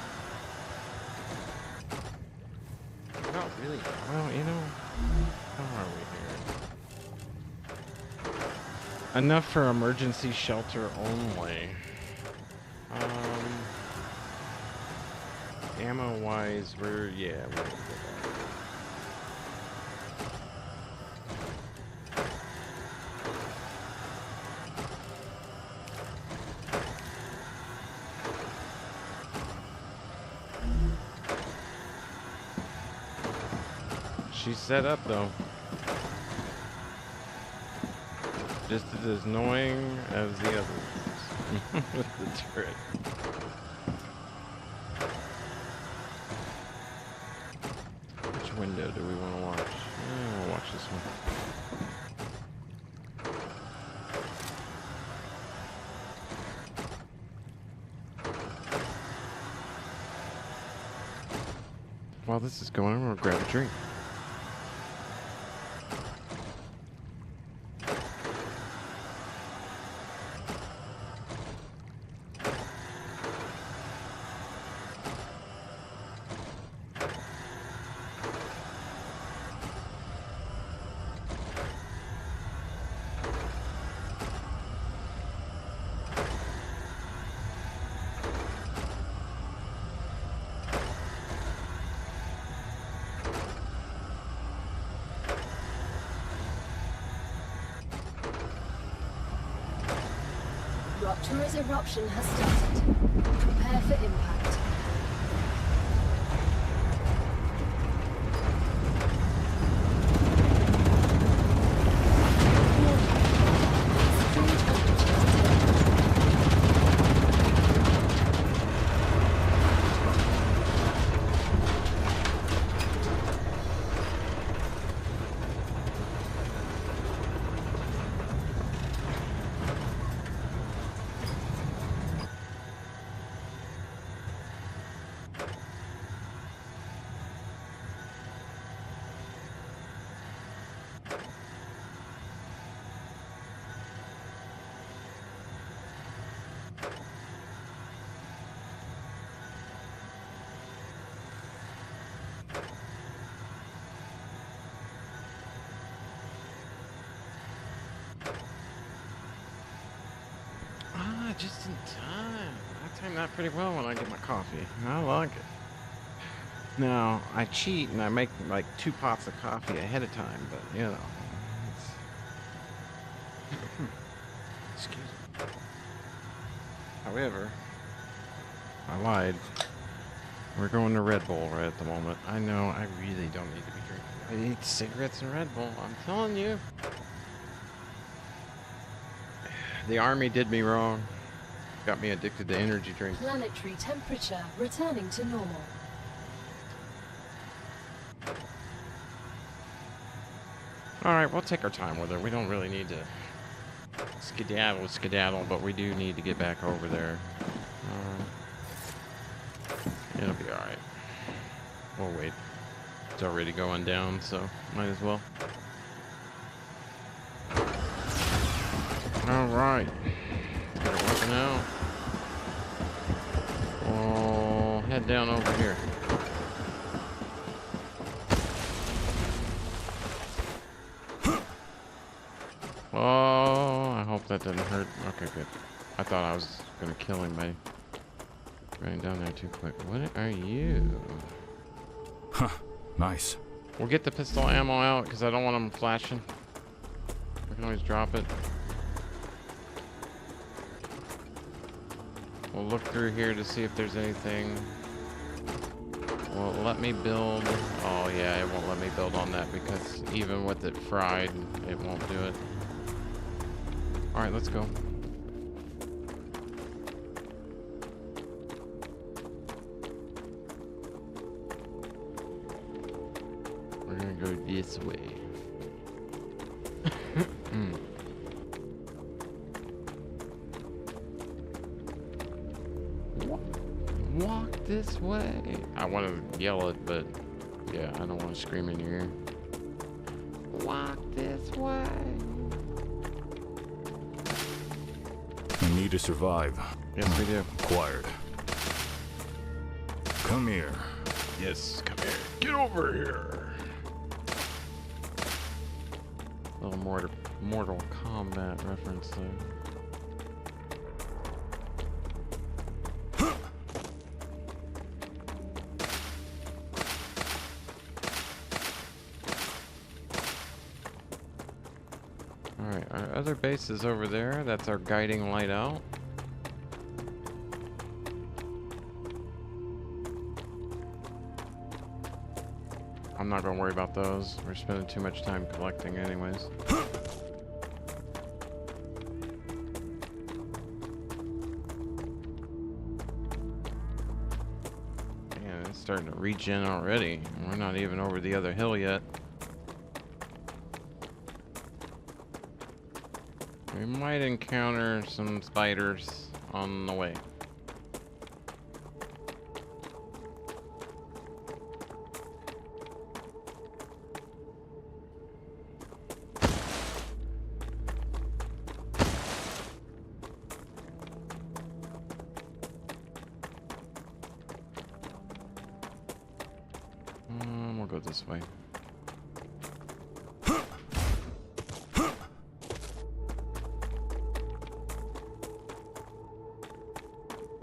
A: Not really. Well, you know, how are we here? Enough for emergency shelter only. Ammo wise, we're gonna get that. She's set up though. Just as annoying as the others with the turret. Which window do we want to watch? We'll watch this one. While this is going on, I'm gonna grab a drink.
B: Ruptura's eruption has started. Prepare for impact.
A: Just in time. I timed that pretty well when I get my coffee. I like it. Now, I cheat and I make like 2 pots of coffee ahead of time, but you know. Excuse me. However, I lied. We're going to Red Bull right at the moment. I know I really don't need to be drinking. I eat cigarettes and Red Bull. I'm telling you. The army did me wrong. Got me addicted to energy drinks.
B: Planetary temperature returning to normal.
A: Alright, we'll take our time with it. We don't really need to skedaddle, but we do need to get back over there. It'll be alright. We'll wait. It's already going down, so might as well. Alright. Get a weapon out. We'll head down over here. Oh, I hope that didn't hurt. Okay, good. I thought I was gonna kill him by running down there too quick. What are you?
E: Huh. Nice.
A: We'll get the pistol ammo out because I don't want them flashing. We can always drop it. We'll look through here to see if there's anything. Well, let me build. Oh yeah, it won't let me build on that because even with it fried, it won't do it. All right, let's go. We're gonna go this way. Walk this way. I want to yell it, but yeah, I don't want to scream in your ear. Walk this way.
E: We need to survive.
A: Yes, we do.
E: Acquired. Come here.
A: Yes, come here. Get over here. Little Mortal Kombat reference there. Alright, our other base is over there. That's our guiding light out. I'm not gonna worry about those. We're spending too much time collecting anyways. Man, it's starting to regen already. We're not even over the other hill yet. We might encounter some spiders on the way. We'll go this way.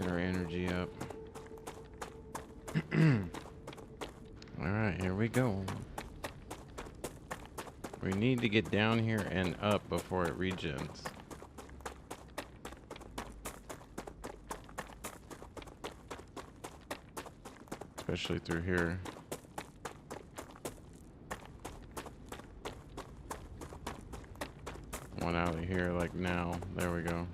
A: Get our energy up. Alright, here we go. We need to get down here and up before it regens. especially through here. One out of here, like now. There we go.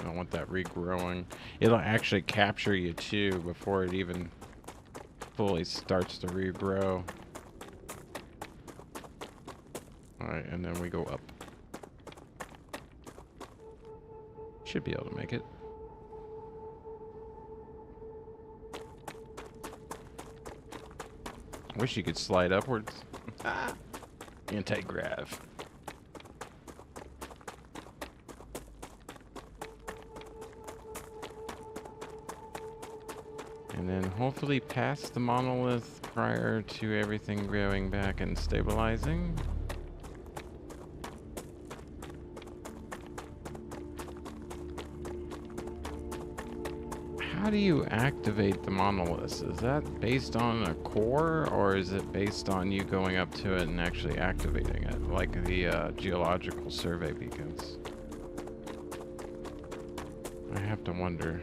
A: I don't want that regrowing. It'll actually capture you too before it even fully starts to regrow. Alright, and then we go up. Should be able to make it. Wish you could slide upwards. Anti-grav. And then hopefully past the monolith prior to everything growing back and stabilizing. How do you activate the monoliths? Is that based on a core, or is it based on you going up to it and actually activating it, like the geological survey beacons? I have to wonder.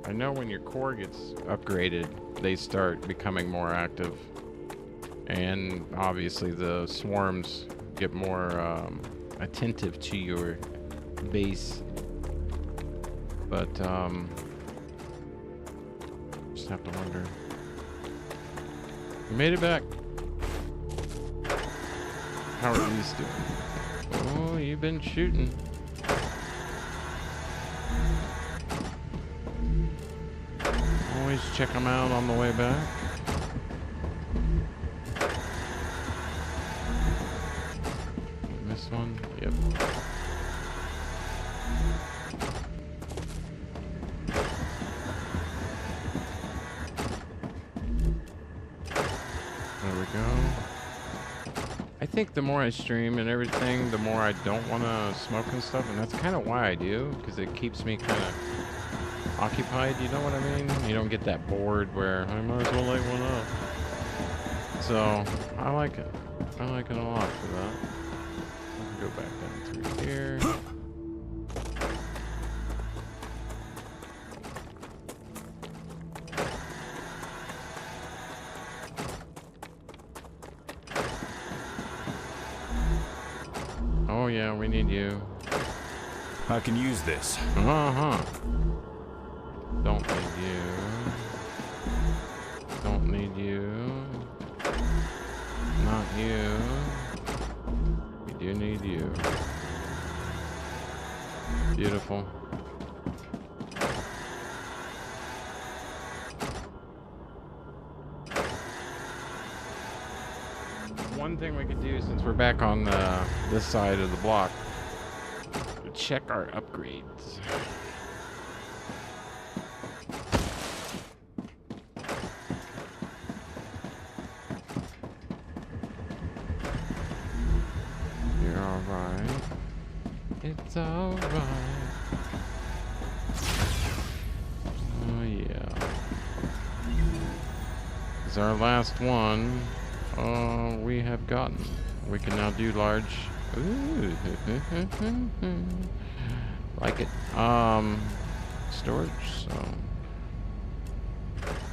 A: I know when your core gets upgraded, they start becoming more active. And obviously the swarms get more attentive to your base. But, just have to wonder. We made it back. How are these doing? Oh, you've been shooting. Always check them out on the way back. Missed one? Yep. There we go. I think the more I stream and everything, the more I don't want to smoke and stuff, and that's kind of why I do, because it keeps me kind of occupied, you know what I mean? You don't get that bored where I might as well light one up. So I like it. I like it a lot for that. I'll go back down through here. Oh yeah, we need you.
E: I can use this.
A: Uh-huh. Don't need you. Don't need you. Not you. We do need you. Beautiful. One thing we could do, since we're back on this side of the block, check our upgrades. You're alright. It's alright. Oh yeah. It's our last one. We have gotten. We can now do large. Ooh. Like it. Storage, so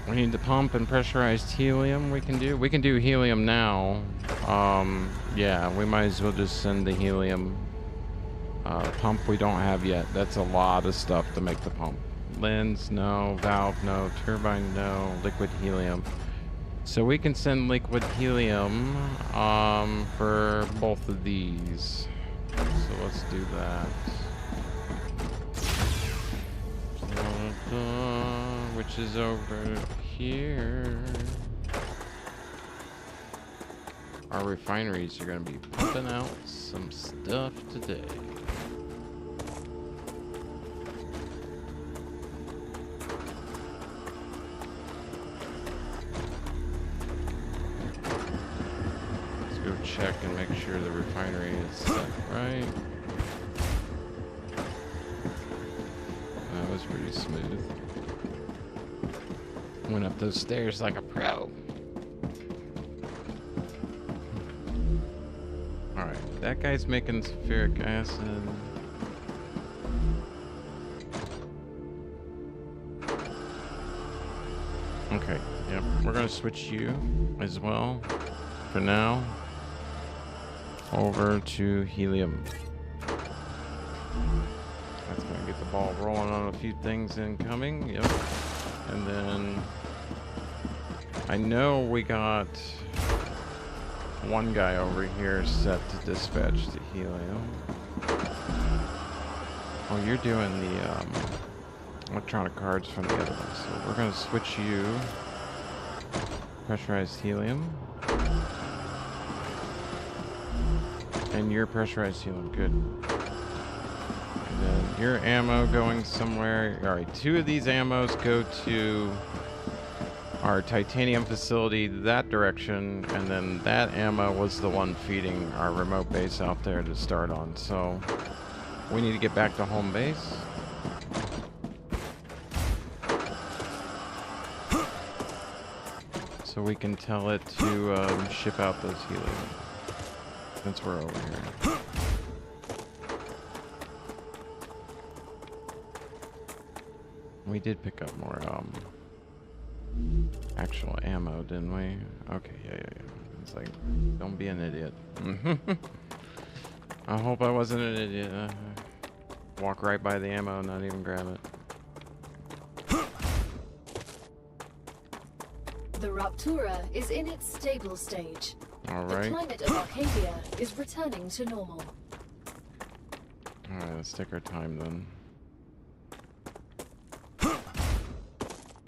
A: we need the pump and pressurized helium. We can do helium now. Yeah, we might as well just send the helium. Pump we don't have yet. That's a lot of stuff to make the pump. Lens, no. Valve, no. Turbine, no. Liquid helium. So we can send liquid helium for both of these. So let's do that. Which is over here. Our refineries are going to be pumping out some stuff today. Let's go check and make sure the refinery is set right. That was pretty smooth. Went up those stairs like a pro. Alright, that guy's making sulfuric acid. Okay, yep. We're gonna switch you as well for now over to helium. That's gonna get the ball rolling on a few things incoming. Yep. And then I know we got one guy over here set to dispatch the helium. Oh, you're doing the electronic cards from the other one. So we're gonna switch you. Pressurized helium. And your pressurized helium. Good. And then your ammo going somewhere. Alright, 2 of these ammos go to our titanium facility that direction, and then that ammo was the one feeding our remote base out there to start on. So we need to get back to home base. So we can tell it to ship out those helium since we're over here. We did pick up more actual ammo, didn't we? Okay, yeah. It's like, don't be an idiot. I hope I wasn't an idiot. Walk right by the ammo and not even grab it.
B: The Ruptura is in its stable stage.
A: All
B: The
A: right.
B: climate of Arcadia is returning to normal.
A: All right, let's take our time then.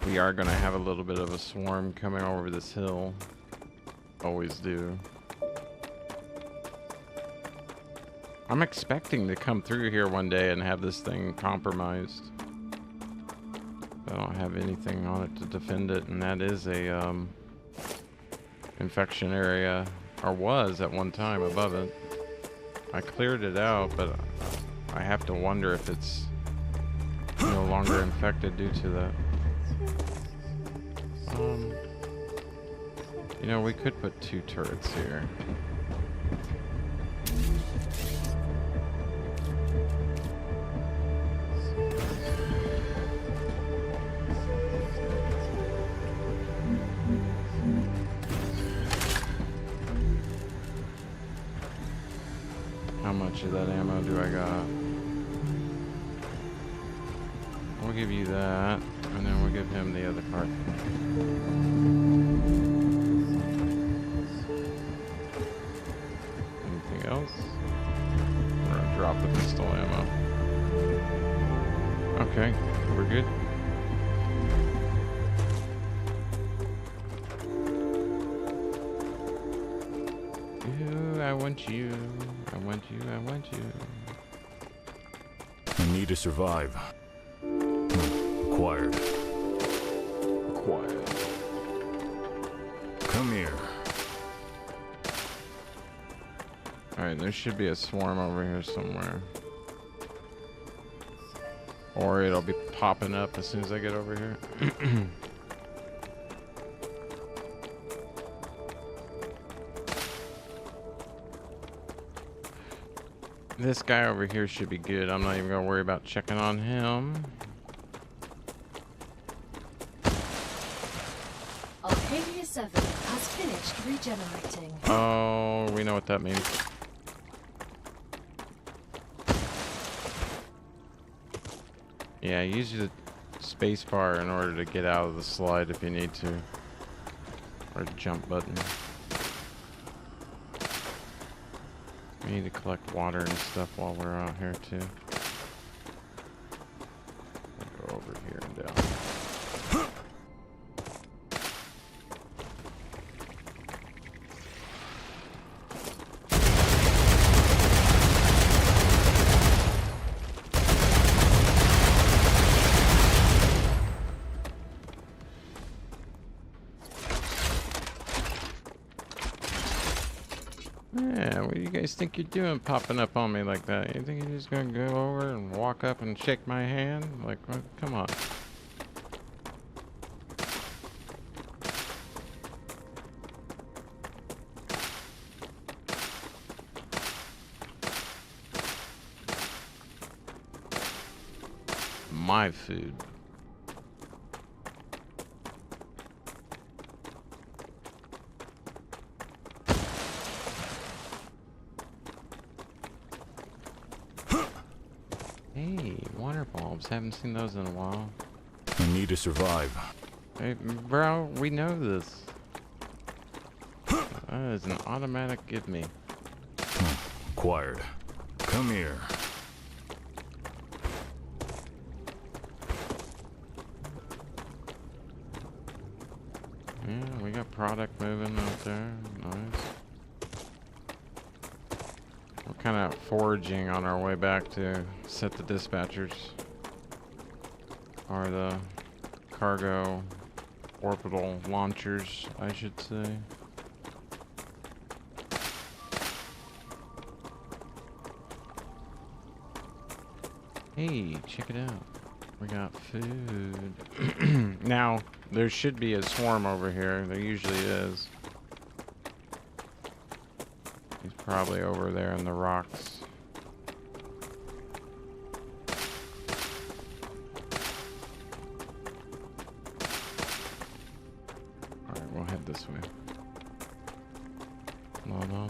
A: We are going to have a little bit of a swarm coming over this hill. Always do. I'm expecting to come through here one day and have this thing compromised. I don't have anything on it to defend it, and that is a infection area, or was at one time above it. I cleared it out, but I have to wonder if it's no longer infected due to that. You know, we could put 2 turrets here. How much of that ammo do I got? We'll give you that, and then we'll give him the other part. Anything else? We're gonna drop the pistol ammo. Okay, we're good. Ooh, I want you. I want you. I want you.
E: I need to survive. Acquired.
A: Quiet.
E: Come here.
A: Alright, there should be a swarm over here somewhere. Or it'll be popping up as soon as I get over here. This guy over here should be good. I'm not even gonna worry about checking on him.
B: Arcadia 7 has finished regenerating.
A: Oh, we know what that means. Yeah, use the space bar in order to get out of the slide if you need to. Or jump button. We need to collect water and stuff while we're out here too. I'll go over here and down. Yeah, what do you guys think you're doing popping up on me like that? You think you're just gonna go over and walk up and shake my hand? Like, what? Come on. My food. bulbs? Haven't seen those in a while.
E: I need to survive.
A: Hey, bro, we know this. That is an automatic give me.
E: Acquired. Come here.
A: Yeah, we got product moving out there. Nice. We're kind of foraging on our way back to set the dispatchers. Or the cargo orbital launchers, I should say. Hey, check it out. We got food. Now, there should be a swarm over here. There usually is. He's probably over there in the rocks. Alright, we'll head this way. La, la, la.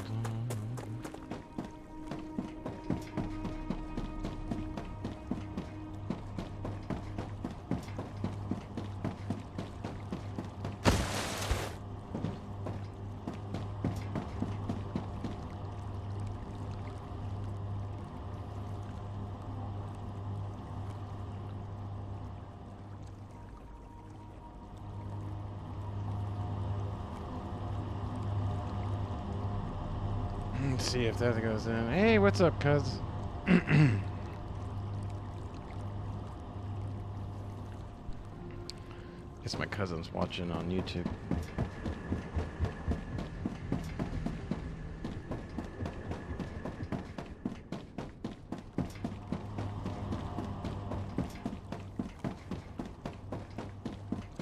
A: Let's see if that goes in. Hey, what's up, cuz? Guess my cousin's watching on YouTube.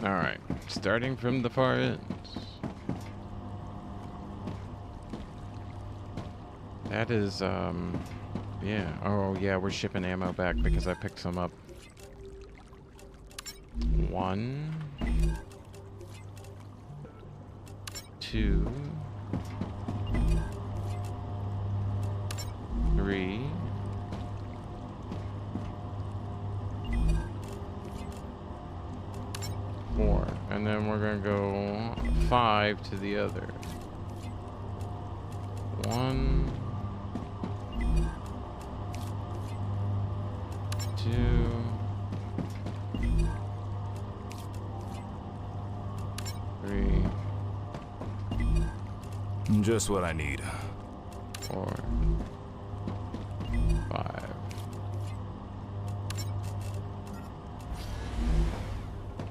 A: Alright, starting from the far end. That is, yeah. Oh, yeah, we're shipping ammo back because I picked some up. 1, 2, 3, 4, and then we're gonna go 5 to the other. 1, 2, 3,
E: Just what I need.
A: 4, 5.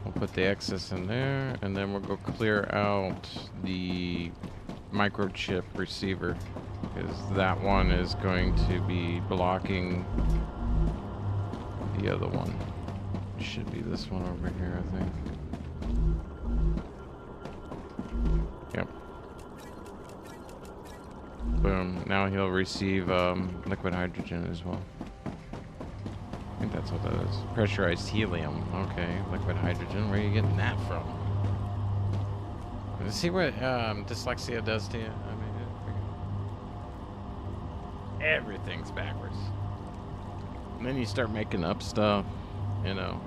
A: We'll put the excess in there, and then we'll go clear out the microchip receiver, because that one is going to be blocking the other one. It should be this one over here, I think. Yep. Boom. Now he'll receive liquid hydrogen as well. I think that's what that is. Pressurized helium. Okay, liquid hydrogen. Where are you getting that from? Let's see what dyslexia does to you. I mean, everything's backwards. And then you start making up stuff.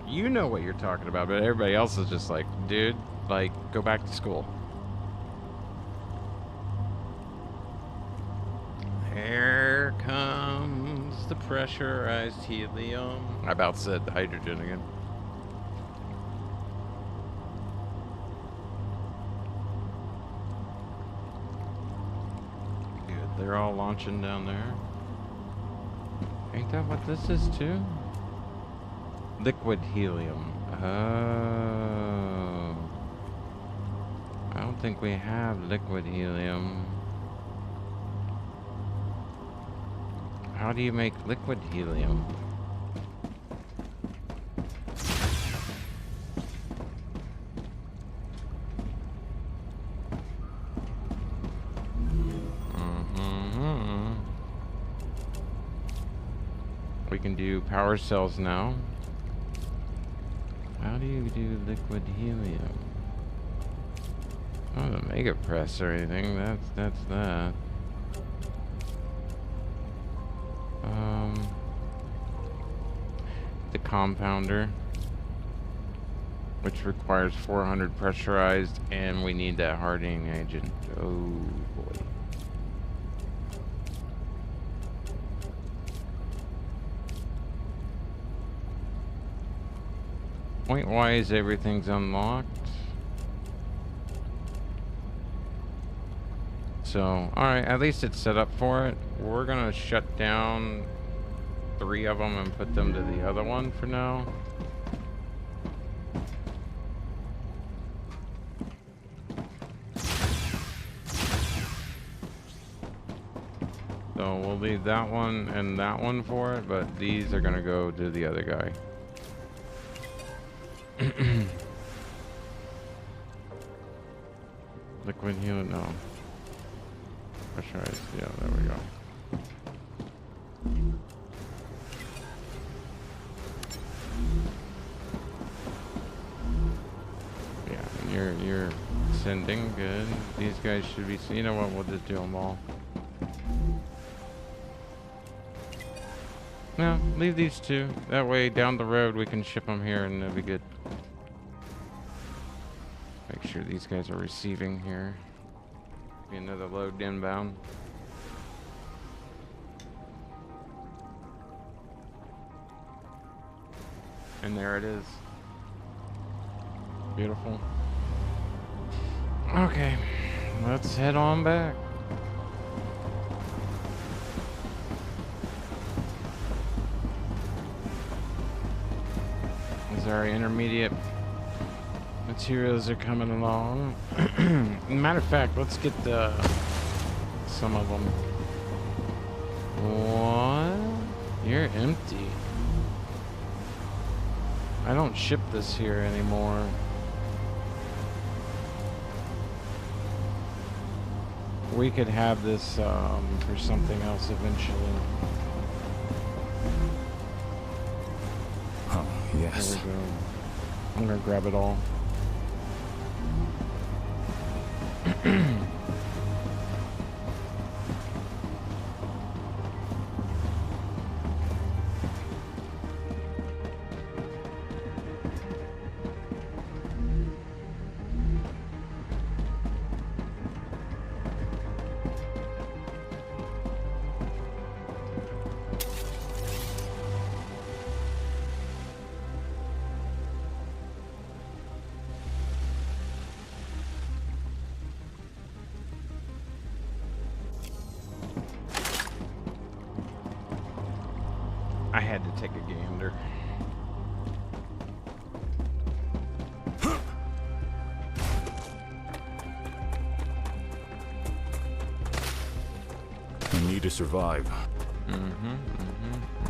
A: You know what you're talking about, but everybody else is just like, dude, like, go back to school. Here comes the pressurized helium. I about said hydrogen again. Good, they're all launching down there. Ain't that what this is too? Liquid helium. Oh. I don't think we have liquid helium. How do you make liquid helium? We can do power cells now. How do you do liquid helium? Not a mega press or anything. That's that. The compounder, which requires 400 pressurized, and we need that hardening agent. Oh boy. Point-wise, everything's unlocked. So, alright, at least it's set up for it. We're gonna shut down 3 of them and put them to the other one for now. So we'll leave that one and that one for it, but these are gonna go to the other guy. Liquid helium, no. Pressurized, yeah, there we go. Yeah, you're sending good. These guys should be, you know what, we'll just do them all. No, leave these 2. That way down the road we can ship them here and they'll be good. Make sure these guys are receiving here. Be another load inbound. And there it is. Beautiful. Okay, let's head on back. As our intermediate materials are coming along. Matter of fact, let's get some of them. What? You're empty. I don't ship this here anymore. We could have this for something else eventually.
E: Oh, yes.
A: There we go. I'm gonna grab it all. I had to take a gander.
E: I need to survive.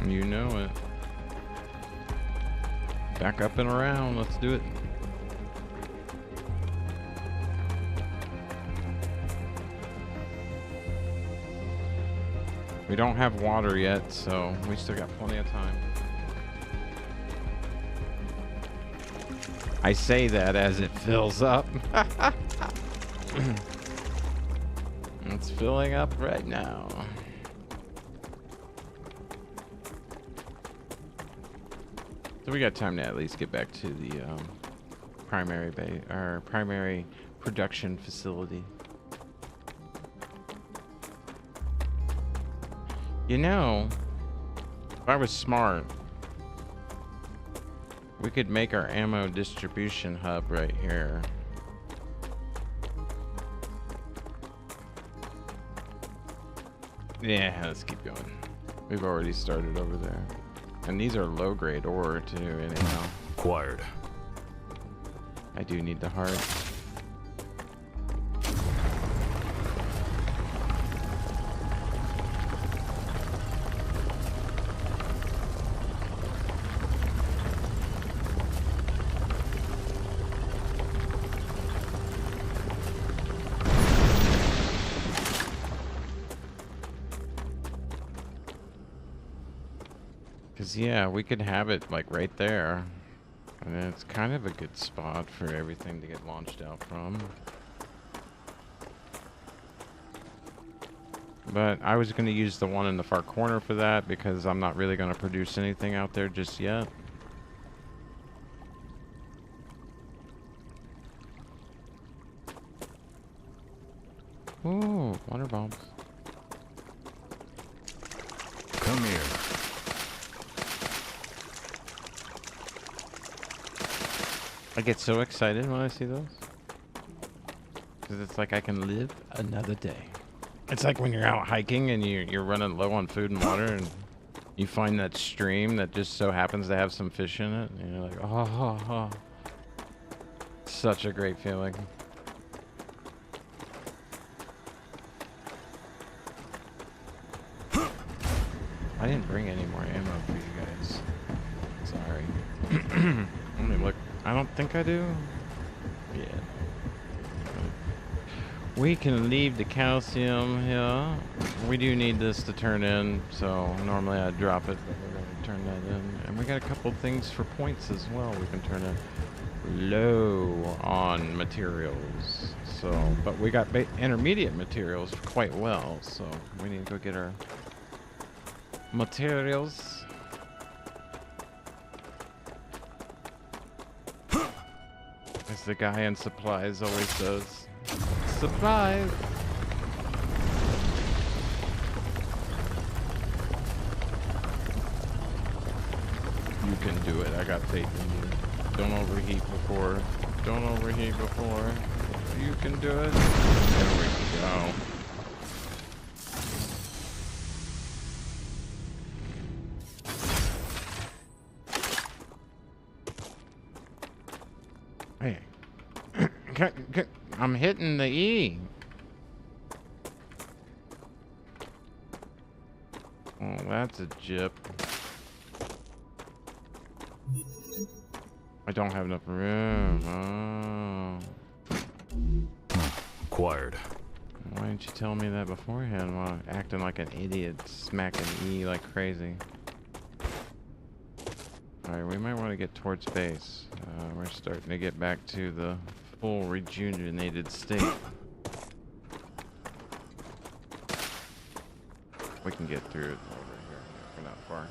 A: You know it. Back up and around. Let's do it. We don't have water yet, so we still got plenty of time. I say that as it fills up. It's filling up right now. So we got time to at least get back to the primary production facility. You know, if I was smart, we could make our ammo distribution hub right here. Yeah, let's keep going. We've already started over there. And these are low-grade ore, too, anyhow.
E: Acquired.
A: I do need the heart. Yeah, we could have it like right there. And it's kind of a good spot for everything to get launched out from. But I was going to use the one in the far corner for that because I'm not really going to produce anything out there just yet. Ooh, water bombs.
E: Come here.
A: I get so excited when I see those. Because it's like I can live another day. It's like when you're out hiking and you're running low on food and water and you find that stream that just so happens to have some fish in it. And you're like, oh. Such a great feeling. I didn't bring any more ammo for you guys. Sorry. Let me look. I don't think I do. Yeah. We can leave the calcium here. We do need this to turn in, so normally I'd drop it, but we're going to turn that in. And we got a couple things for points as well we can turn in. Low on materials. So, but we got intermediate materials quite well, so we need to go get our materials. As the guy in supplies always does. Supplies! You can do it. I got faith in you. Don't overheat before. Don't overheat before. You can do it. There we go. Hey. I'm hitting the E. Oh, that's a jip. I don't have enough room. Oh.
E: Acquired.
A: Why didn't you tell me that beforehand while acting like an idiot, smacking E like crazy? Alright, we might want to get towards base. We're starting to get back to the full rejuvenated state. We can get through it over here. We're not far.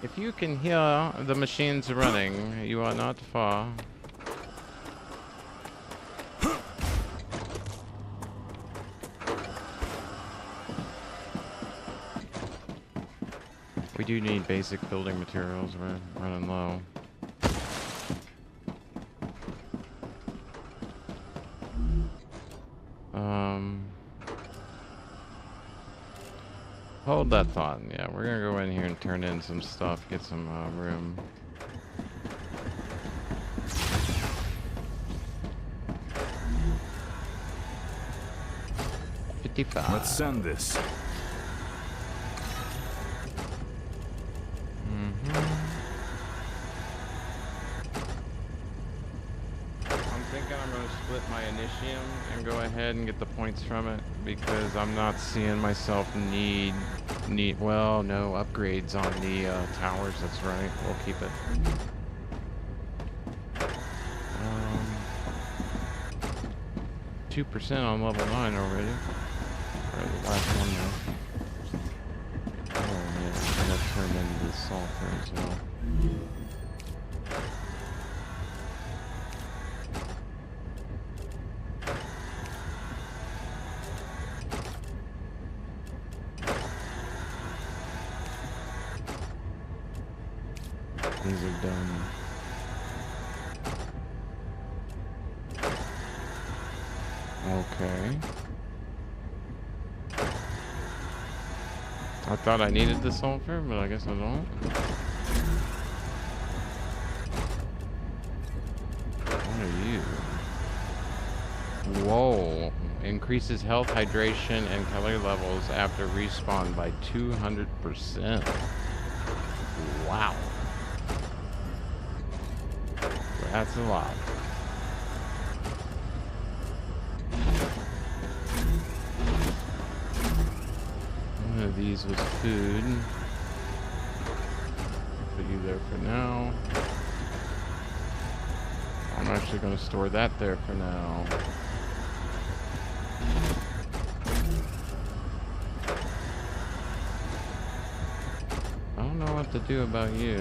A: If you can hear the machines running, you are not far. We do need basic building materials. We're running low. Hold that thought. Yeah, we're gonna go in here and turn in some stuff, get some room.
E: Let's send this.
A: I'm going to split my initium and go ahead and get the points from it because I'm not seeing myself need well, no upgrades on the towers. That's right. We'll keep it. 2% on level 9 already. Or the last one though. Oh man, I'm going to turn into the sulfur as well. These are done. Okay. I thought I needed the sulfur, but I guess I don't. What are you? Whoa. Increases health, hydration, and calorie levels after respawn by 200%. Wow. That's a lot. One of these was food. Put you there for now. I'm actually going to store that there for now. I don't know what to do about you.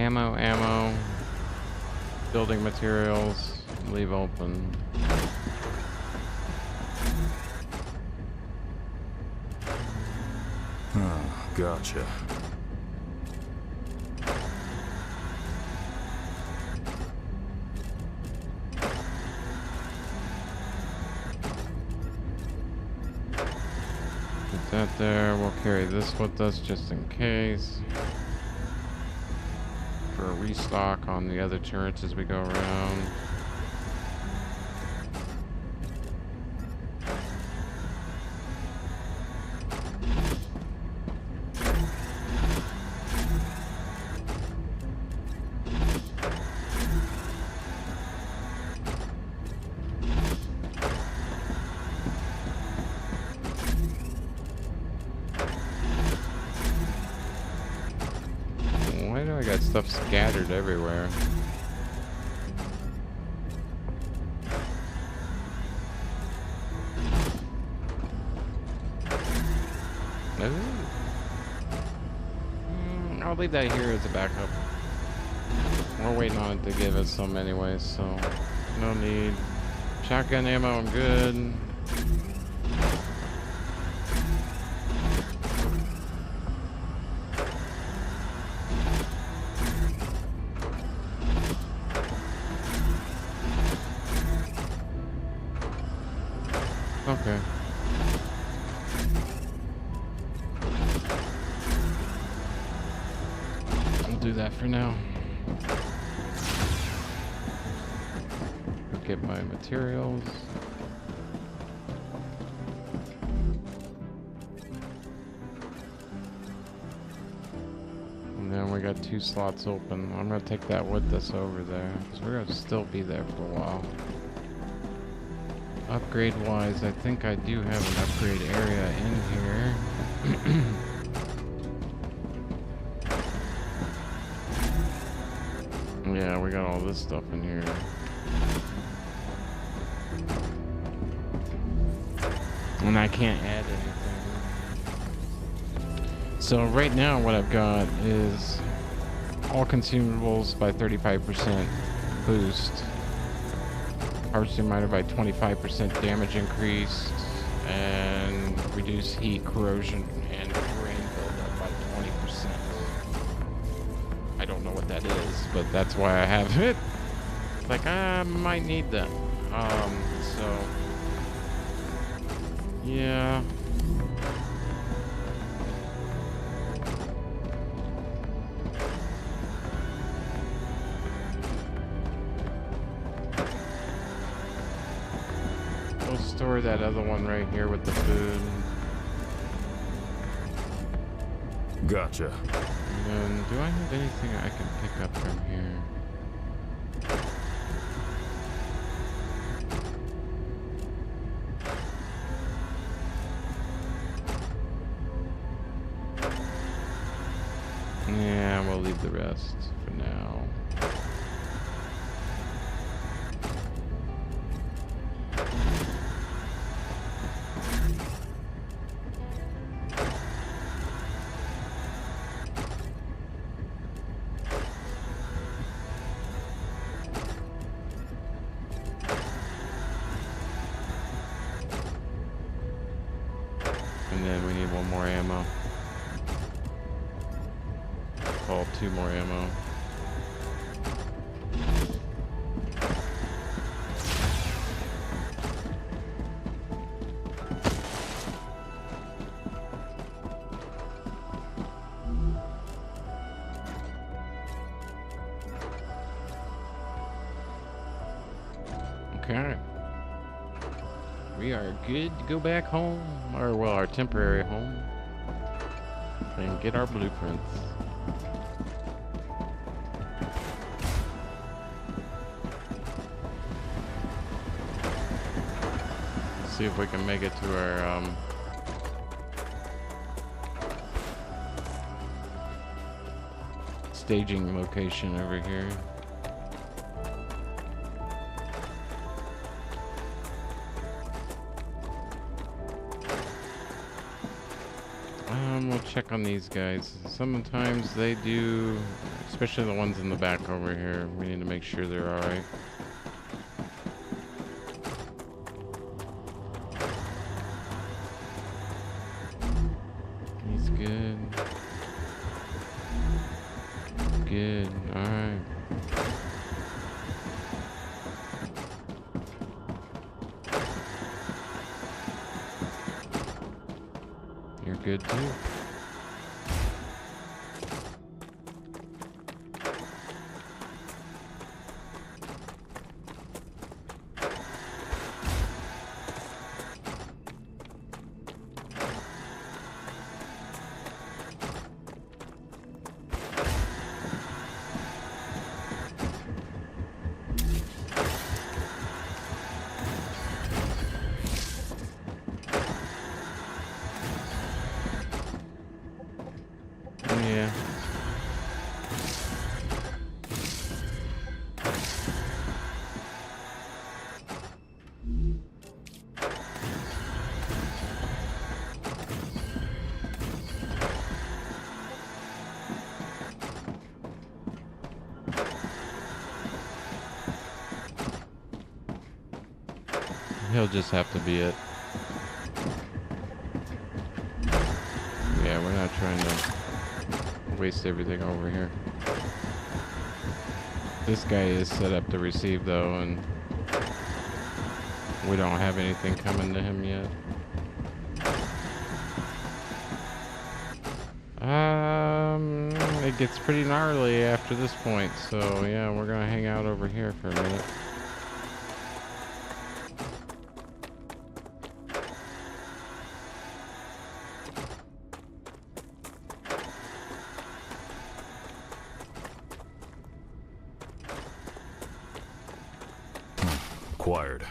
A: Ammo. Building materials. Leave open.
E: Gotcha.
A: Put that there. We'll carry this with us just in case. For a restock on the other turrets as we go around. Why do I got stuff scattered everywhere? I'll leave that here as a backup. We're waiting on it to give us some anyways, so no need. Shotgun ammo, I'm good. Okay. I'll do that for now. Go get my materials. And then we got 2 slots open. I'm gonna take that with us over there, because we're gonna still be there for a while. Upgrade wise, I think I do have an upgrade area in here. Yeah, we got all this stuff in here. And I can't add anything. So right now what I've got is all consumables by 35% boost. Harvesting miner by 25% damage increased, and reduce heat, corrosion, and terrain buildup by 20%. I don't know what that is, but that's why I have it. Like, I might need that. So yeah. We'll store that other one right here with the food.
E: Gotcha.
A: And then, do I have anything I can pick up from here? Yeah, we'll leave the rest for now. And then we need 1 more ammo. Call 2 more ammo. Okay. We are good to go back home, or well, our temporary home, and get our blueprints. See if we can make it to our staging location over here.
D: We'll check on these guys. Sometimes they do, especially the ones in the back over here. We need to make sure they're alright. He's good. Good. Alright. You're good too. Yeah. He'll just have to be it. Yeah, we're not trying to waste everything over here. This guy is set up to receive though, and we don't have anything coming to him yet. It gets pretty gnarly after this point, so yeah, we're gonna hang out over here for a minute.
E: Acquired.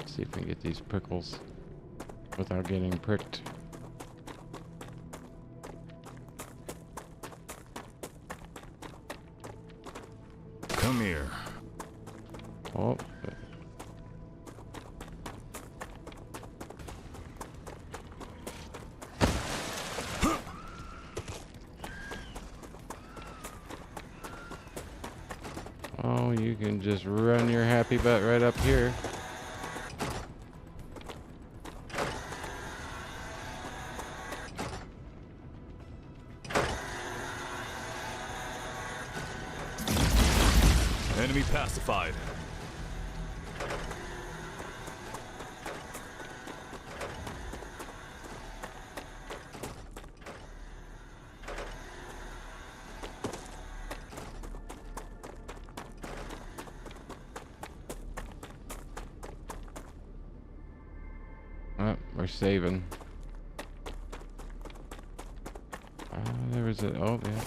D: See if we can get these prickles without getting pricked.
E: Come here.
D: Oh. Oh, you can just run your happy butt right up here.
E: Enemy pacified.
D: Oh, we're saving. There was a... Oh, yeah.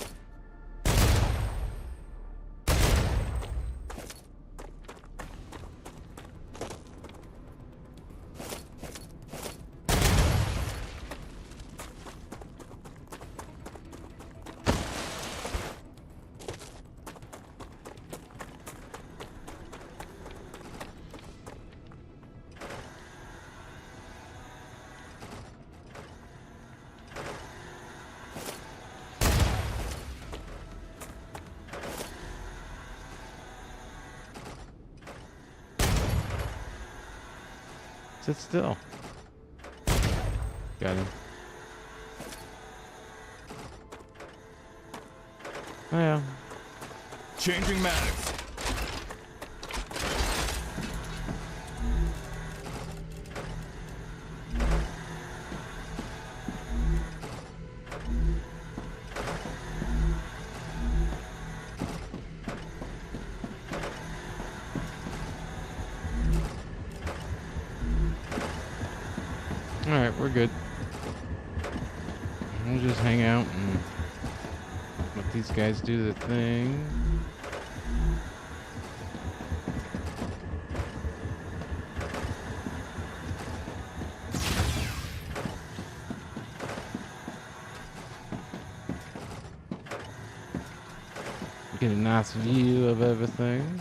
D: Sit still. Got him. Oh, yeah.
E: Changing mags.
D: Alright, we're good. We'll just hang out and let these guys do the thing. Get a nice view of everything.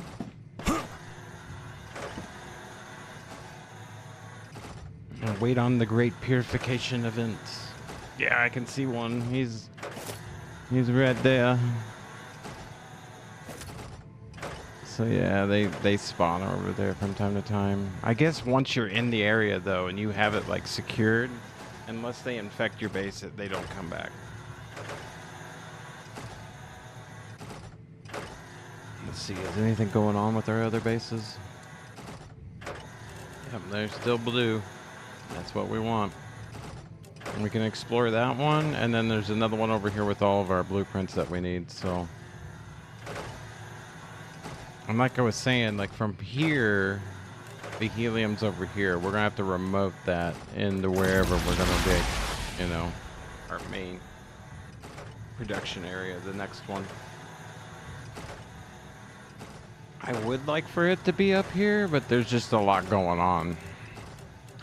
D: Wait on the great purification event. Yeah, I can see one. He's right there. So yeah, they spawn over there from time to time. I guess once you're in the area though, and you have it like secured, unless they infect your base, they don't come back. Let's see, is anything going on with our other bases? Yep, they're still blue. That's what we want. And we can explore that one, and then there's another one over here with all of our blueprints that we need, so. And like I was saying, like from here, the helium's over here. We're gonna have to remote that into wherever we're gonna dig, you know, our main production area, the next one. I would like for it to be up here, but there's just a lot going on.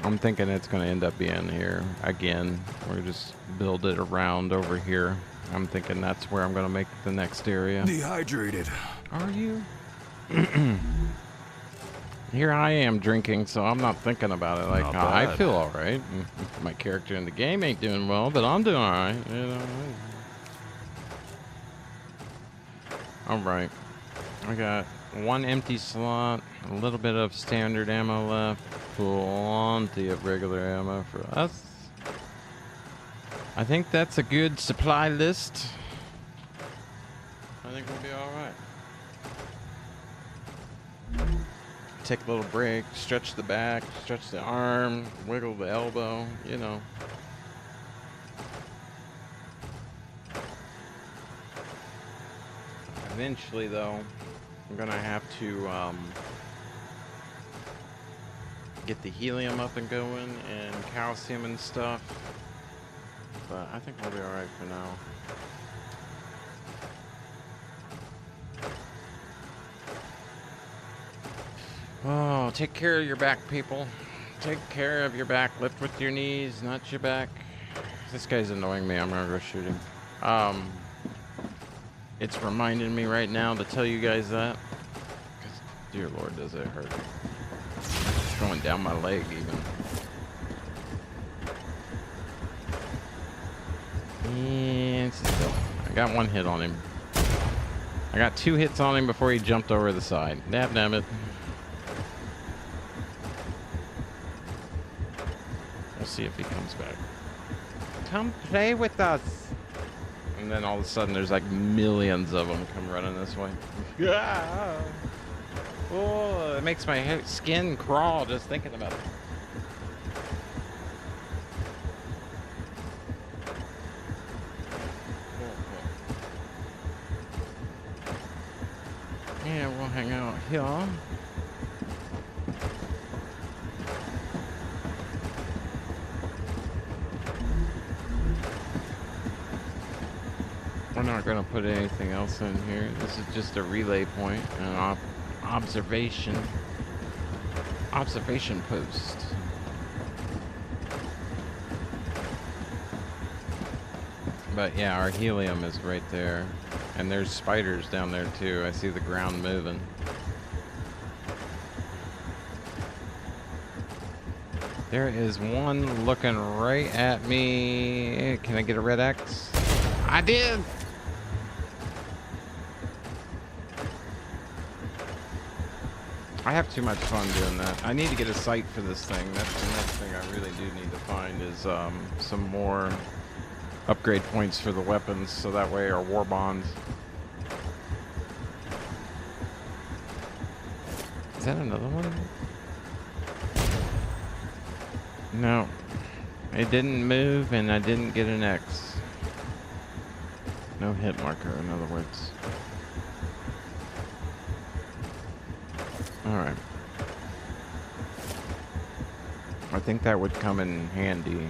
D: I'm thinking it's going to end up being here again. We're just build it around over here. I'm thinking that's where I'm going to make the next area.
E: Dehydrated.
D: Are you? Here I am drinking, so I'm not thinking about it. Like,
E: Not
D: I
E: bad.
D: feel all right. My character in the game ain't doing well, but I'm doing all right. You know. All right. I got one empty slot, a little bit of standard ammo left, plenty of regular ammo for us. I think that's a good supply list. I think we'll be all right. Take a little break, stretch the back, stretch the arm, wiggle the elbow, you know. Eventually, though, I'm gonna have to get the helium up and going and calcium and stuff. But I think we'll be alright for now. Oh, take care of your back, people. Take care of your back. Lift with your knees, not your back. This guy's annoying me. I'm gonna go shoot him. It's reminding me right now to tell you guys that. 'Cause, dear Lord, does it hurt. It's going down my leg even. And still, I got one hit on him. I got 2 hits on him before he jumped over the side. Damn it. We'll see if he comes back. Come play with us. And then all of a sudden there's like millions of them come running this way. Yeah. Oh, it makes my skin crawl just thinking about it. Yeah, we'll hang out here. We're not going to put anything else in here. This is just a relay point, an observation post. But yeah, our helium is right there. And there's spiders down there too. I see the ground moving. There is one looking right at me. Can I get a red X? I did! I have too much fun doing that. I need to get a sight for this thing. That's the next thing I really do need to find is some more upgrade points for the weapons, so that way our war bonds. Is that another one? No. It didn't move and I didn't get an X. No hit marker, in other words. Alright. I think that would come in handy,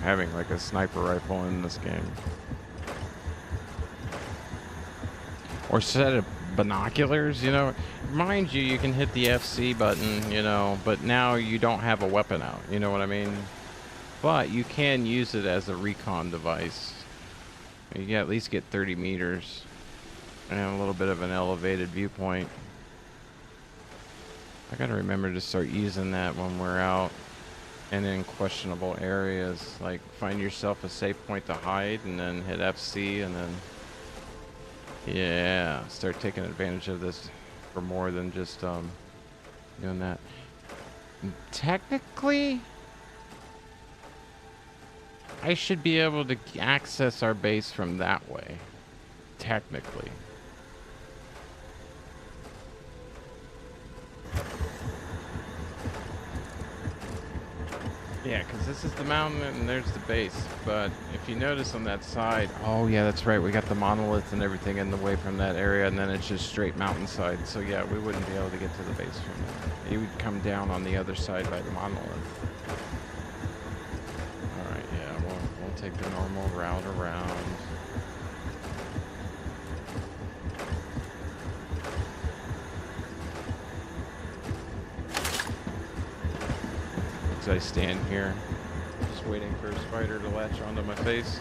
D: having like a sniper rifle in this game. Or set of binoculars, you know. Mind you, you can hit the FC button, you know, but now you don't have a weapon out, you know what I mean? But you can use it as a recon device. You can at least get 30 meters and a little bit of an elevated viewpoint. I gotta remember to start using that when we're out
A: and in questionable areas. Like, find yourself a safe point to hide, and then hit FC, and then, yeah, start taking advantage of this for more than just doing that. Technically, I should be able to access our base from that way. Technically. Yeah, because this is the mountain and there's the base. But if you notice on that side, oh yeah, that's right. We got the monoliths and everything in the way from that area, and then it's just straight mountainside. So yeah, we wouldn't be able to get to the base from there. You would come down on the other side by the monolith. All right, yeah, we'll take the normal route around. I stand here, just waiting for a spider to latch onto my face.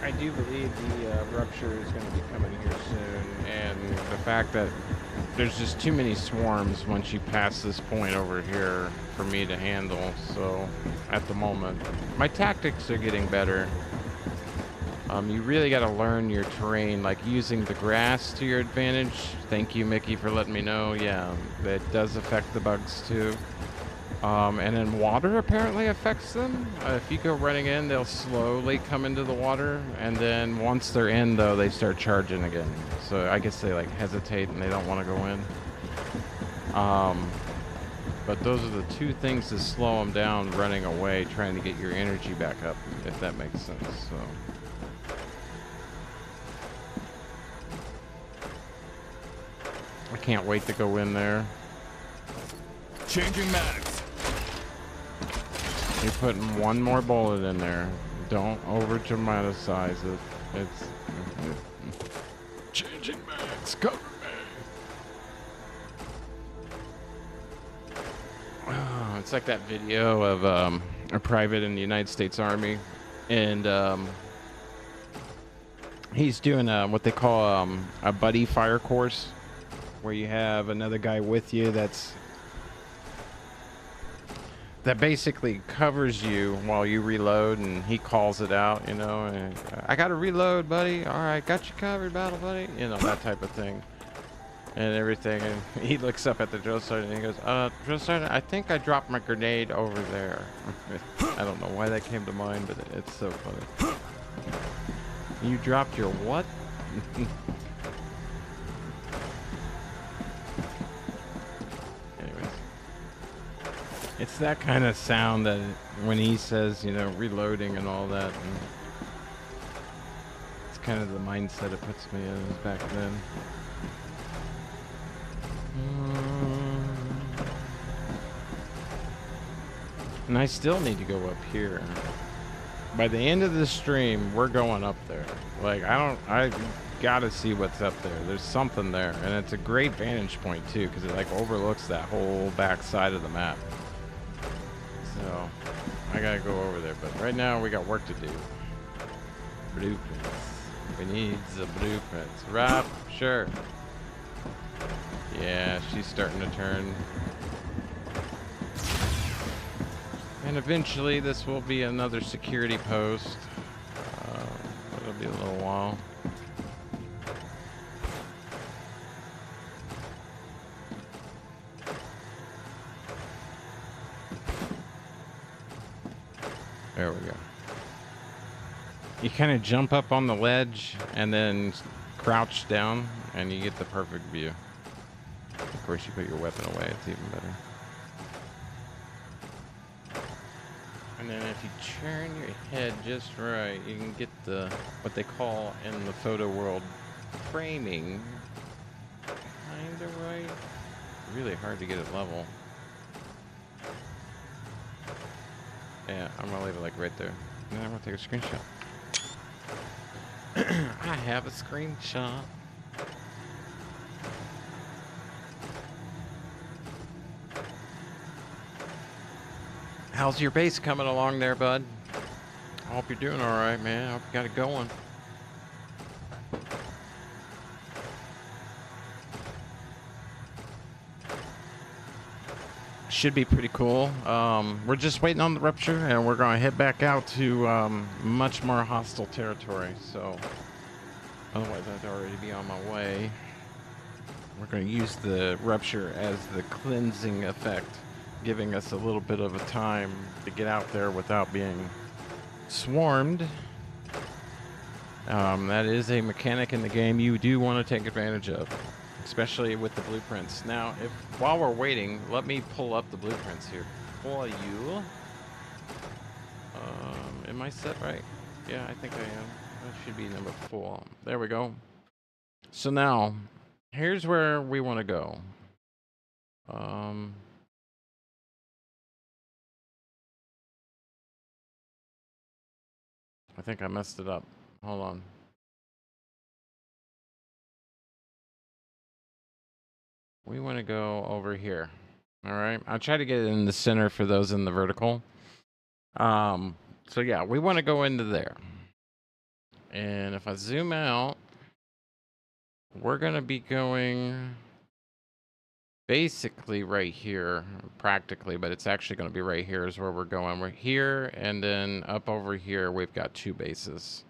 A: I do believe the rupture is going to be coming here soon, and the fact that there's just too many swarms once you pass this point over here for me to handle. So at the moment, my tactics are getting better. You really got to learn your terrain, like using the grass to your advantage. Thank you, Mickey, for letting me know. Yeah, that does affect the bugs too. And then water apparently affects them. If you go running in, they'll slowly come into the water. And then once they're in, though, they start charging again. So I guess they like hesitate and they don't want to go in. But those are the two things that slow them down running away, trying to get your energy back up, if that makes sense. So. I can't wait to go in there.
E: Changing mags.
A: You're putting one more bullet in there. Don't over dramatize it. It's changing mags. Cover me. Oh, it's like that video of a private in the United States Army, and he's doing what they call a buddy fire course, where you have another guy with you that basically covers you while you reload, and he calls it out, you know, and I gotta reload, buddy. All right, got you covered, battle buddy. You know, that type of thing and everything. And he looks up at the drill sergeant and he goes, drill sergeant, I think I dropped my grenade over there. I don't know why that came to mind, but it's so funny. You dropped your what? It's that kind of sound that when he says, you know, reloading and all that, and it's kind of the mindset it puts me in back then. And I still need to go up here. By the end of the stream, we're going up there. Like, I gotta see what's up there. There's something there, and it's a great vantage point too, because it like overlooks that whole back side of the map. So, I gotta go over there, but right now we got work to do. Blueprints. We need the blueprints. Rob, sure. Yeah, she's starting to turn. And eventually this will be another security post. It'll be a little while. There we go. You kind of jump up on the ledge and then crouch down and you get the perfect view. Of course, you put your weapon away, it's even better. And then if you turn your head just right, you can get the, what they call in the photo world, framing. Kinda right. Really hard to get it level. Yeah, I'm gonna leave it like right there. And then I'm gonna take a screenshot. I have a screenshot. How's your base coming along there, bud? I hope you're doing all right, man. I hope you got it going. Should be pretty cool. We're just waiting on the rupture, and we're going to head back out to much more hostile territory. So, otherwise, I'd already be on my way. We're going to use the rupture as the cleansing effect, giving us a little bit of a time to get out there without being swarmed. That is a mechanic in the game you do want to take advantage of, especially with the blueprints. Now, if while we're waiting, let me pull up the blueprints here for you. Am I set right? Yeah, I think I am. That should be number 4. There we go. So now, here's where we want to go. I think I messed it up. Hold on. We want to go over here. All right. I'll try to get it in the center for those in the vertical. So yeah, we want to go into there. And if I zoom out, we're going to be going basically right here, practically, but it's actually going to be right here is where we're going. We're here, and then up over here, we've got 2 bases.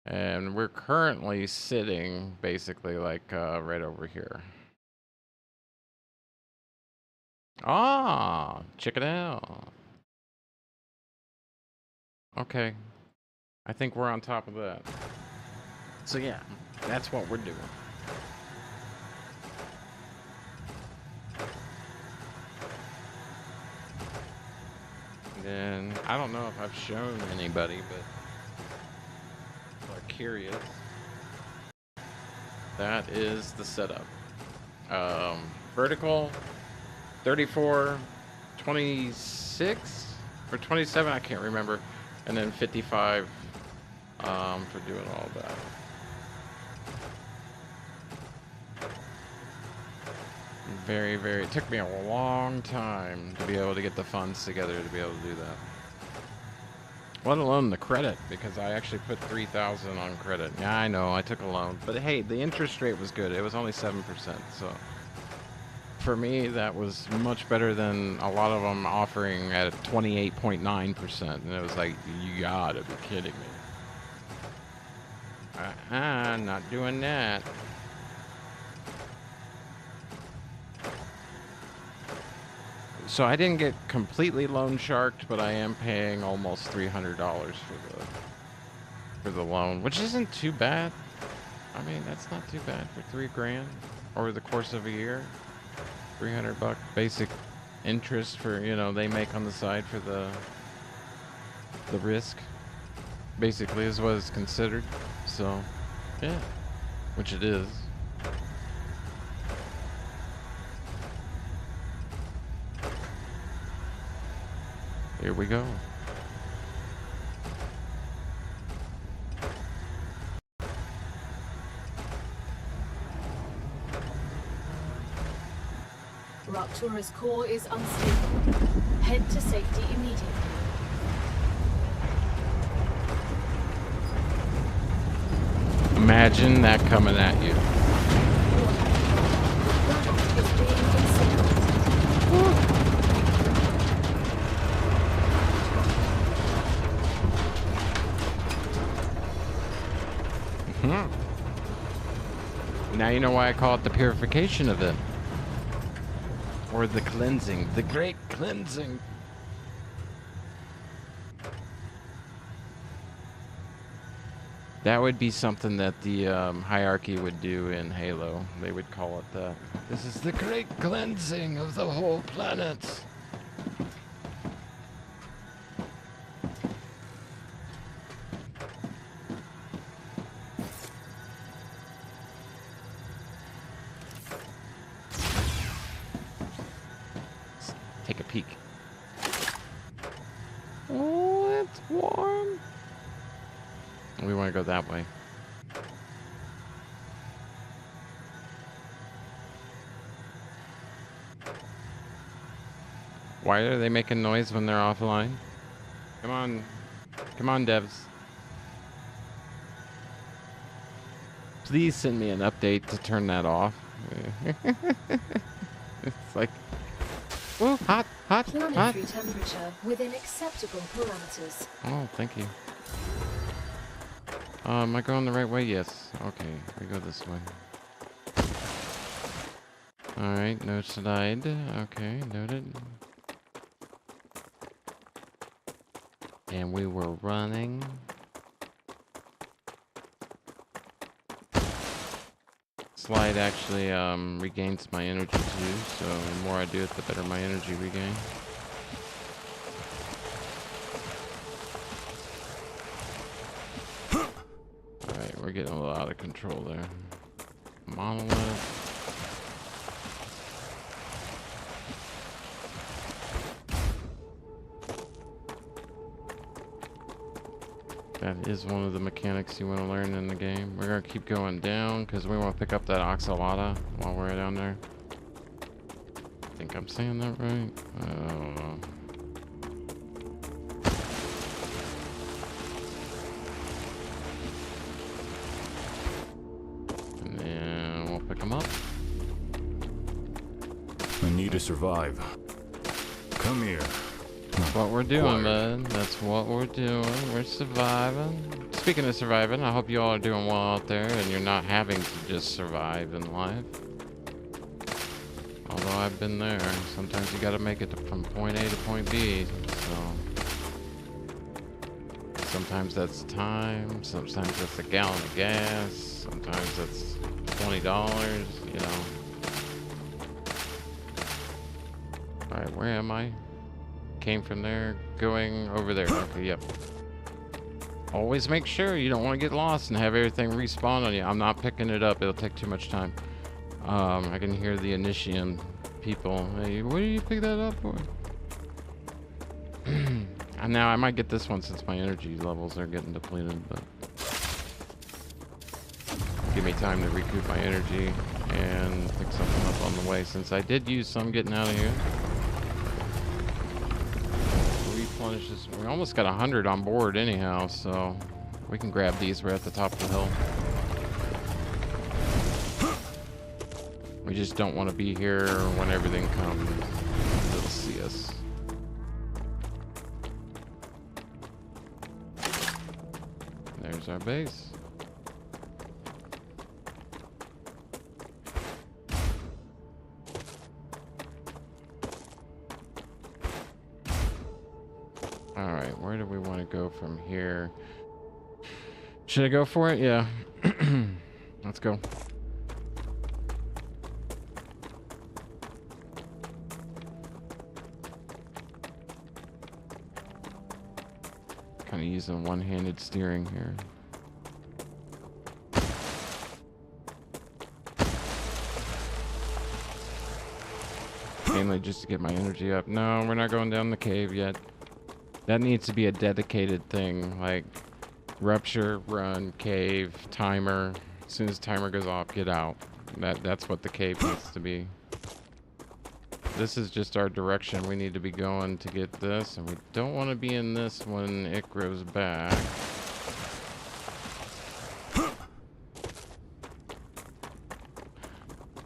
A: And we're currently sitting basically like right over here. Ah, check it out. Okay. I think we're on top of that. So yeah, that's what we're doing. And then, I don't know if I've shown anybody, but if they're curious, that is the setup. Vertical, 34, 26, or 27, I can't remember. And then 55 for doing all that. Very, very, it took me a long time to be able to get the funds together to be able to do that. Let alone the credit, because I actually put 3,000 on credit. Yeah, I know, I took a loan. But hey, the interest rate was good. It was only 7%, so for me, that was much better than a lot of them offering at 28.9%. And it was like, you gotta be kidding me. Not doing that. So I didn't get completely loan sharked, but I am paying almost $300 for the loan, which isn't too bad. I mean, that's not too bad for $3,000 over the course of a year. $300 basic interest for, you know, they make on the side for the risk, basically, is what is considered. So yeah, which it is. Here we go.
B: Ruptura's core is unstable. Head to safety immediately.
A: Imagine that coming at you.
B: Planet is being incinerated.
A: Now you know why I call it the purification event. Or the cleansing. The great cleansing. That would be something that the hierarchy would do in Halo. They would call it that. This is the great cleansing of the whole planet. Let's take a peek. Oh, it's warm. We want to go that way. Why are they making noise when they're offline? Come on. Come on, devs. Please send me an update to turn that off. It's like Ooh, hot, hot, hot.
B: Planetary temperature within acceptable parameters.
A: Oh, thank you. Am I going the right way? Yes. Okay, we go this way. Alright, no slide. Okay, noted. And we were running. Slide actually regains my energy too, so the more I do it, the better my energy regain. Alright, we're getting a little out of control there. Monolith. That is one of the mechanics you want to learn in the game. We're going to keep going down because we want to pick up that oxalata while we're down there. I think I'm saying that right. I don't know. And then we'll pick them up.
E: I need to survive. Come here.
A: That's what we're doing, bud. That's what we're doing. We're surviving. Speaking of surviving, I hope you all are doing well out there and you're not having to just survive in life. Although I've been there. Sometimes you gotta make it from point A to point B. So sometimes that's time. Sometimes that's a gallon of gas. Sometimes that's $20, you know. Alright, where am I? Came from there, going over there. Okay, yep. Always make sure you don't want to get lost and have everything respawn on you. I'm not picking it up. It'll take too much time. I can hear the Initian people. Hey, what do you pick that up for? And now I might get this one since my energy levels are getting depleted, but give me time to recoup my energy and pick something up on the way since I did use some getting out of here. Replenish this. We almost got 100 on board anyhow, so we can grab these. We're at the top of the hill. We just don't want to be here when everything comes. It'll see us. There's our base. Alright, where do we want to go from here? Should I go for it? Yeah. Let's go. Kind of using one-handed steering here. Mainly just to get my energy up. No, we're not going down the cave yet. That needs to be a dedicated thing, like rupture, run, cave, timer. As soon as the timer goes off, get out. That's what the cave needs to be. This is just our direction we need to be going to get this, and we don't want to be in this when it grows back.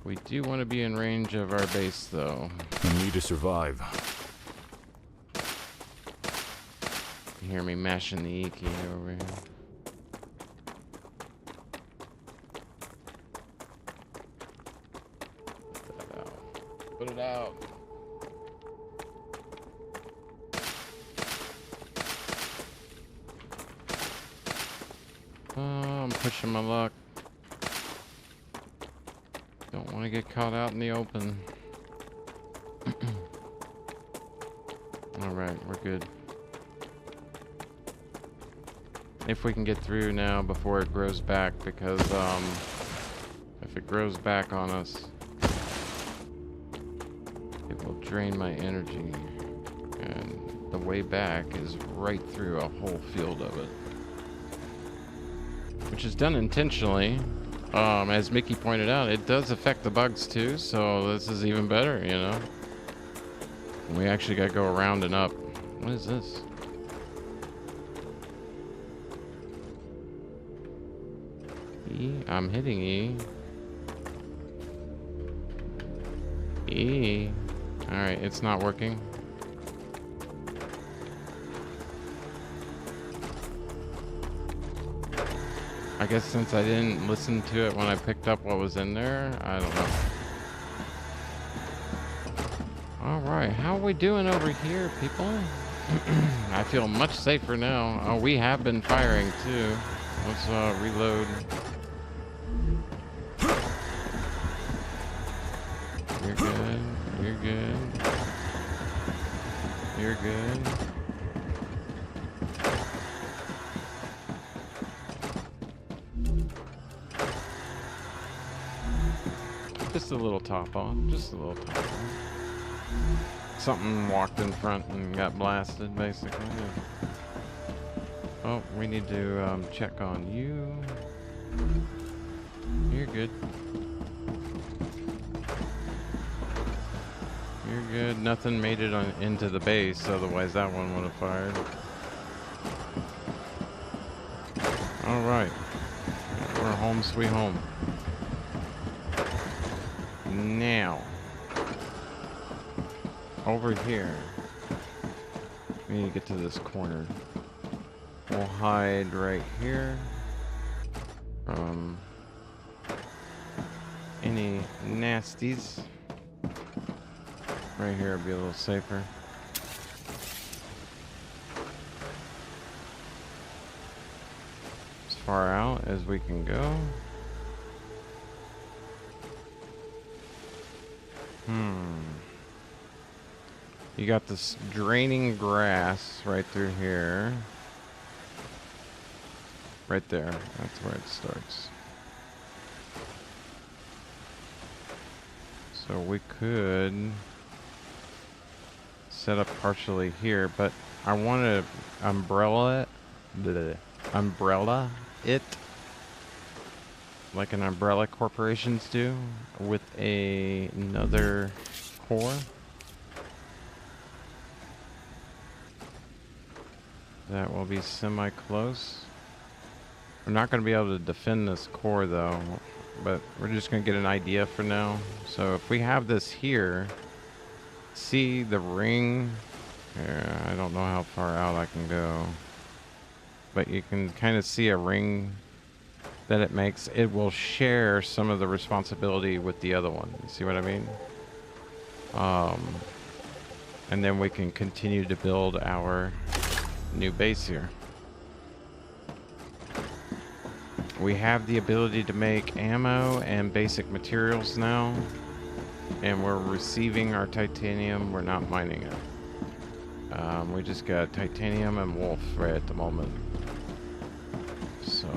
A: We do want to be in range of our base, though.
E: I need to survive.
A: You hear me mashing the E key over here. Put that out. Put it out. Oh, I'm pushing my luck. Don't want to get caught out in the open. Alright, we're good. If we can get through now before it grows back, because if it grows back on us, it will drain my energy, and the way back is right through a whole field of it, which is done intentionally. As Mickey pointed out, it does affect the bugs too, so this is even better, you know. We actually got to go around and up. What is this? E? I'm hitting E. E.
D: Alright, it's not working. I guess since I didn't listen to it when I picked up what was in there, I don't know. Alright, how are we doing over here, people? I feel much safer now. Oh, we have been firing too. Let's reload. You're good. You're good. You're good. Just a little top on. Just a little top on. Something walked in front and got blasted, basically. Oh, we need to check on you. You're good. You're good. Nothing made it on into the base, otherwise that one would have fired. All right, we're home sweet home. Now, over here, we need to get to this corner. We'll hide right here from any nasties. Right here would be a little safer. As far out as we can go. You got this draining grass right through here. Right there. That's where it starts. So we could set up partially here, but I want to umbrella it like an umbrella corporations do with another core. That will be semi-close. We're not going to be able to defend this core though, but we're just going to get an idea for now. So if we have this here, see the ring? Yeah, I don't know how far out I can go, but you can kind of see a ring that it makes. It will share some of the responsibility with the other one. You see what I mean? And then we can continue to build our new base here. We have the ability to make ammo and basic materials now, and we're receiving our titanium. We're not mining it. We just got titanium and wolf right at the moment. So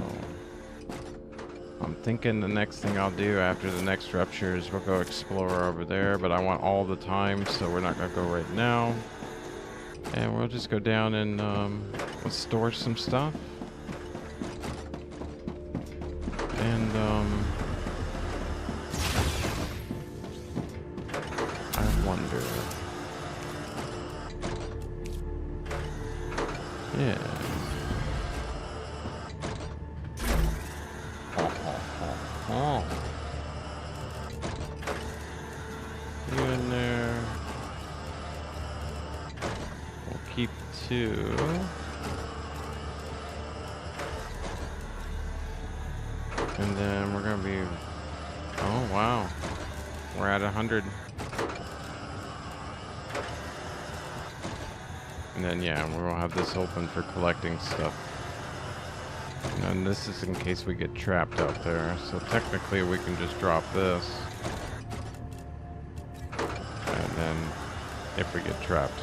D: I'm thinking the next thing I'll do after the next rupture is we'll go explore over there, but I want all the time, so we're not gonna go right now. And we'll just go down and let's store some stuff. And I wonder. Yeah. Oh. You in there. We'll keep 2. And then we're gonna be, oh wow, we're at 100. And then yeah, we'll have this open for collecting stuff. And this is in case we get trapped out there. So technically we can just drop this. And then if we get trapped.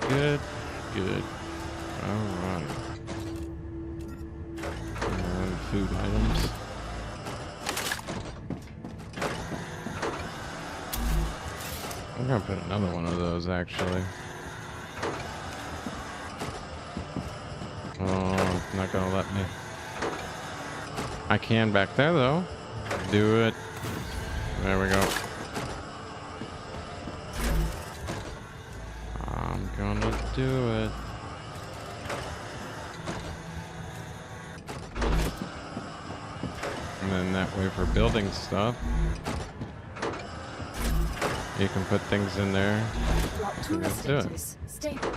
D: Good, good. Alright. And food items. I'm gonna put another one of those actually. Oh, it's not gonna let me. I can back there though. Do it. There we go. I'm gonna do it. And then that way for building stuff.
A: You can put things in there.
B: Ruptura
A: Let's do it.
B: status stable.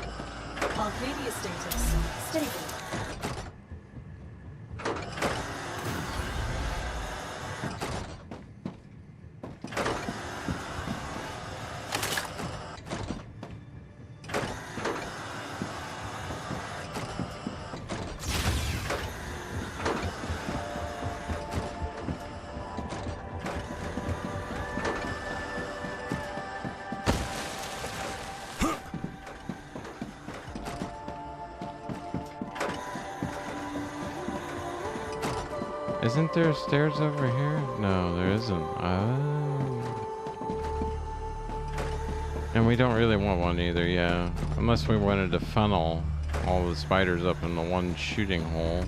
B: Arcadia status stable.
A: Isn't there stairs over here? No, there isn't. And we don't really want one either, yeah. Unless we wanted to funnel all the spiders up into one shooting hole.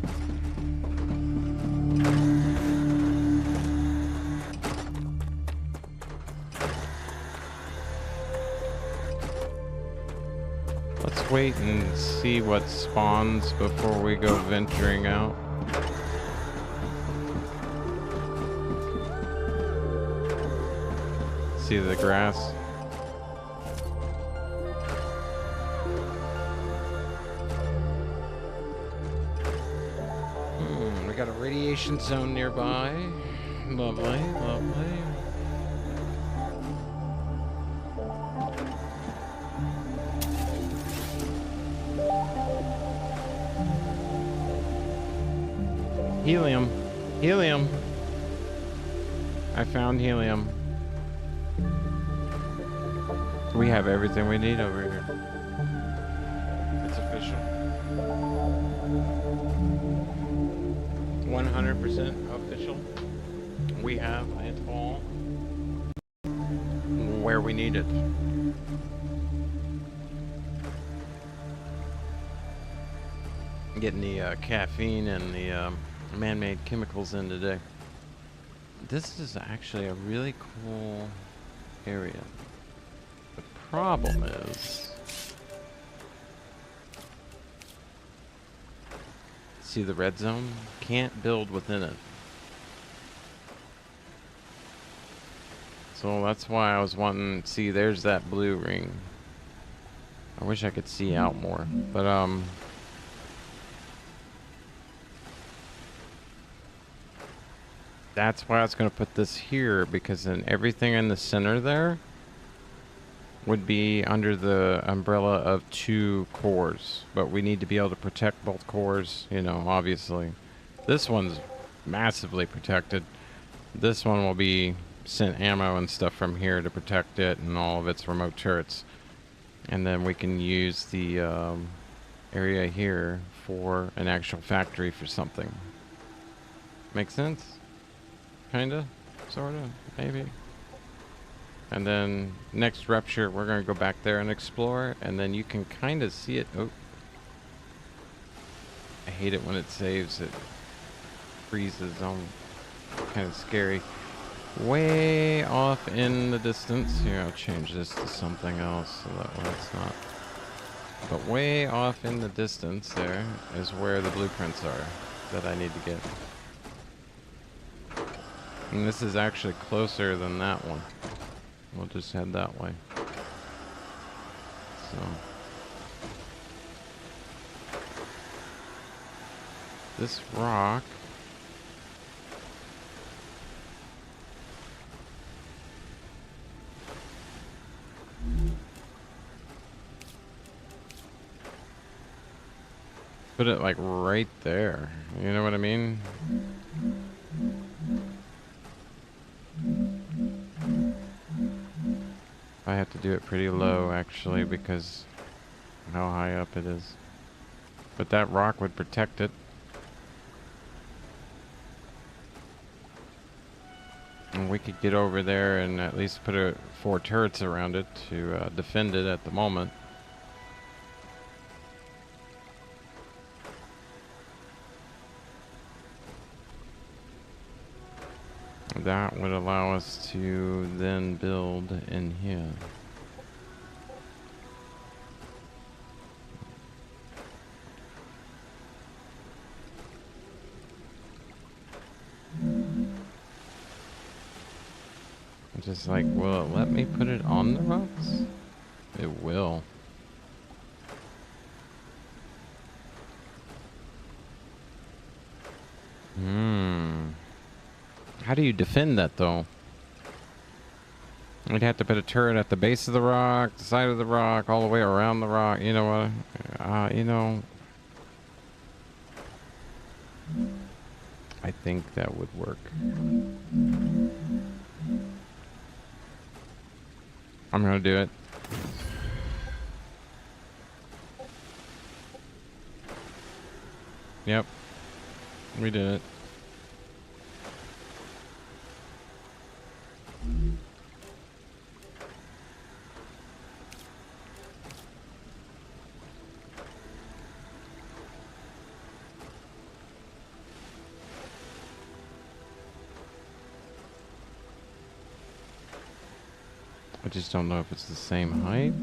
A: Let's wait and see what spawns before we go venturing out. See the grass? We got a radiation zone nearby. Lovely, lovely. Helium. Helium. I found helium. We have everything we need over here. It's official. 100% official. We have it all where we need it. Getting the caffeine and the man-made chemicals in today. This is actually a really cool area. The problem is, see the red zone? Can't build within it. So that's why I was wanting, see there's that blue ring. I wish I could see out more, but that's why I was going to put this here, because then everything in the center there would be under the umbrella of 2 cores, but we need to be able to protect both cores, you know, obviously. This one's massively protected. This one will be sent ammo and stuff from here to protect it and all of its remote turrets. And then we can use the area here for an actual factory for something. Make sense? Kinda? Sorta? Maybe? And then next rupture, we're going to go back there and explore, and then you can kind of see it. Oh, I hate it when it saves. It freezes. Kind of scary. Way off in the distance. Here, I'll change this to something else so that way it's not. But way off in the distance there is where the blueprints are that I need to get. And this is actually closer than that one. We'll just head that way. So this rock put it like right there. You know what I mean? I have to do it pretty low actually because how high up it is. But that rock would protect it. And we could get over there and at least put 4 turrets around it to defend it at the moment. That would allow us to then build in here. just like, will it let me put it on the rocks? It will. How do you defend that, though? We'd have to put a turret at the base of the rock, the side of the rock, all the way around the rock. You know what? You know, I think that would work. I'm gonna do it. Yep. We did it. I just don't know if it's the same height.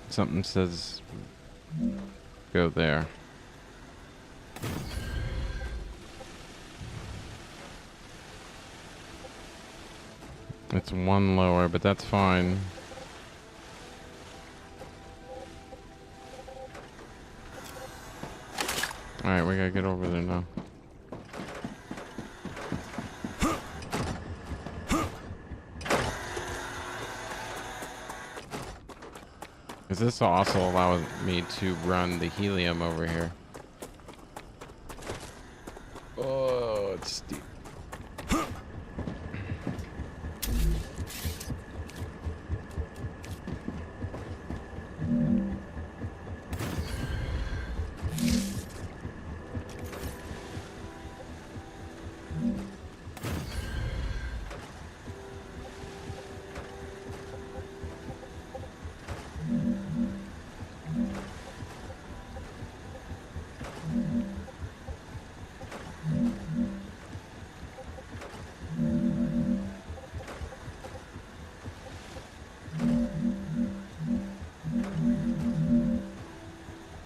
A: Something says go there. It's one lower, but that's fine. Alright, we gotta get over there now. Because this will also allow me to run the helium over here. Oh, it's steep.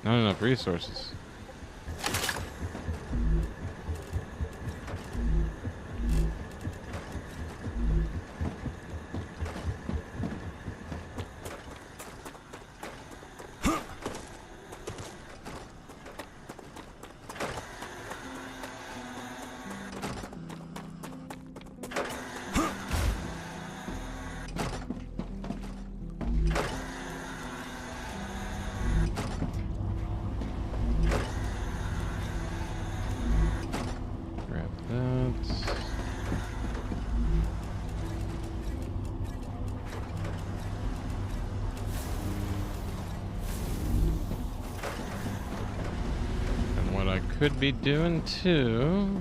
A: Not enough resources. Could be doing too.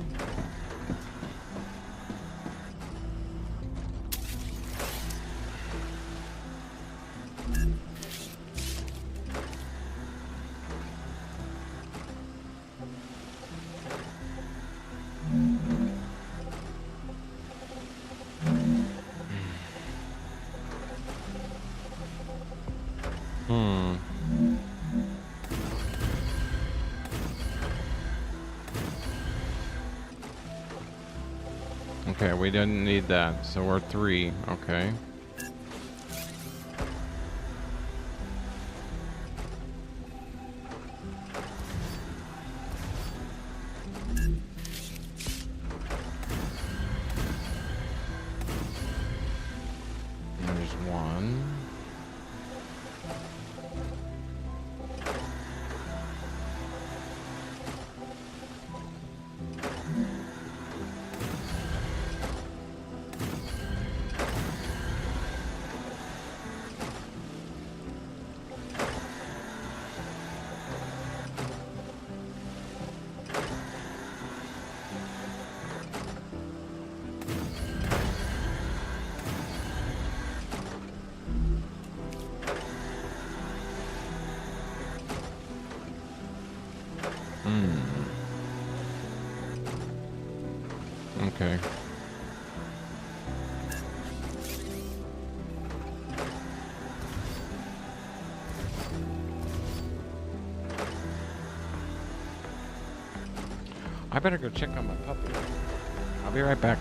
A: Okay, we didn't need that, so we're 3. Okay. There's 1. Okay. I better go check on my puppy. I'll be right back.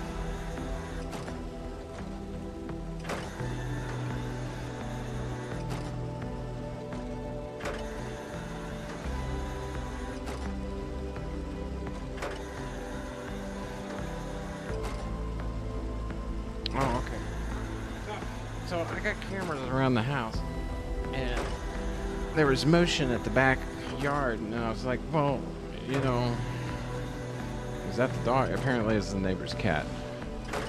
A: Oh, okay. So I got cameras around the house, and there was motion at the backyard, and I was like, well, you know, is that the dog? Apparently it's the neighbor's cat.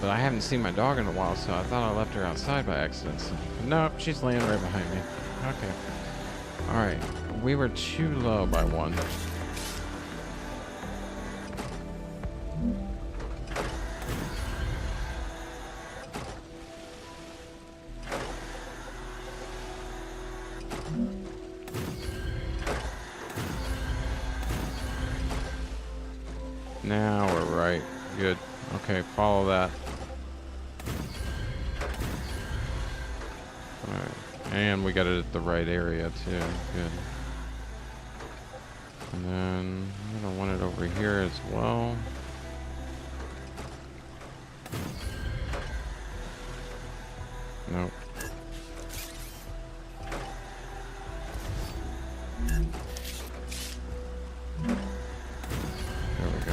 A: But I haven't seen my dog in a while, so I thought I left her outside by accident. So, nope, she's laying right behind me. Okay. Alright, we were too low by one. Now we're right. Good. Okay, follow that. Alright. And we got it at the right area too. Good. And then I'm gonna want it over here as well. Nope. There we go.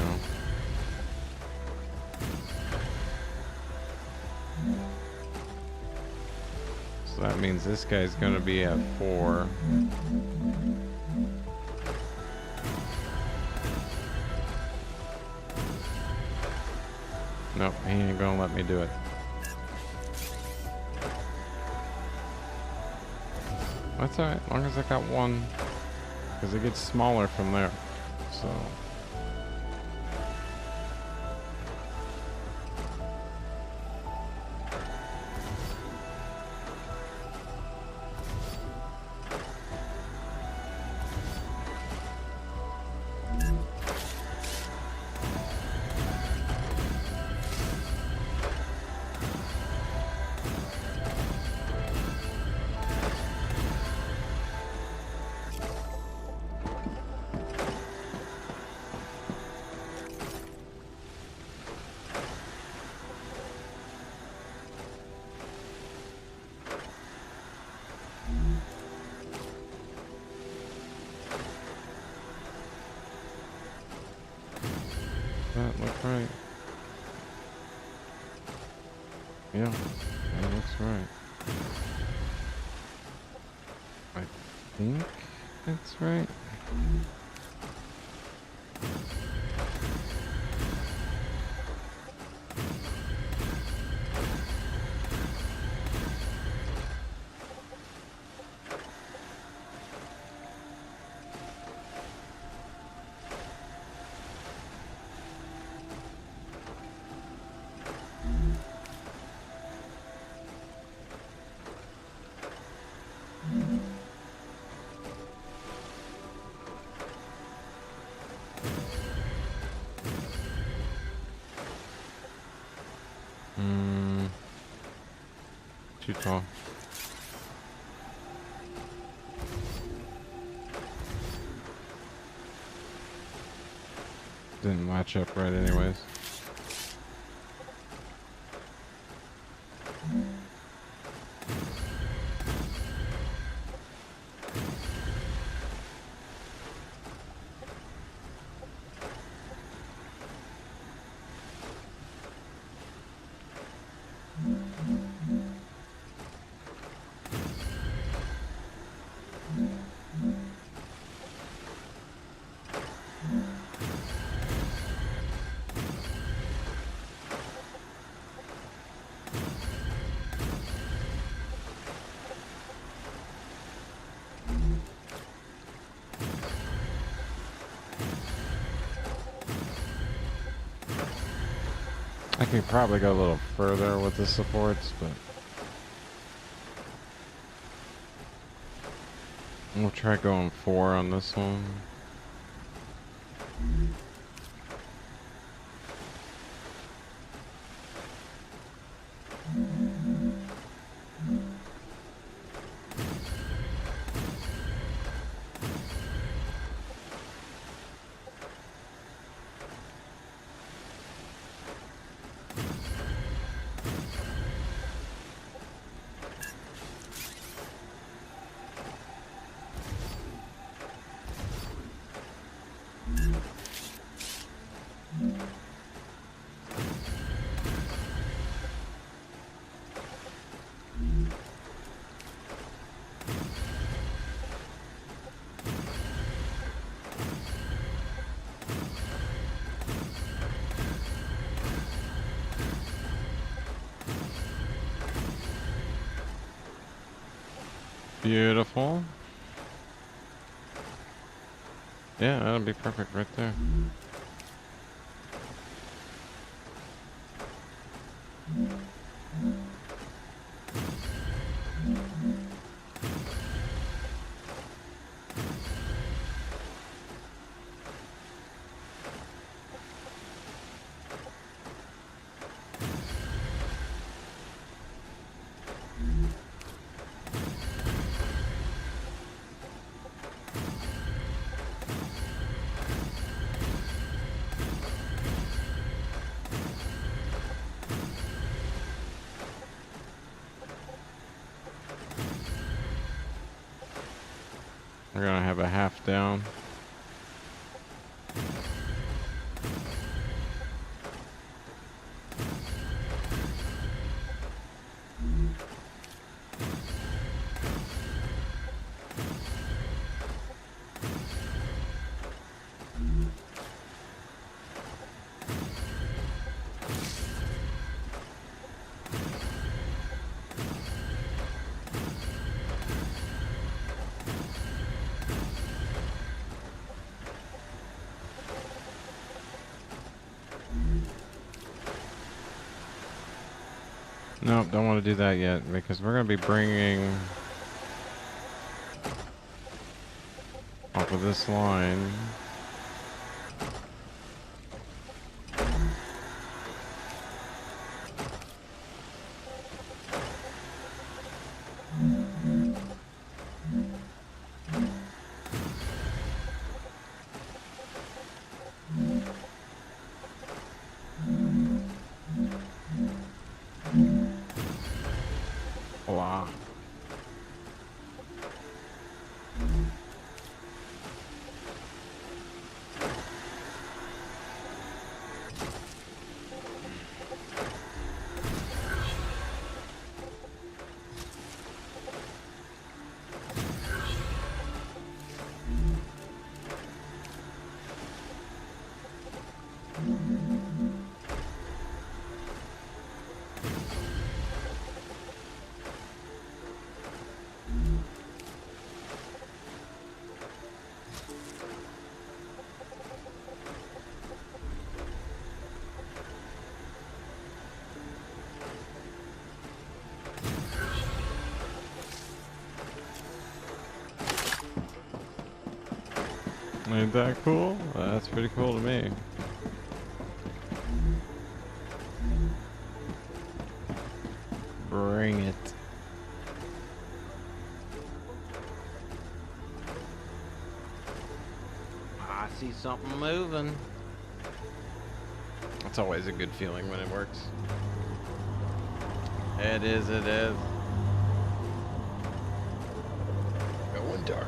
A: So that means this guy's gonna be at 4. Nope, he ain't gonna let me do it. That's alright, as long as I got one. Because it gets smaller from there. So. That look right? Yeah, that looks right. I think that's right. Too tall. Didn't match up right anyways. I could probably go a little further with the supports, but we'll try going 4 on this one.
D: Beautiful. Yeah, that'll be perfect right there. We're gonna have a half down. Nope, don't want to do that yet because we're going to be bringing off of this line. Wow. Ain't that cool? That's pretty cool to me. Bring it.
A: I see something moving.
D: It's always a good feeling when it works.
A: It is, it is.
D: Going dark.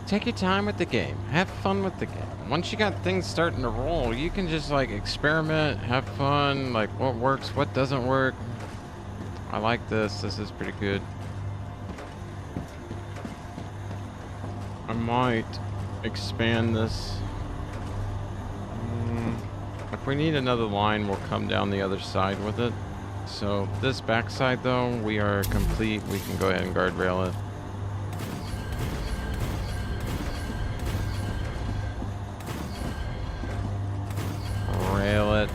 A: Take your time with the game. Have fun with the game. Once you got things starting to roll, you can just like experiment, have fun, like what works, what doesn't work. I like this. This is pretty good.
D: I might expand this.
A: If we need another line, we'll come down the other side with it. So this backside though, we are complete. We can go ahead and guardrail it. Rail it.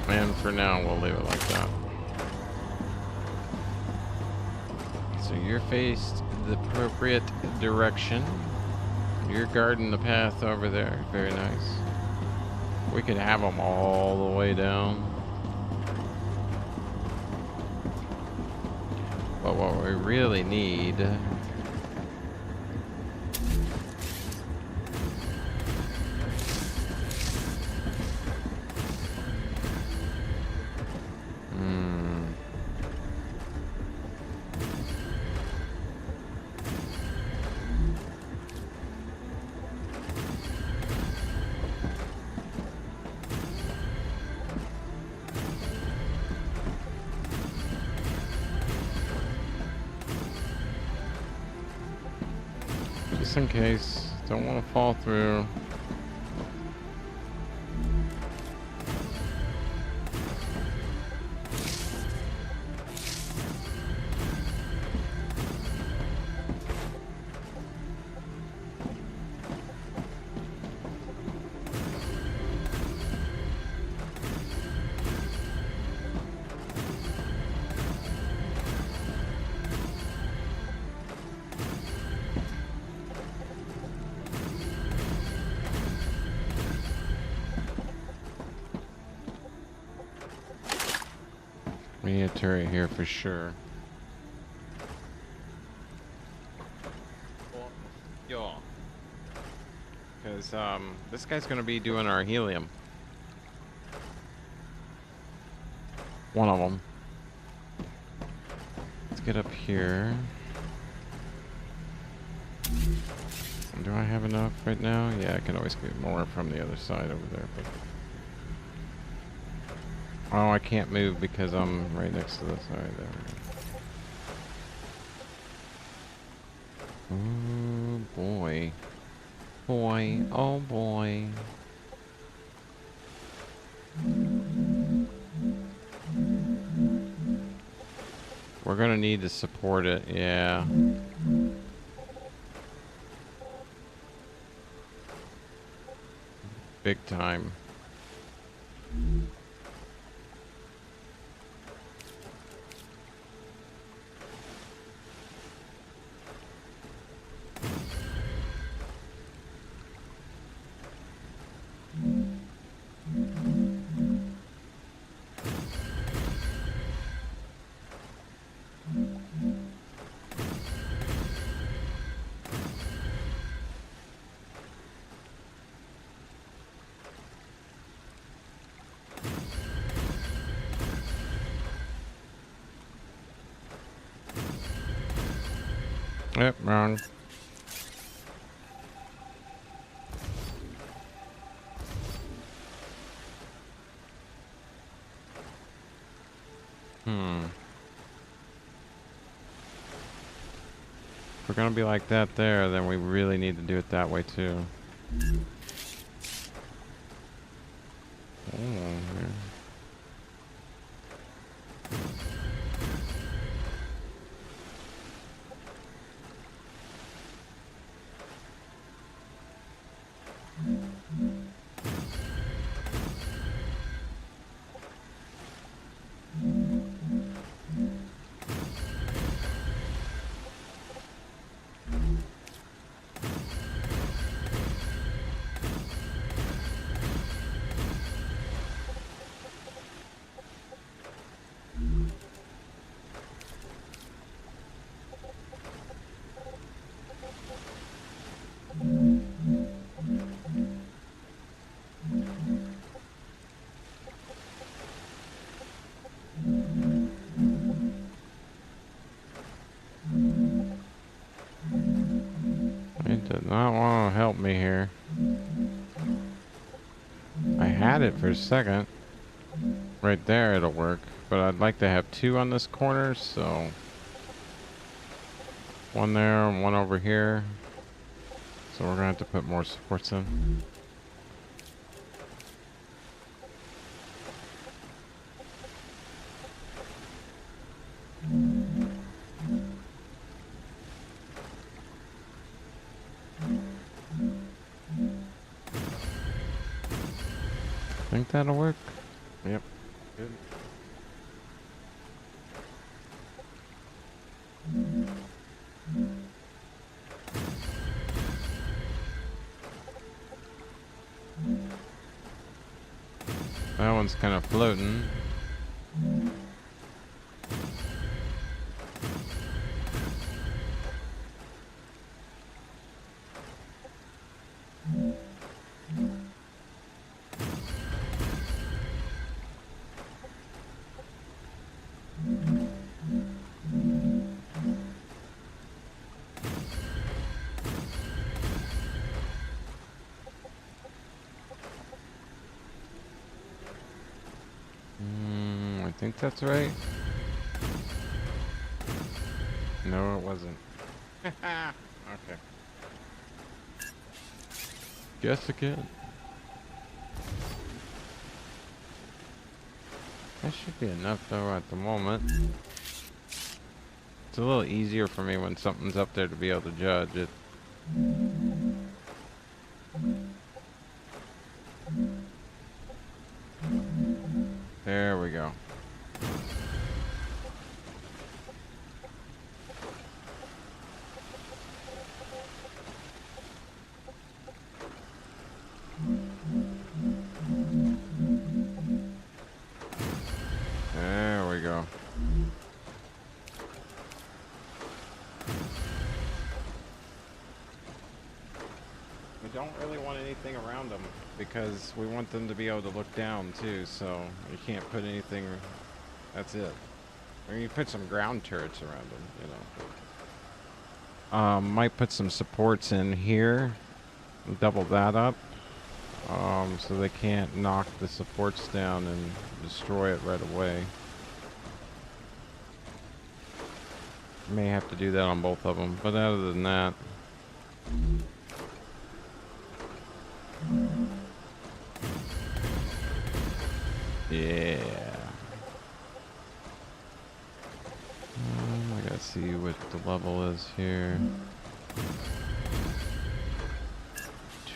A: And for now, we'll leave it like that. So you're faced the appropriate direction. You're guarding the path over there. Very nice. We could have them all the way down. But what we really need
D: just in case. Don't want to fall through. We need a turret here for sure. Yo. Because this guy's gonna be doing our helium. One of them. Let's get up here. Do I have enough right now? Yeah, I can always get more from the other side over there. But oh, I can't move because I'm right next to this. Alright, there we go. Oh boy. Boy, oh boy. We're gonna need to support it, yeah. Big time. Yep, wrong. If we're gonna be like that there, then we really need to do it that way too. Oh, yeah. It did not want to help me here. I had it for a second. Right there it'll work, but I'd like to have two on this corner, so one there and one over here. So we're gonna have to put more supports in. Think that'll work? Yep. Good. That one's kind of floating. I think that's right. No, it wasn't. Okay.
A: Guess again. That should be enough though at the moment. It's a little easier for me when something's up there to be able to judge it. There we go. There we go. We don't really want anything around them because we want them to be able to look down too, so you can't put anything, that's it. I mean, you put some ground turrets around them, you know. Might put some supports in here, double that up, so they can't knock the supports down and destroy it right away. May have to do that on both of them, but other than that, yeah. I gotta see what the level is here.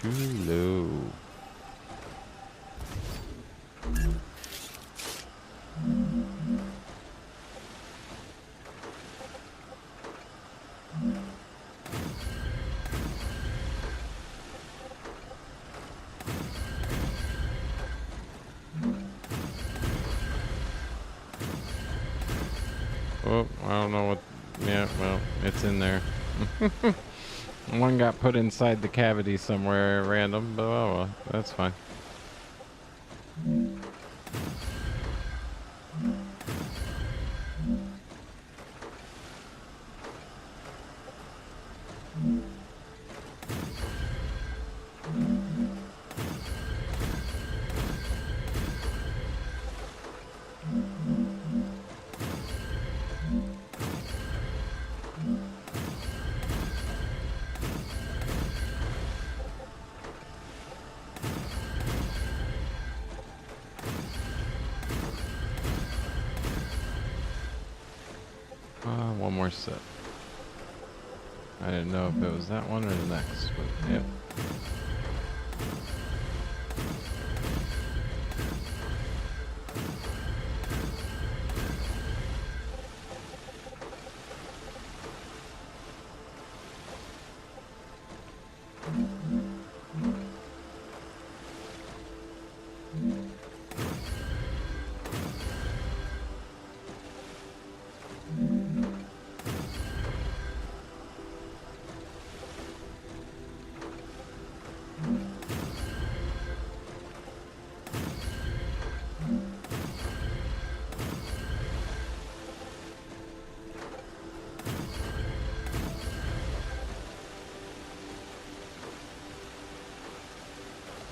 A: Too low. Oh, I don't know what. Yeah, well, it's in there. One got put inside the cavity somewhere random, but oh well, that's fine. One more set. I didn't know if it was that one or the next, but yep.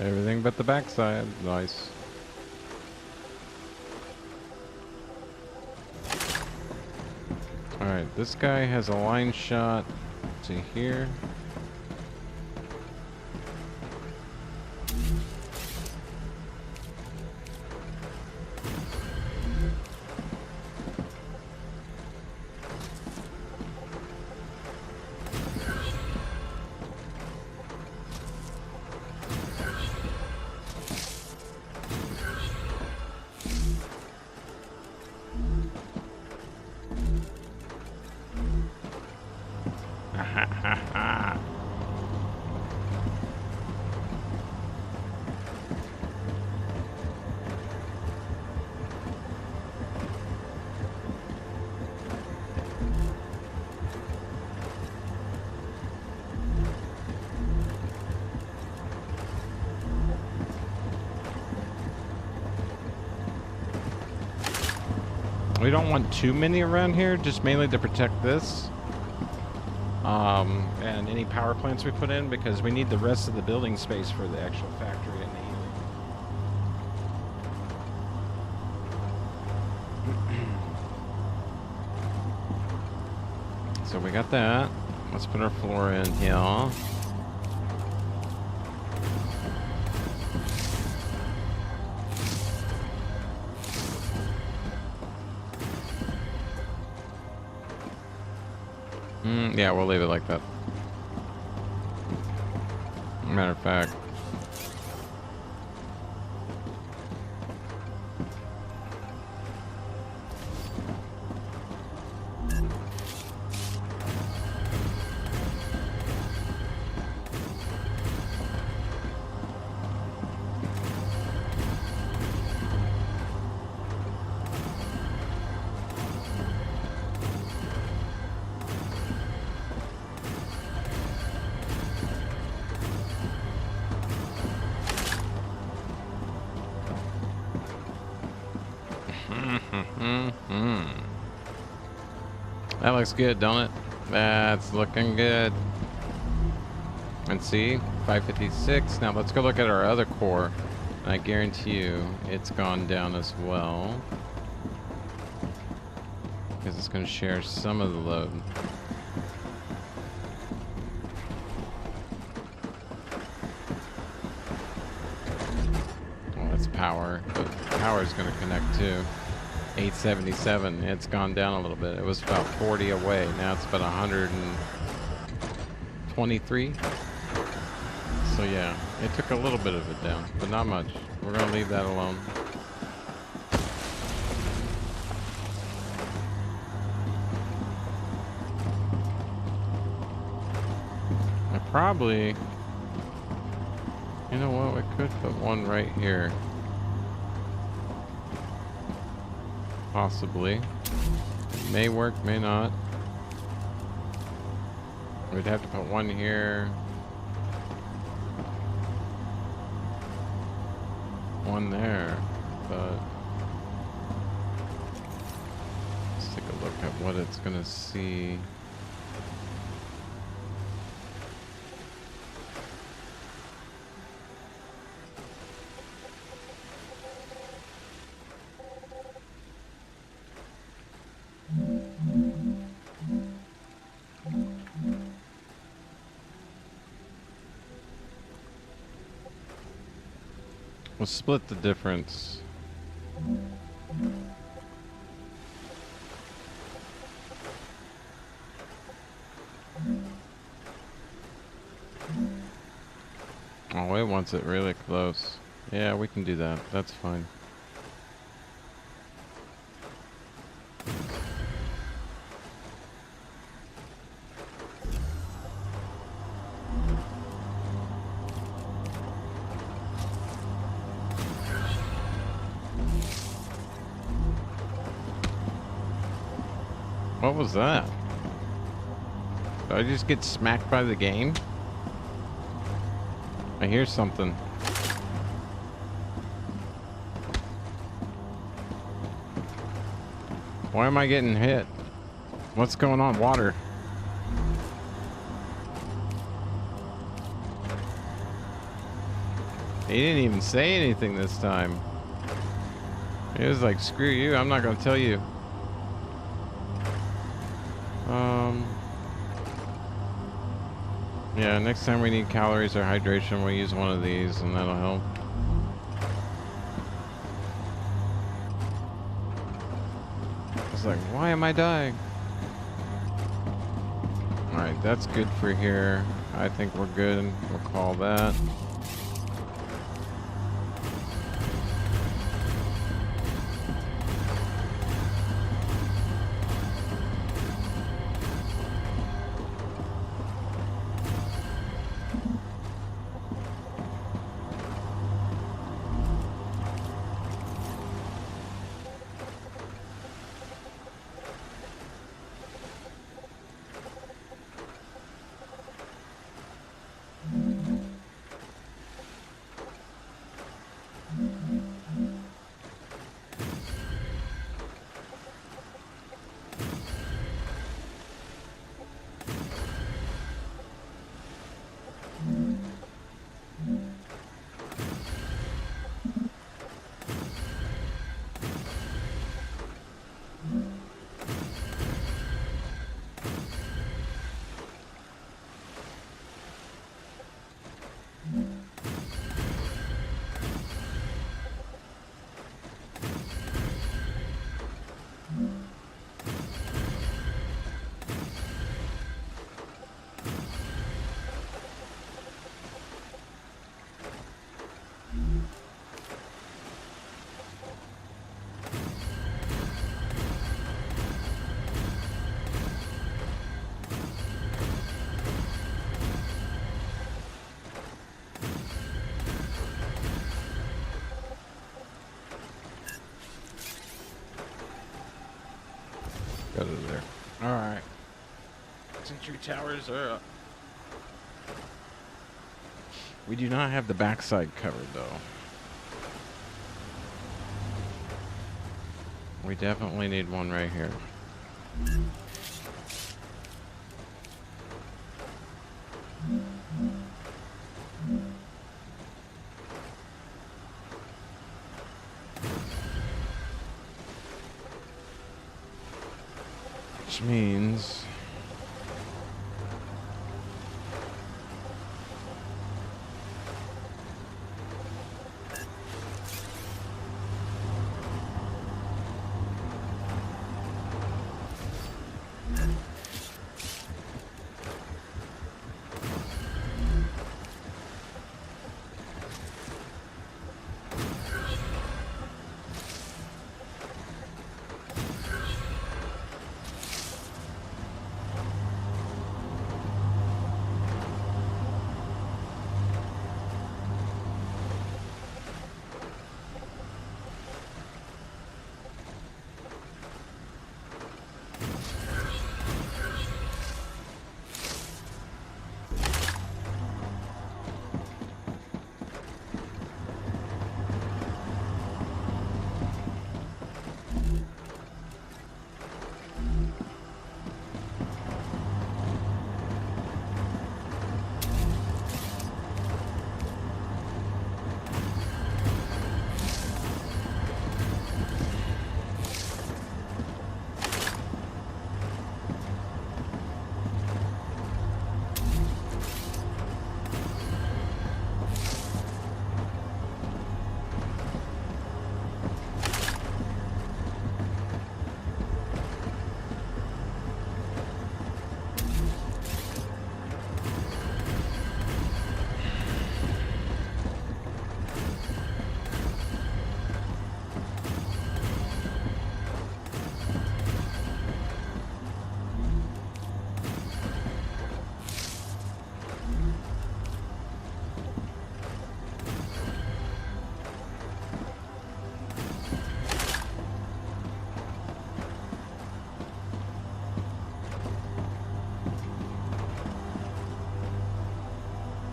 A: Everything but the backside. Nice. Alright, this guy has a line shot to here. We don't want too many around here, just mainly to protect this. And any power plants we put in, because we need the rest of the building space for the actual factory and the So we got that. Let's put our floor in here.
D: Yeah, we'll leave it like that. Matter of fact. That looks good, don't it? That's looking good. And see, 556. Now let's go look at our other core. And I guarantee you it's gone down as well. Because it's going to share some of the load. Well, that's power. But power is going to connect too. 877. It's gone down a little bit. It was about 40 away. Now it's about 123. So yeah, it took a little bit of it down, but not much. We're gonna leave that alone. I probably, you know what? We could put one right here. Possibly. It may work, may not. We'd have to put one here. One there. But let's take a look at what it's gonna see. We'll split the difference. Oh, it wants it really close. Yeah, we can do that. That's fine. What was that? Did I just get smacked by the game? I hear something. Why am I getting hit? What's going on? Water. He didn't even say anything this time. He was like, screw you, I'm not gonna tell you. Yeah, next time we need calories or hydration, we'll use one of these and that'll help. I was like, why am I dying? Alright, that's good for here. I think we're good. We'll call that. go to there.
A: All right. Sentry towers are up. We do not have the backside covered, though. We definitely need one right here. Which means...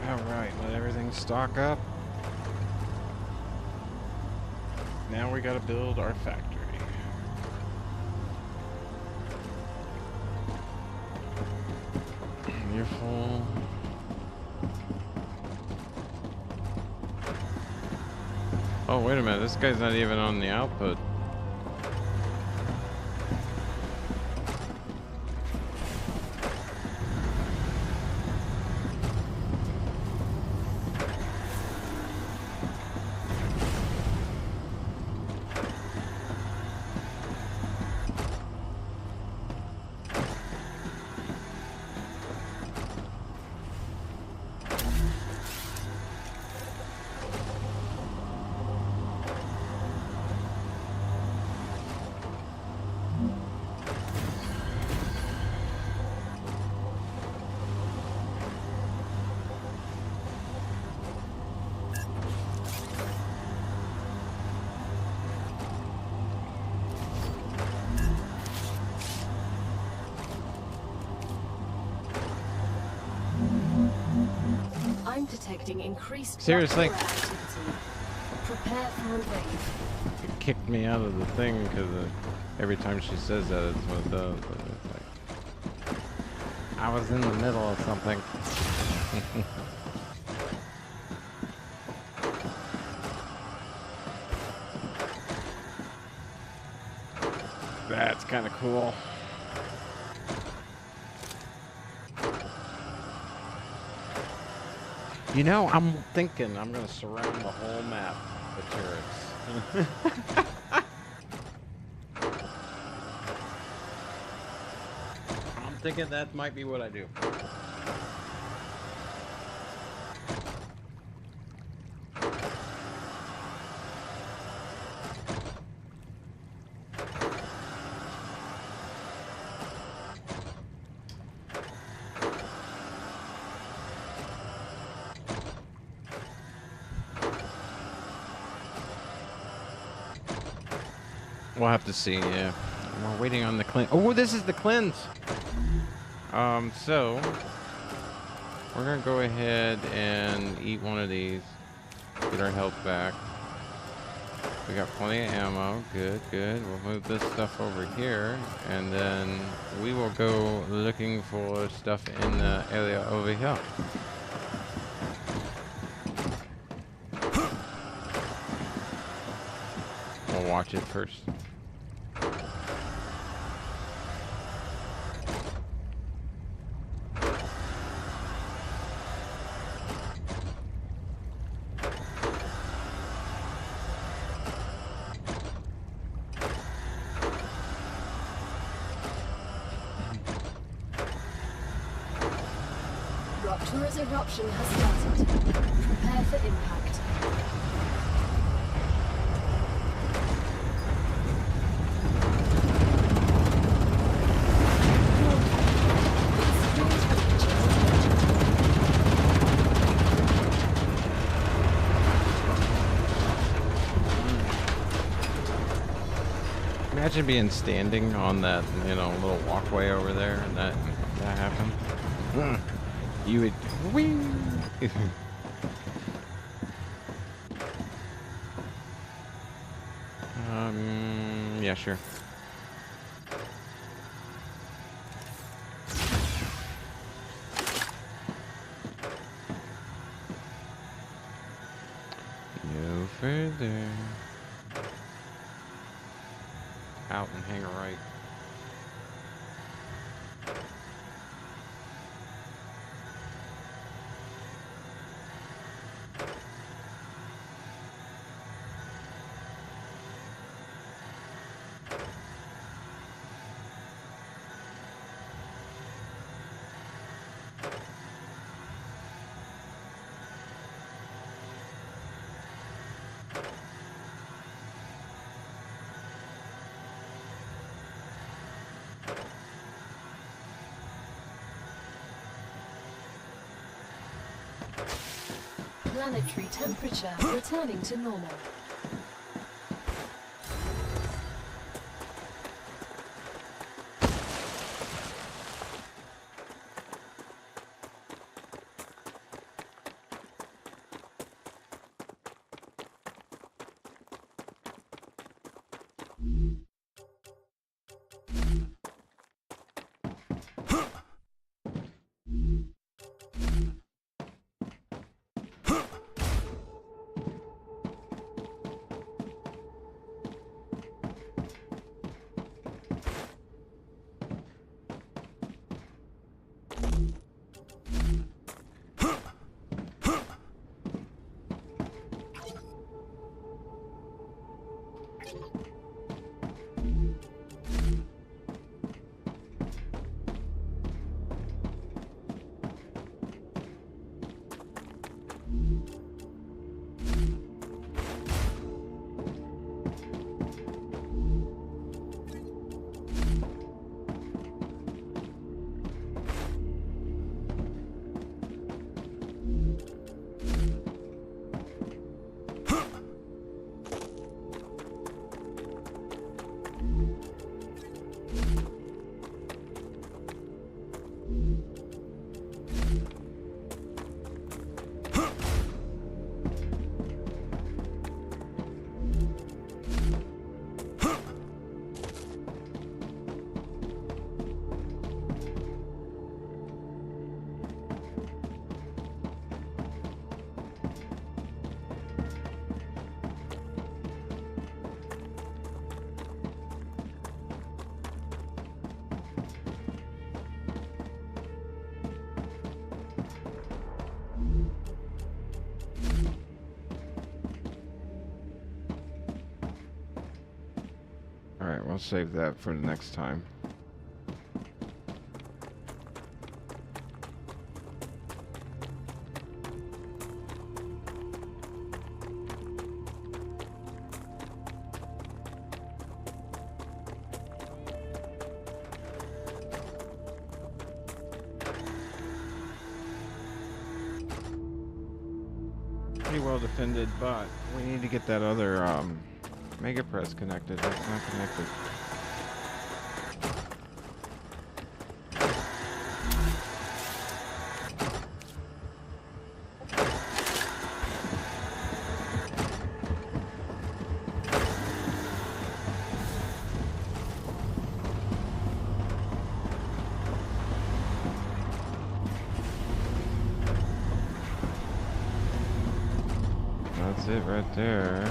A: Alright, let everything stock up. Now we gotta build our factory. You're full. Oh, wait a minute, this guy's not even on the output.
B: I'm detecting increased
A: Seriously?
B: rupture activity. Prepare for a rave.
A: It kicked me out of the thing because every time she says that, it's what it does. But it's like, I was in the middle of something. That's kind of cool. You know, I'm thinking I'm going to surround the whole map with turrets. I'm thinking that might be what I do. We'll have to see, yeah.
D: And we're waiting on the cleanse. Oh, this is the cleanse. So we're gonna go ahead and eat one of these. Get our health back. We got plenty of ammo. Good, good. We'll move this stuff over here, and then we will go looking for stuff in the area over here. We'll watch it first.
B: Ruptura's eruption has started. Prepare for impact.
D: Imagine being standing on that, you know, little walkway over there, and that happened. You would. Whee! Yeah, sure. No further. Out and hang a right.
B: Planetary temperature returning to normal.
D: Alright, we'll save that for the next time. Pretty well defended, but we need to get that other Mega Press connected. That's not connected.
A: That's it right there.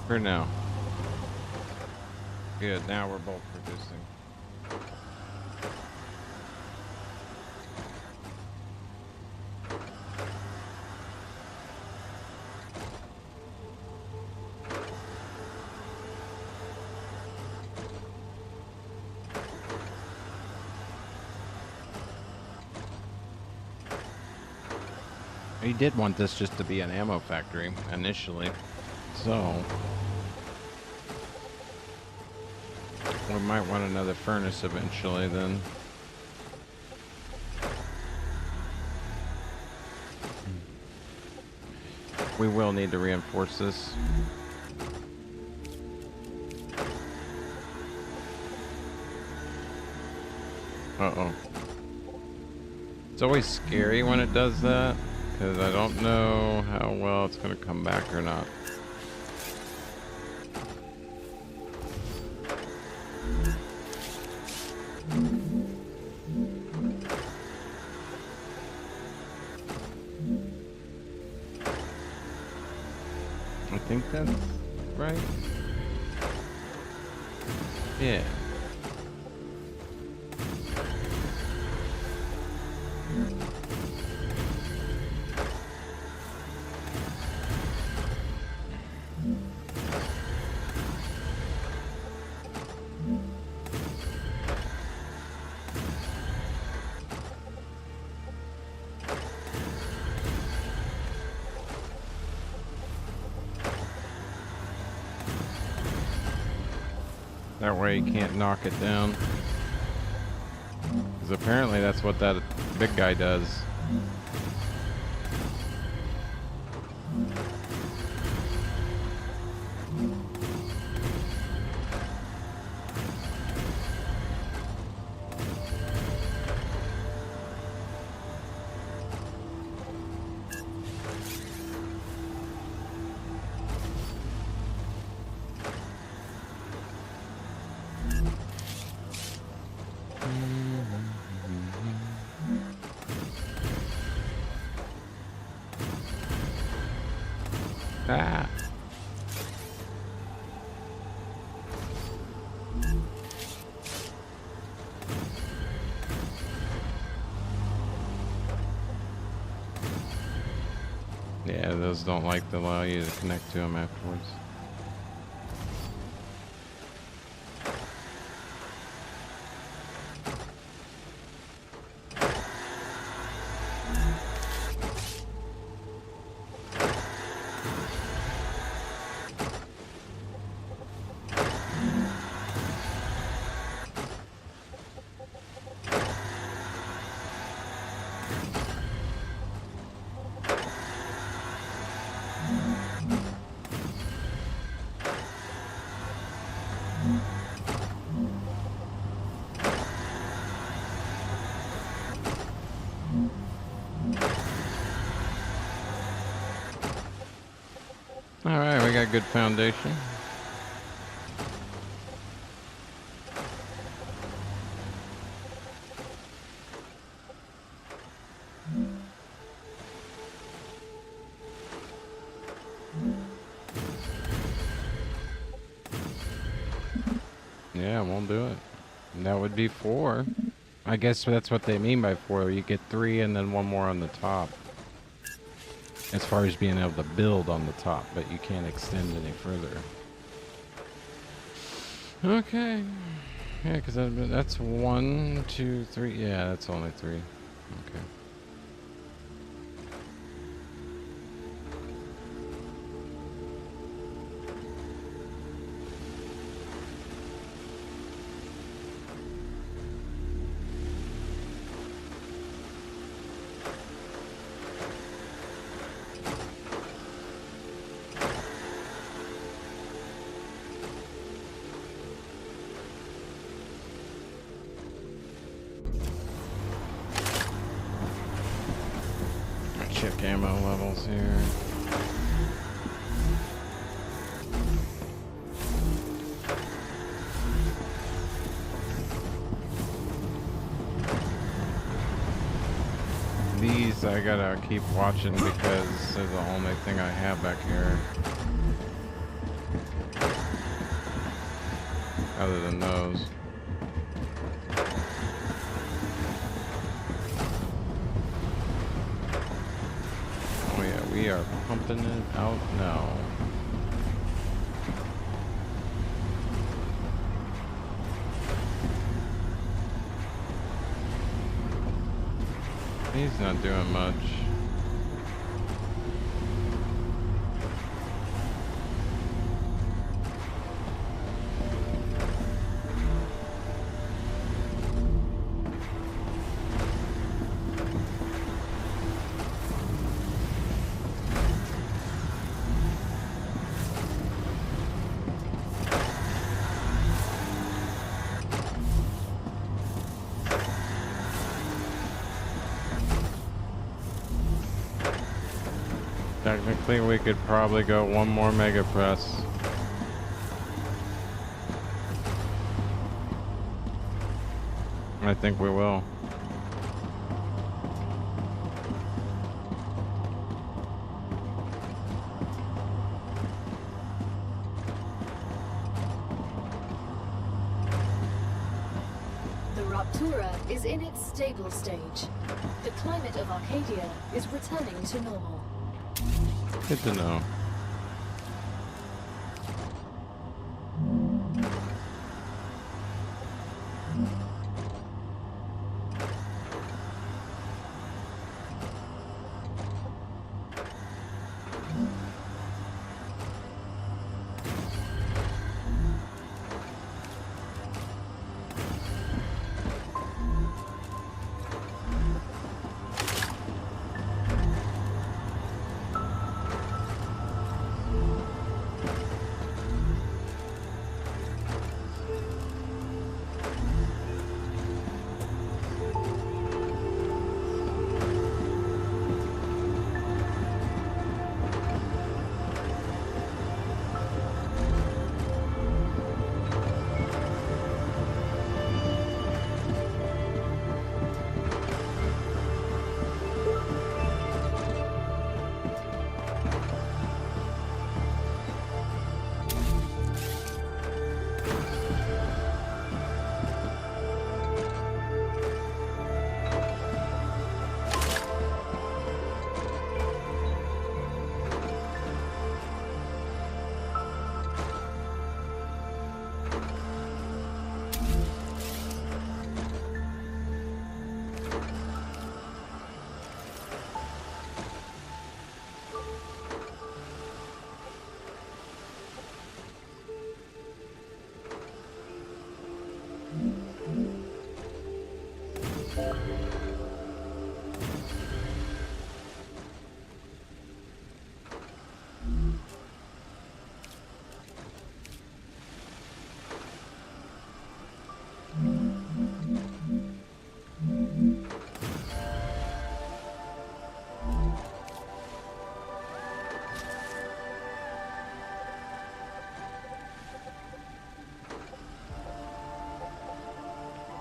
A: For now. Good, now we're both producing. He did want this just to be an ammo factory initially, so we might want another furnace eventually then. We will need to reinforce this. Uh-oh. It's always scary when it does that, because I don't know how well it's going to come back or not. I think that's right. Yeah. That way you can't knock it down. Because apparently that's what that big guy does. Ah. Yeah, those don't like to allow you to connect to them afterwards. Alright, we got good foundation. Yeah, we'll do it. And that would be 4. I guess that's what they mean by 4. You get 3 and then 1 more on the top. As far as being able to build on the top, but you can't extend any further. Okay. Yeah, because that's 1, 2, 3. Yeah, that's only 3. Okay.
D: ammo levels here. These I gotta keep watching because they're the only thing I have back here. Other than those. Oh yeah, we are pumping it out now. He's not doing much. Technically, we could probably go one more mega press. I think we will.
B: The Ruptura is in its stable stage. The climate of Arcadia is returning to normal.
D: Good to know.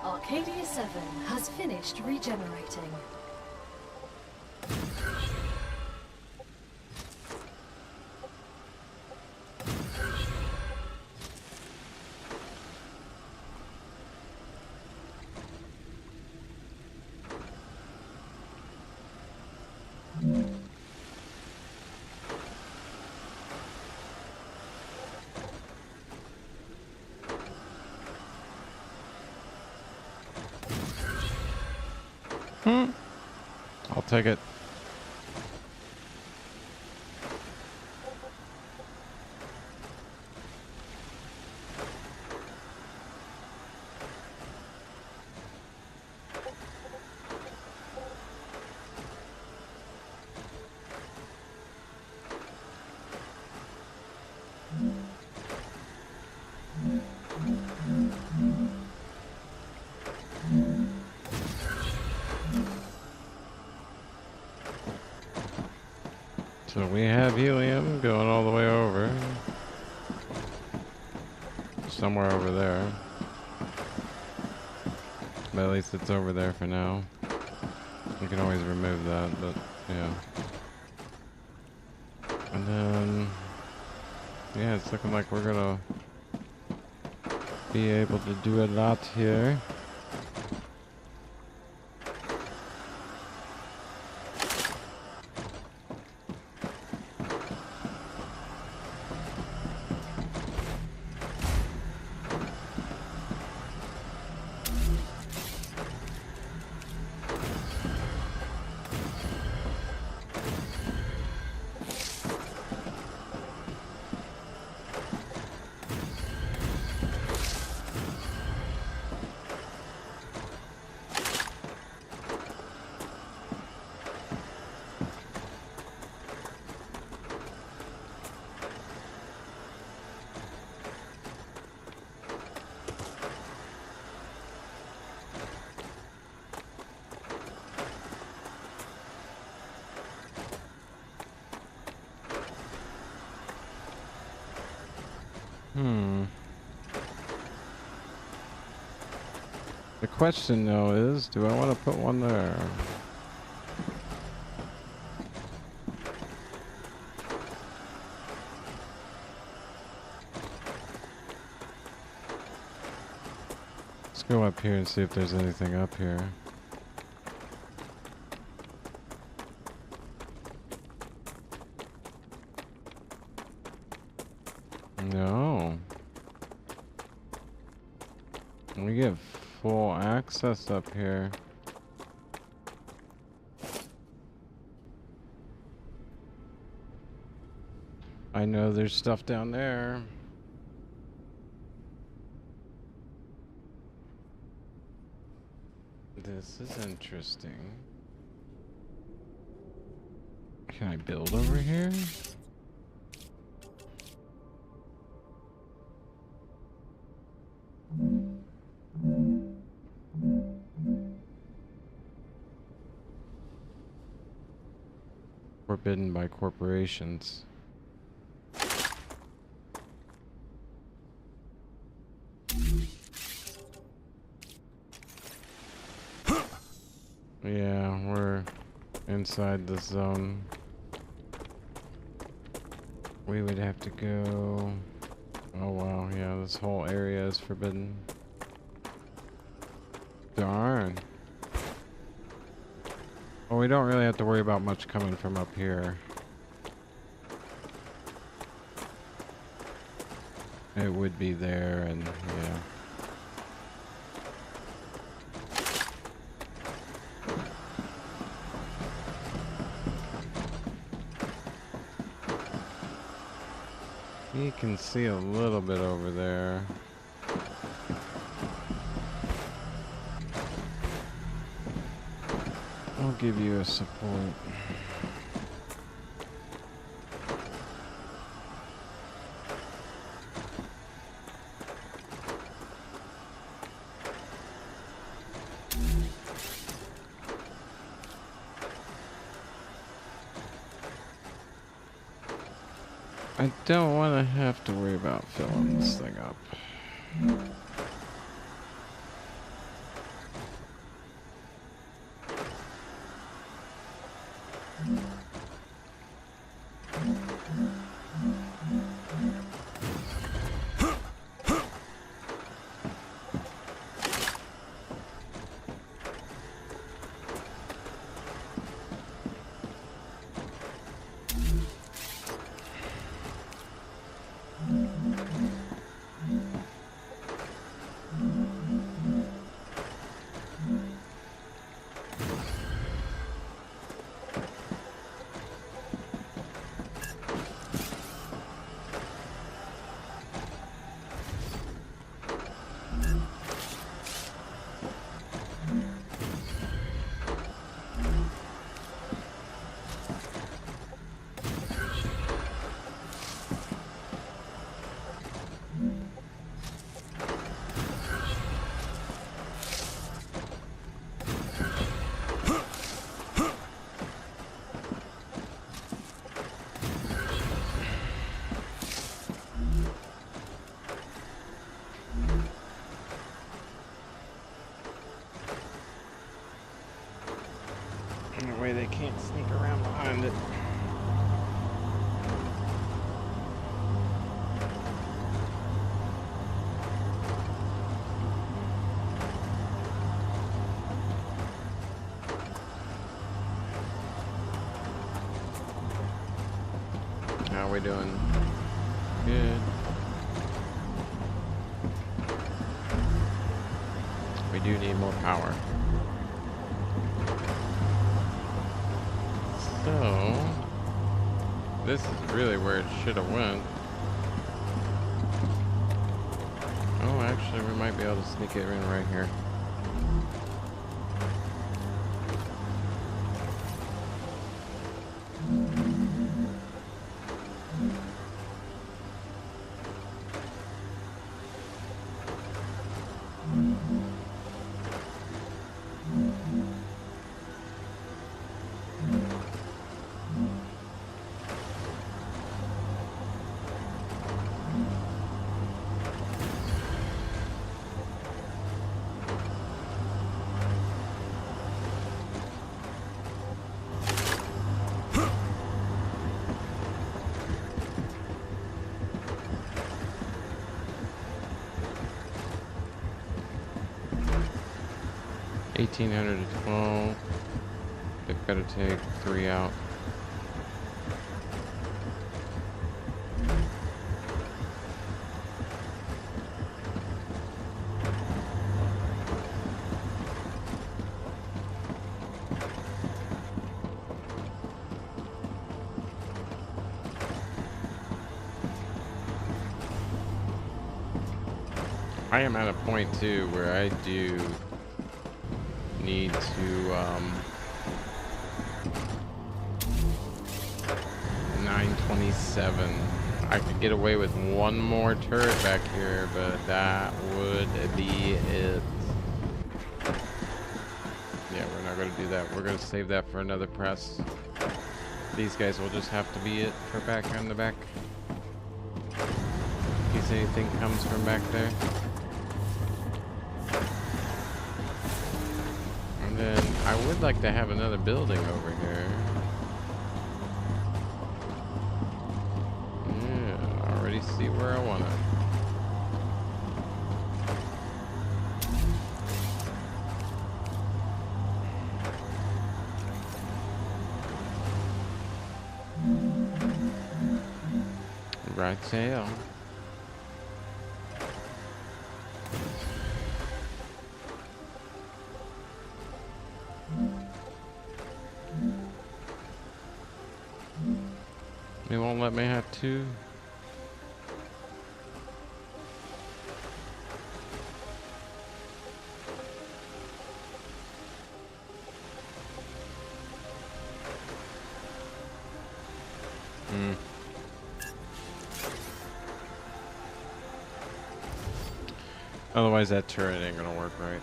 B: Arcadia 7 has finished regenerating.
D: I'll take it. So we have helium going all the way over. Somewhere over there. But at least it's over there for now. You can always remove that, but yeah. And then, yeah, it's looking like we're gonna be able to do a lot here. The question though is, do I want to put one there? Let's go up here and see if there's anything up here. No. We get full access up here. I know there's stuff down there. This is interesting. Can I build over here? Forbidden by corporations. Yeah, we're inside the zone. We would have to go... Oh wow, yeah, this whole area is forbidden. Darn. Well, we don't really have to worry about much coming from up here. It would be there, and yeah. You can see a little bit over there. I'll give you a support. I don't want to have to worry about filling this thing up.
A: That way they can't sneak around behind it. How are we doing? Good. We do need more power. So, this is really where it should have went. Oh, actually, we might be able to sneak it in right here. $1,800 to 12. They've got to take 3 out. I am at a point too where I do need to 927. I could get away with one more turret back here, but that would be it. Yeah, we're not going to do that. We're going to save that for another press. These guys will just have to be it for back on the back. In case anything comes from back there. And then I would like to have another building over here. Yeah, I already see where I want it. Right tail. They won't let me have 2. Otherwise that turret ain't gonna work right.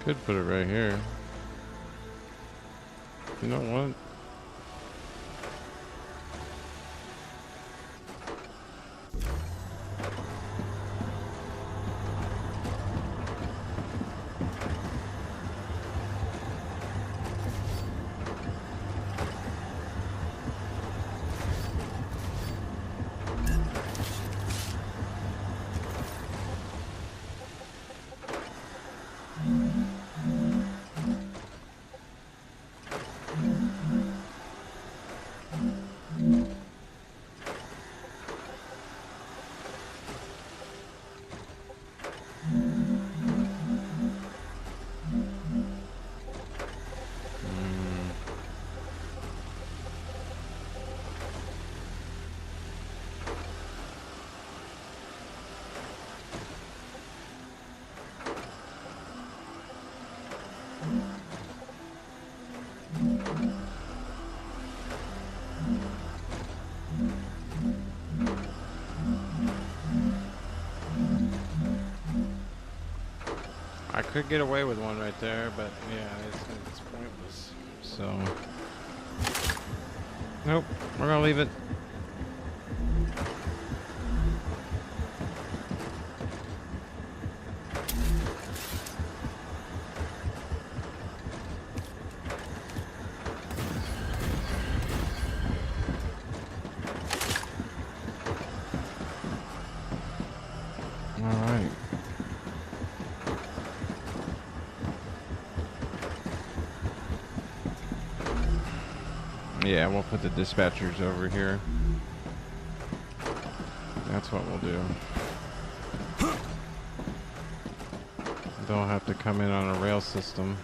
A: Could put it right here. You know what? I could get away with one right there, but yeah, it's pointless. So, nope, we're gonna leave it. Yeah, we'll put the dispatchers over here. That's what we'll do. They'll have to come in on a rail system.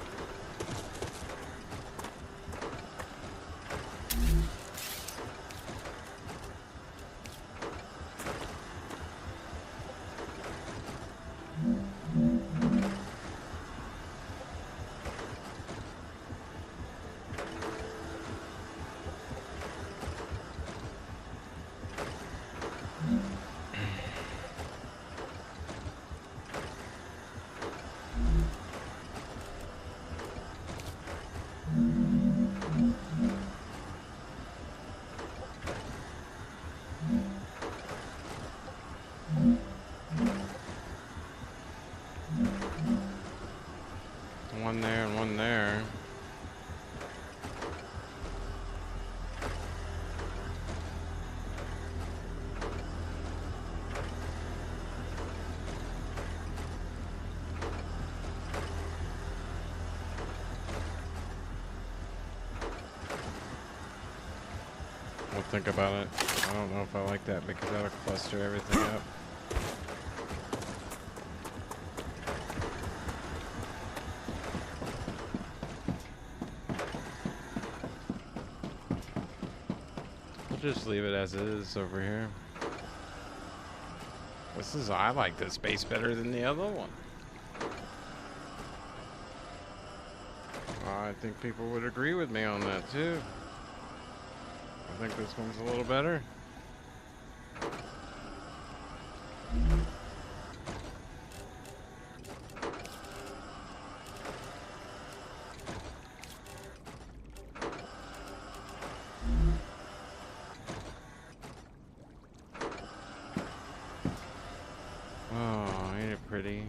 A: One there and one there. We'll think about it. I don't know if I like that because that'll cluster everything up. Just leave it as it is over here. I like this space better than the other one. I think people would agree with me on that too. I think this one's a little better. Pretty.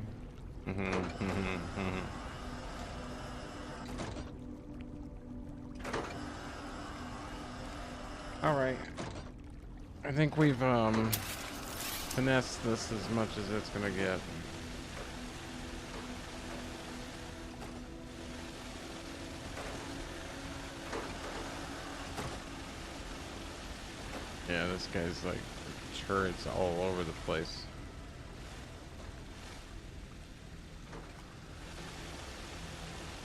A: All right. I think we've finessed this as much as it's gonna get. Yeah, this guy's like turrets all over the place.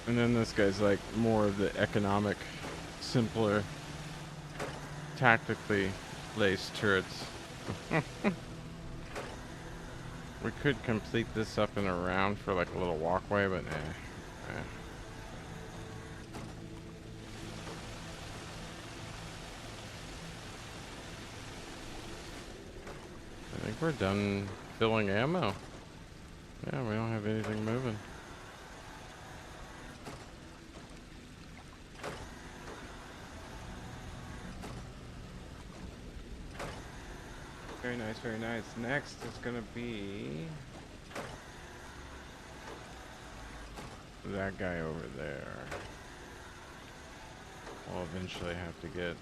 A: And then this guy's like more of the economic, simpler, tactically laced turrets. We could complete this up and around for like a little walkway, but nah. I think we're done filling ammo. Yeah, we don't have anything moving. Very nice, very nice. Next is gonna be that guy over there. I'll eventually have to get.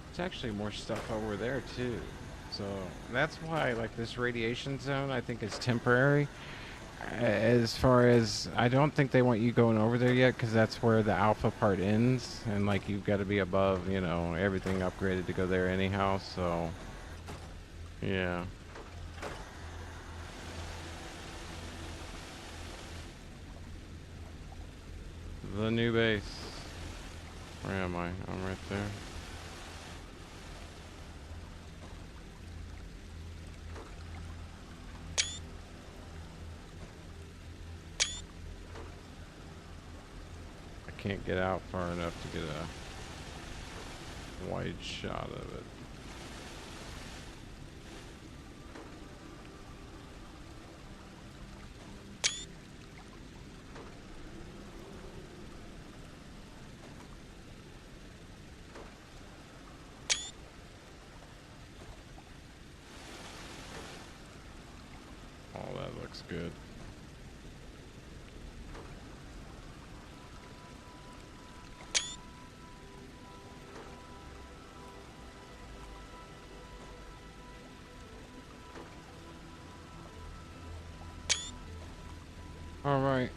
A: There's actually more stuff over there too. So that's why like this radiation zone I think is temporary. As far as I don't think they want you going over there yet because that's where the alpha part ends and like you've got to be above, you know, everything upgraded to go there anyhow, so yeah. The new base. Where am I? I'm right there. Can't get out far enough to get a wide shot of it. Oh, that looks good. All right.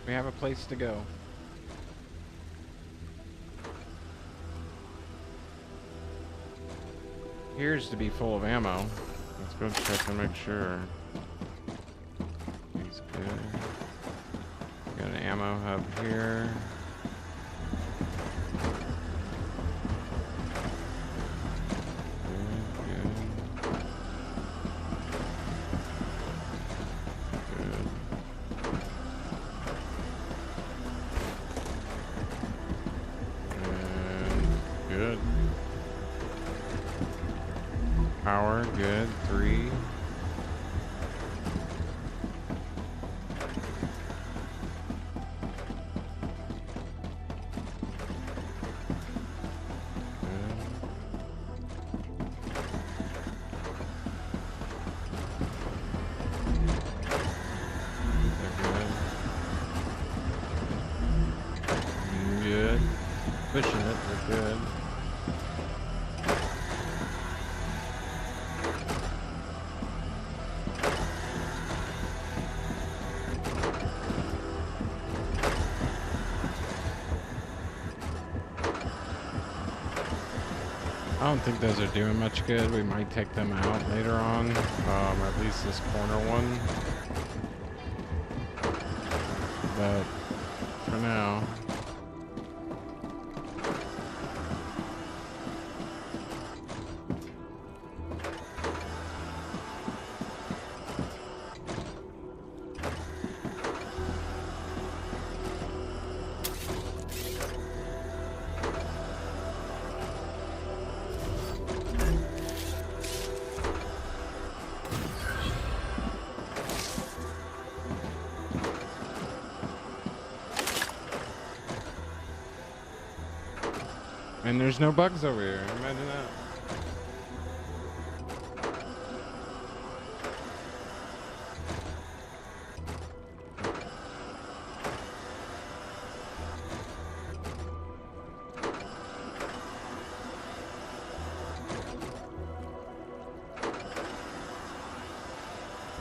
A: We have a place to go. Appears to be full of ammo. Let's go check and make sure. He's good. Got an ammo hub here. Good. Power, good. 3. Good. Pushing it, we're good. I don't think those are doing much good. We might take them out later on. At least this corner one. But for now. And there's no bugs over here. Imagine that.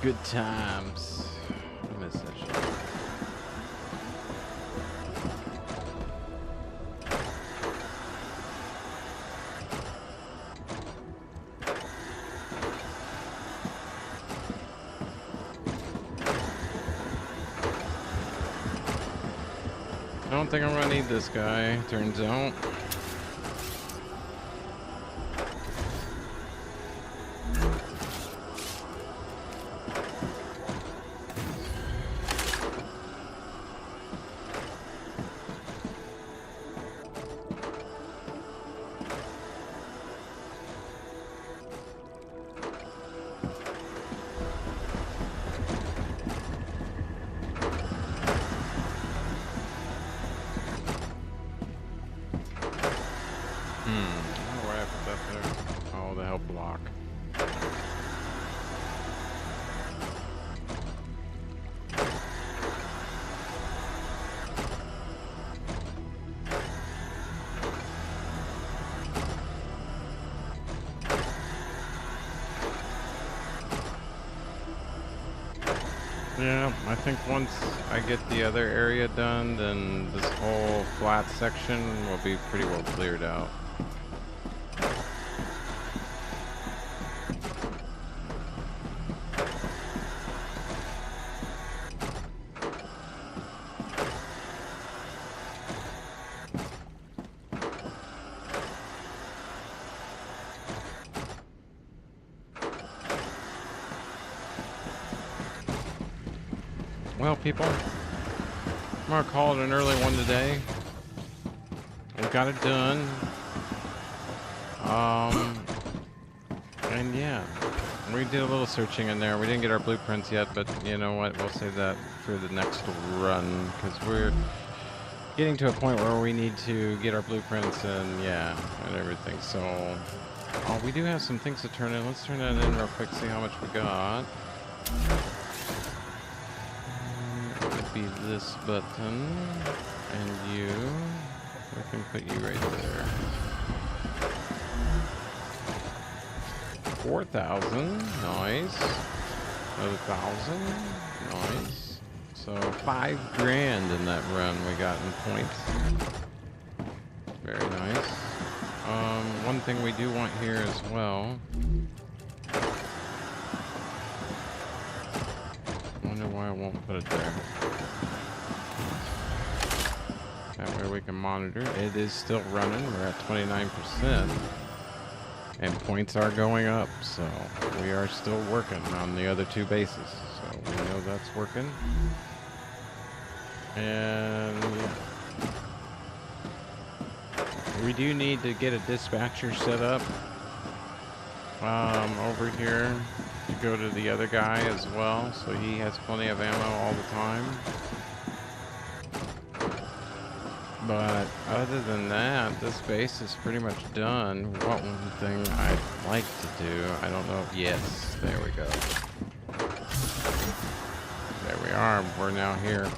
A: Good times. I miss that shit. I don't think I'm gonna need this guy, turns out. Block. Yeah, I think once I get the other area done, then this whole flat section will be pretty well cleared out. Well, people, I'm gonna call it an early one today. We got it done. And yeah, we did a little searching in there. We didn't get our blueprints yet, but you know what? We'll save that for the next run because we're getting to a point where we need to get our blueprints and yeah, and everything. So, oh, we do have some things to turn in. Let's turn that in real quick. See how much we got. Be this button and you. I can put you right there. 4,000, nice. Another 1,000, nice. So 5 grand in that run we got in points. Very nice. One thing we do want here as well. Wonder why I won't put it there. That way we can monitor. It is still running. We're at 29%. And points are going up. So we are still working on the other 2 bases. So we know that's working. And yeah. We do need to get a dispatcher set up over here to go to the other guy as well, so he has plenty of ammo all the time. But other than that, this base is pretty much done. What one thing I'd like to do, I don't know. Yes, there we go. There we are. We're now here.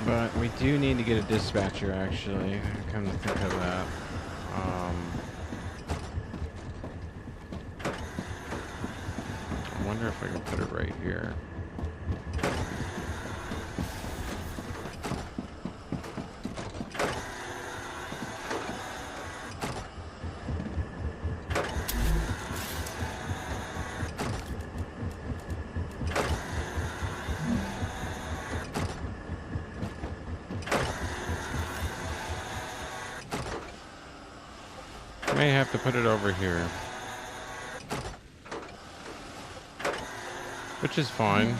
A: But we do need to get a dispatcher, actually. Come to think of that. I wonder if I can put it right here. May have to put it over here, which is fine.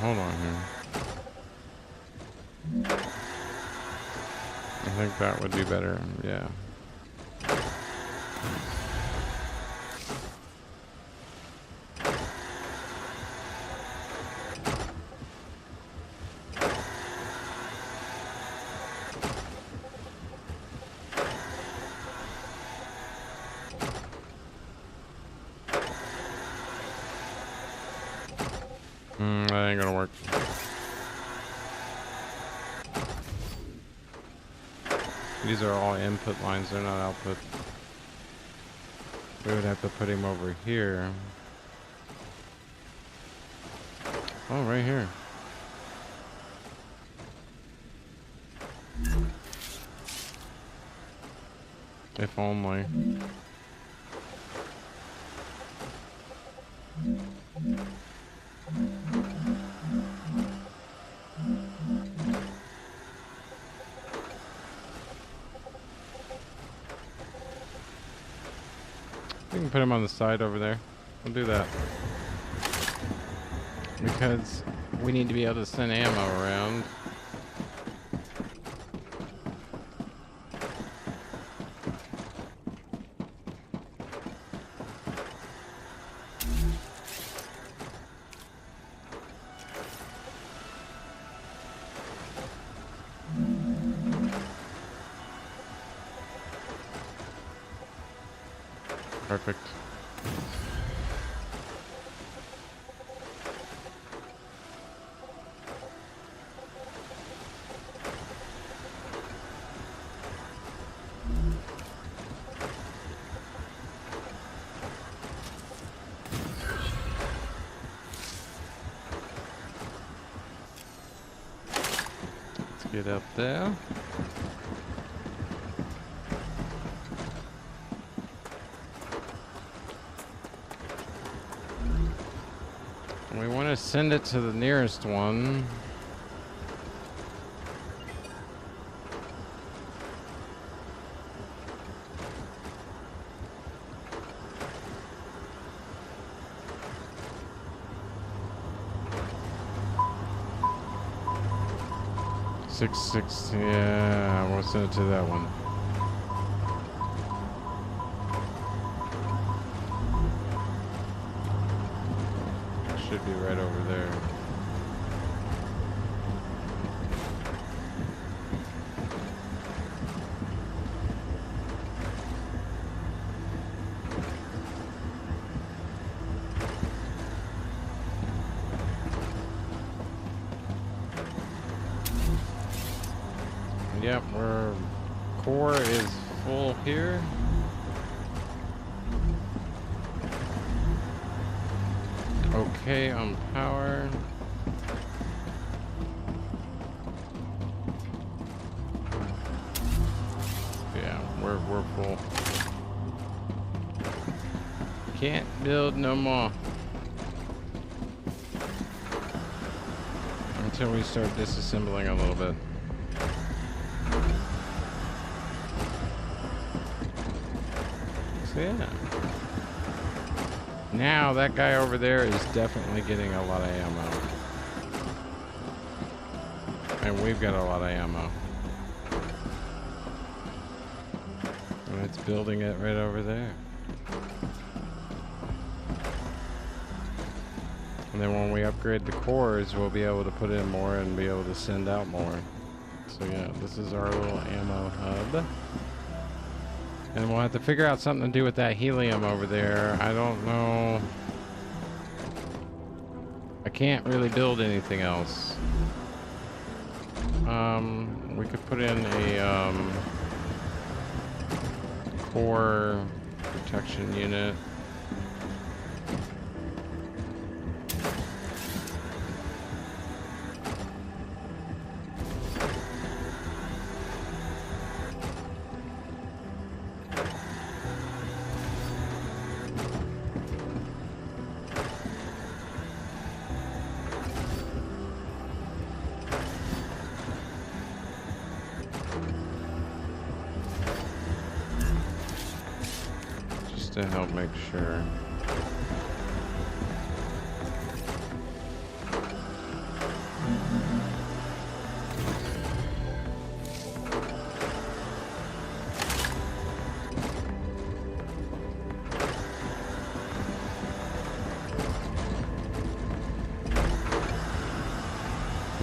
A: Hold on here. I think that would be better, yeah. That ain't gonna work. These are all input lines, they're not output. We would have to put him over here. Oh, right here. If only. We can put him on the side over there. We'll do that. Because we need to be able to send ammo around. Perfect. Let's get up there. We want to send it to the nearest one. Six, yeah, we'll send it to that one. Should be right over there.
D: Yep, we're core is full here. Okay on power. Yeah, we're full. Can't build no more until we start disassembling a little bit. So yeah. Now that guy over there is definitely getting a lot of ammo. And we've got a lot of ammo. And it's building it right over there. And then when we upgrade the cores, we'll be able to put in more and be able to send out more. So yeah, this is our little ammo hub. And we'll have to figure out something to do with that helium over there. I don't know. I can't really build anything else. We could put in a core protection unit. To help make sure.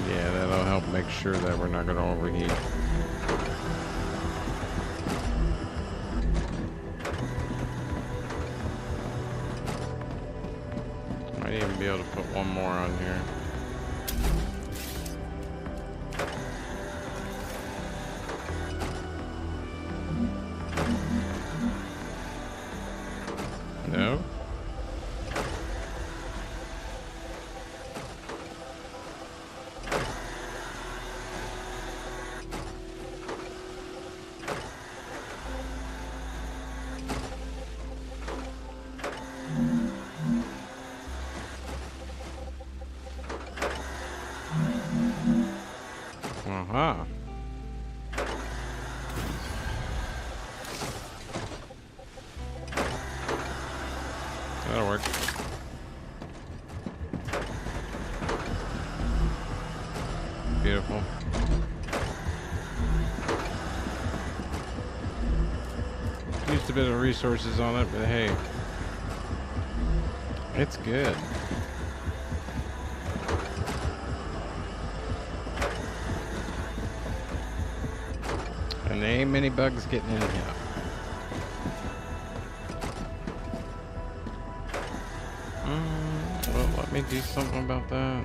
D: Yeah, that'll help make sure that we're not going to overheat. Might even be able to put one more on here. No? Uh-huh. That'll work. Beautiful. Used a bit of resources on it, but hey, it's good. And there ain't many bugs getting in here. Well, let me do something about that.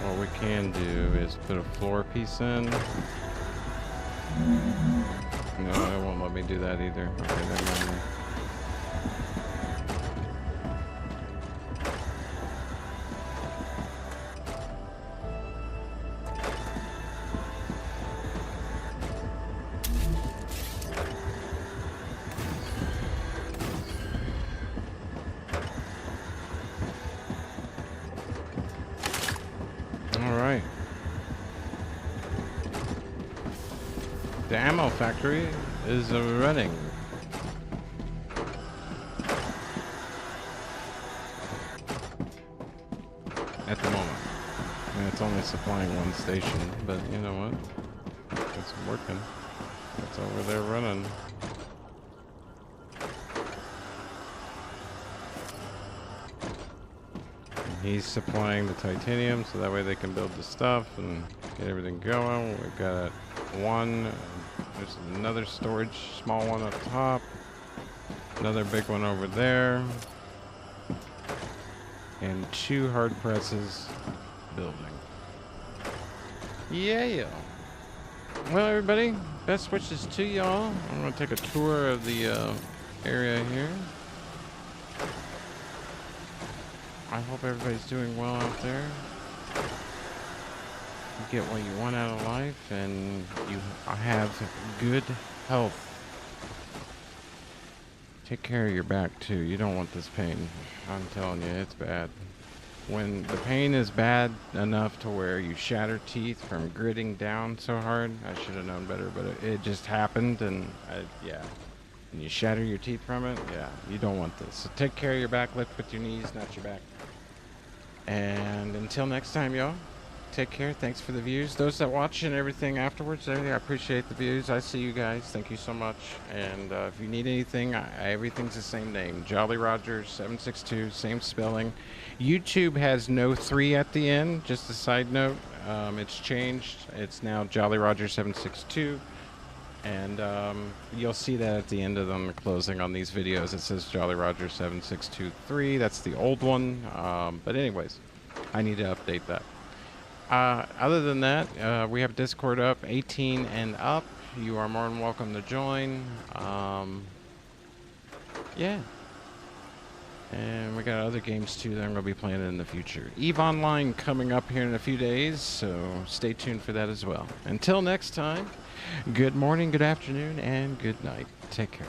D: What we can do is put a floor piece in. No, it won't let me do that either. Okay, never mind. All right. The ammo factory is running. At the moment. I mean, it's only supplying one station, but you know what? It's working. It's over there running. And he's supplying the titanium, so that way they can build the stuff and
A: Get everything going. We've got one. There's another storage, small one up top. Another big one over there. And 2 hard presses building. Yeah. Well, everybody, best wishes to y'all. I'm going to take a tour of the area here. I hope everybody's doing well out there. You get what you want out of life, and you have good health. Take care of your back, too. You don't want this pain. I'm telling you, it's bad. When the pain is bad enough to where you shatter teeth from gritting down so hard, I should have known better, but it just happened, and yeah. And you shatter your teeth from it, yeah, you don't want this. So take care of your back, lift with your knees, not your back. And until next time, y'all, take care. Thanks for the views. Those that watch and everything afterwards, I appreciate the views. I see you guys. Thank you so much. And if you need anything, everything's the same name. Jolly Roger 762, same spelling. YouTube has no 3 at the end. Just a side note. It's changed. It's now Jolly Roger 762. And you'll see that at the end of them, the closing on these videos. It says Jolly Roger 7623. That's the old one. But anyways, I need to update that. Other than that, we have Discord up, 18 and up. You are more than welcome to join. Yeah. And we got other games too that I'm going to be playing in the future. EVE Online coming up here in a few days, so stay tuned for that as well. Until next time, good morning, good afternoon, and good night. Take care.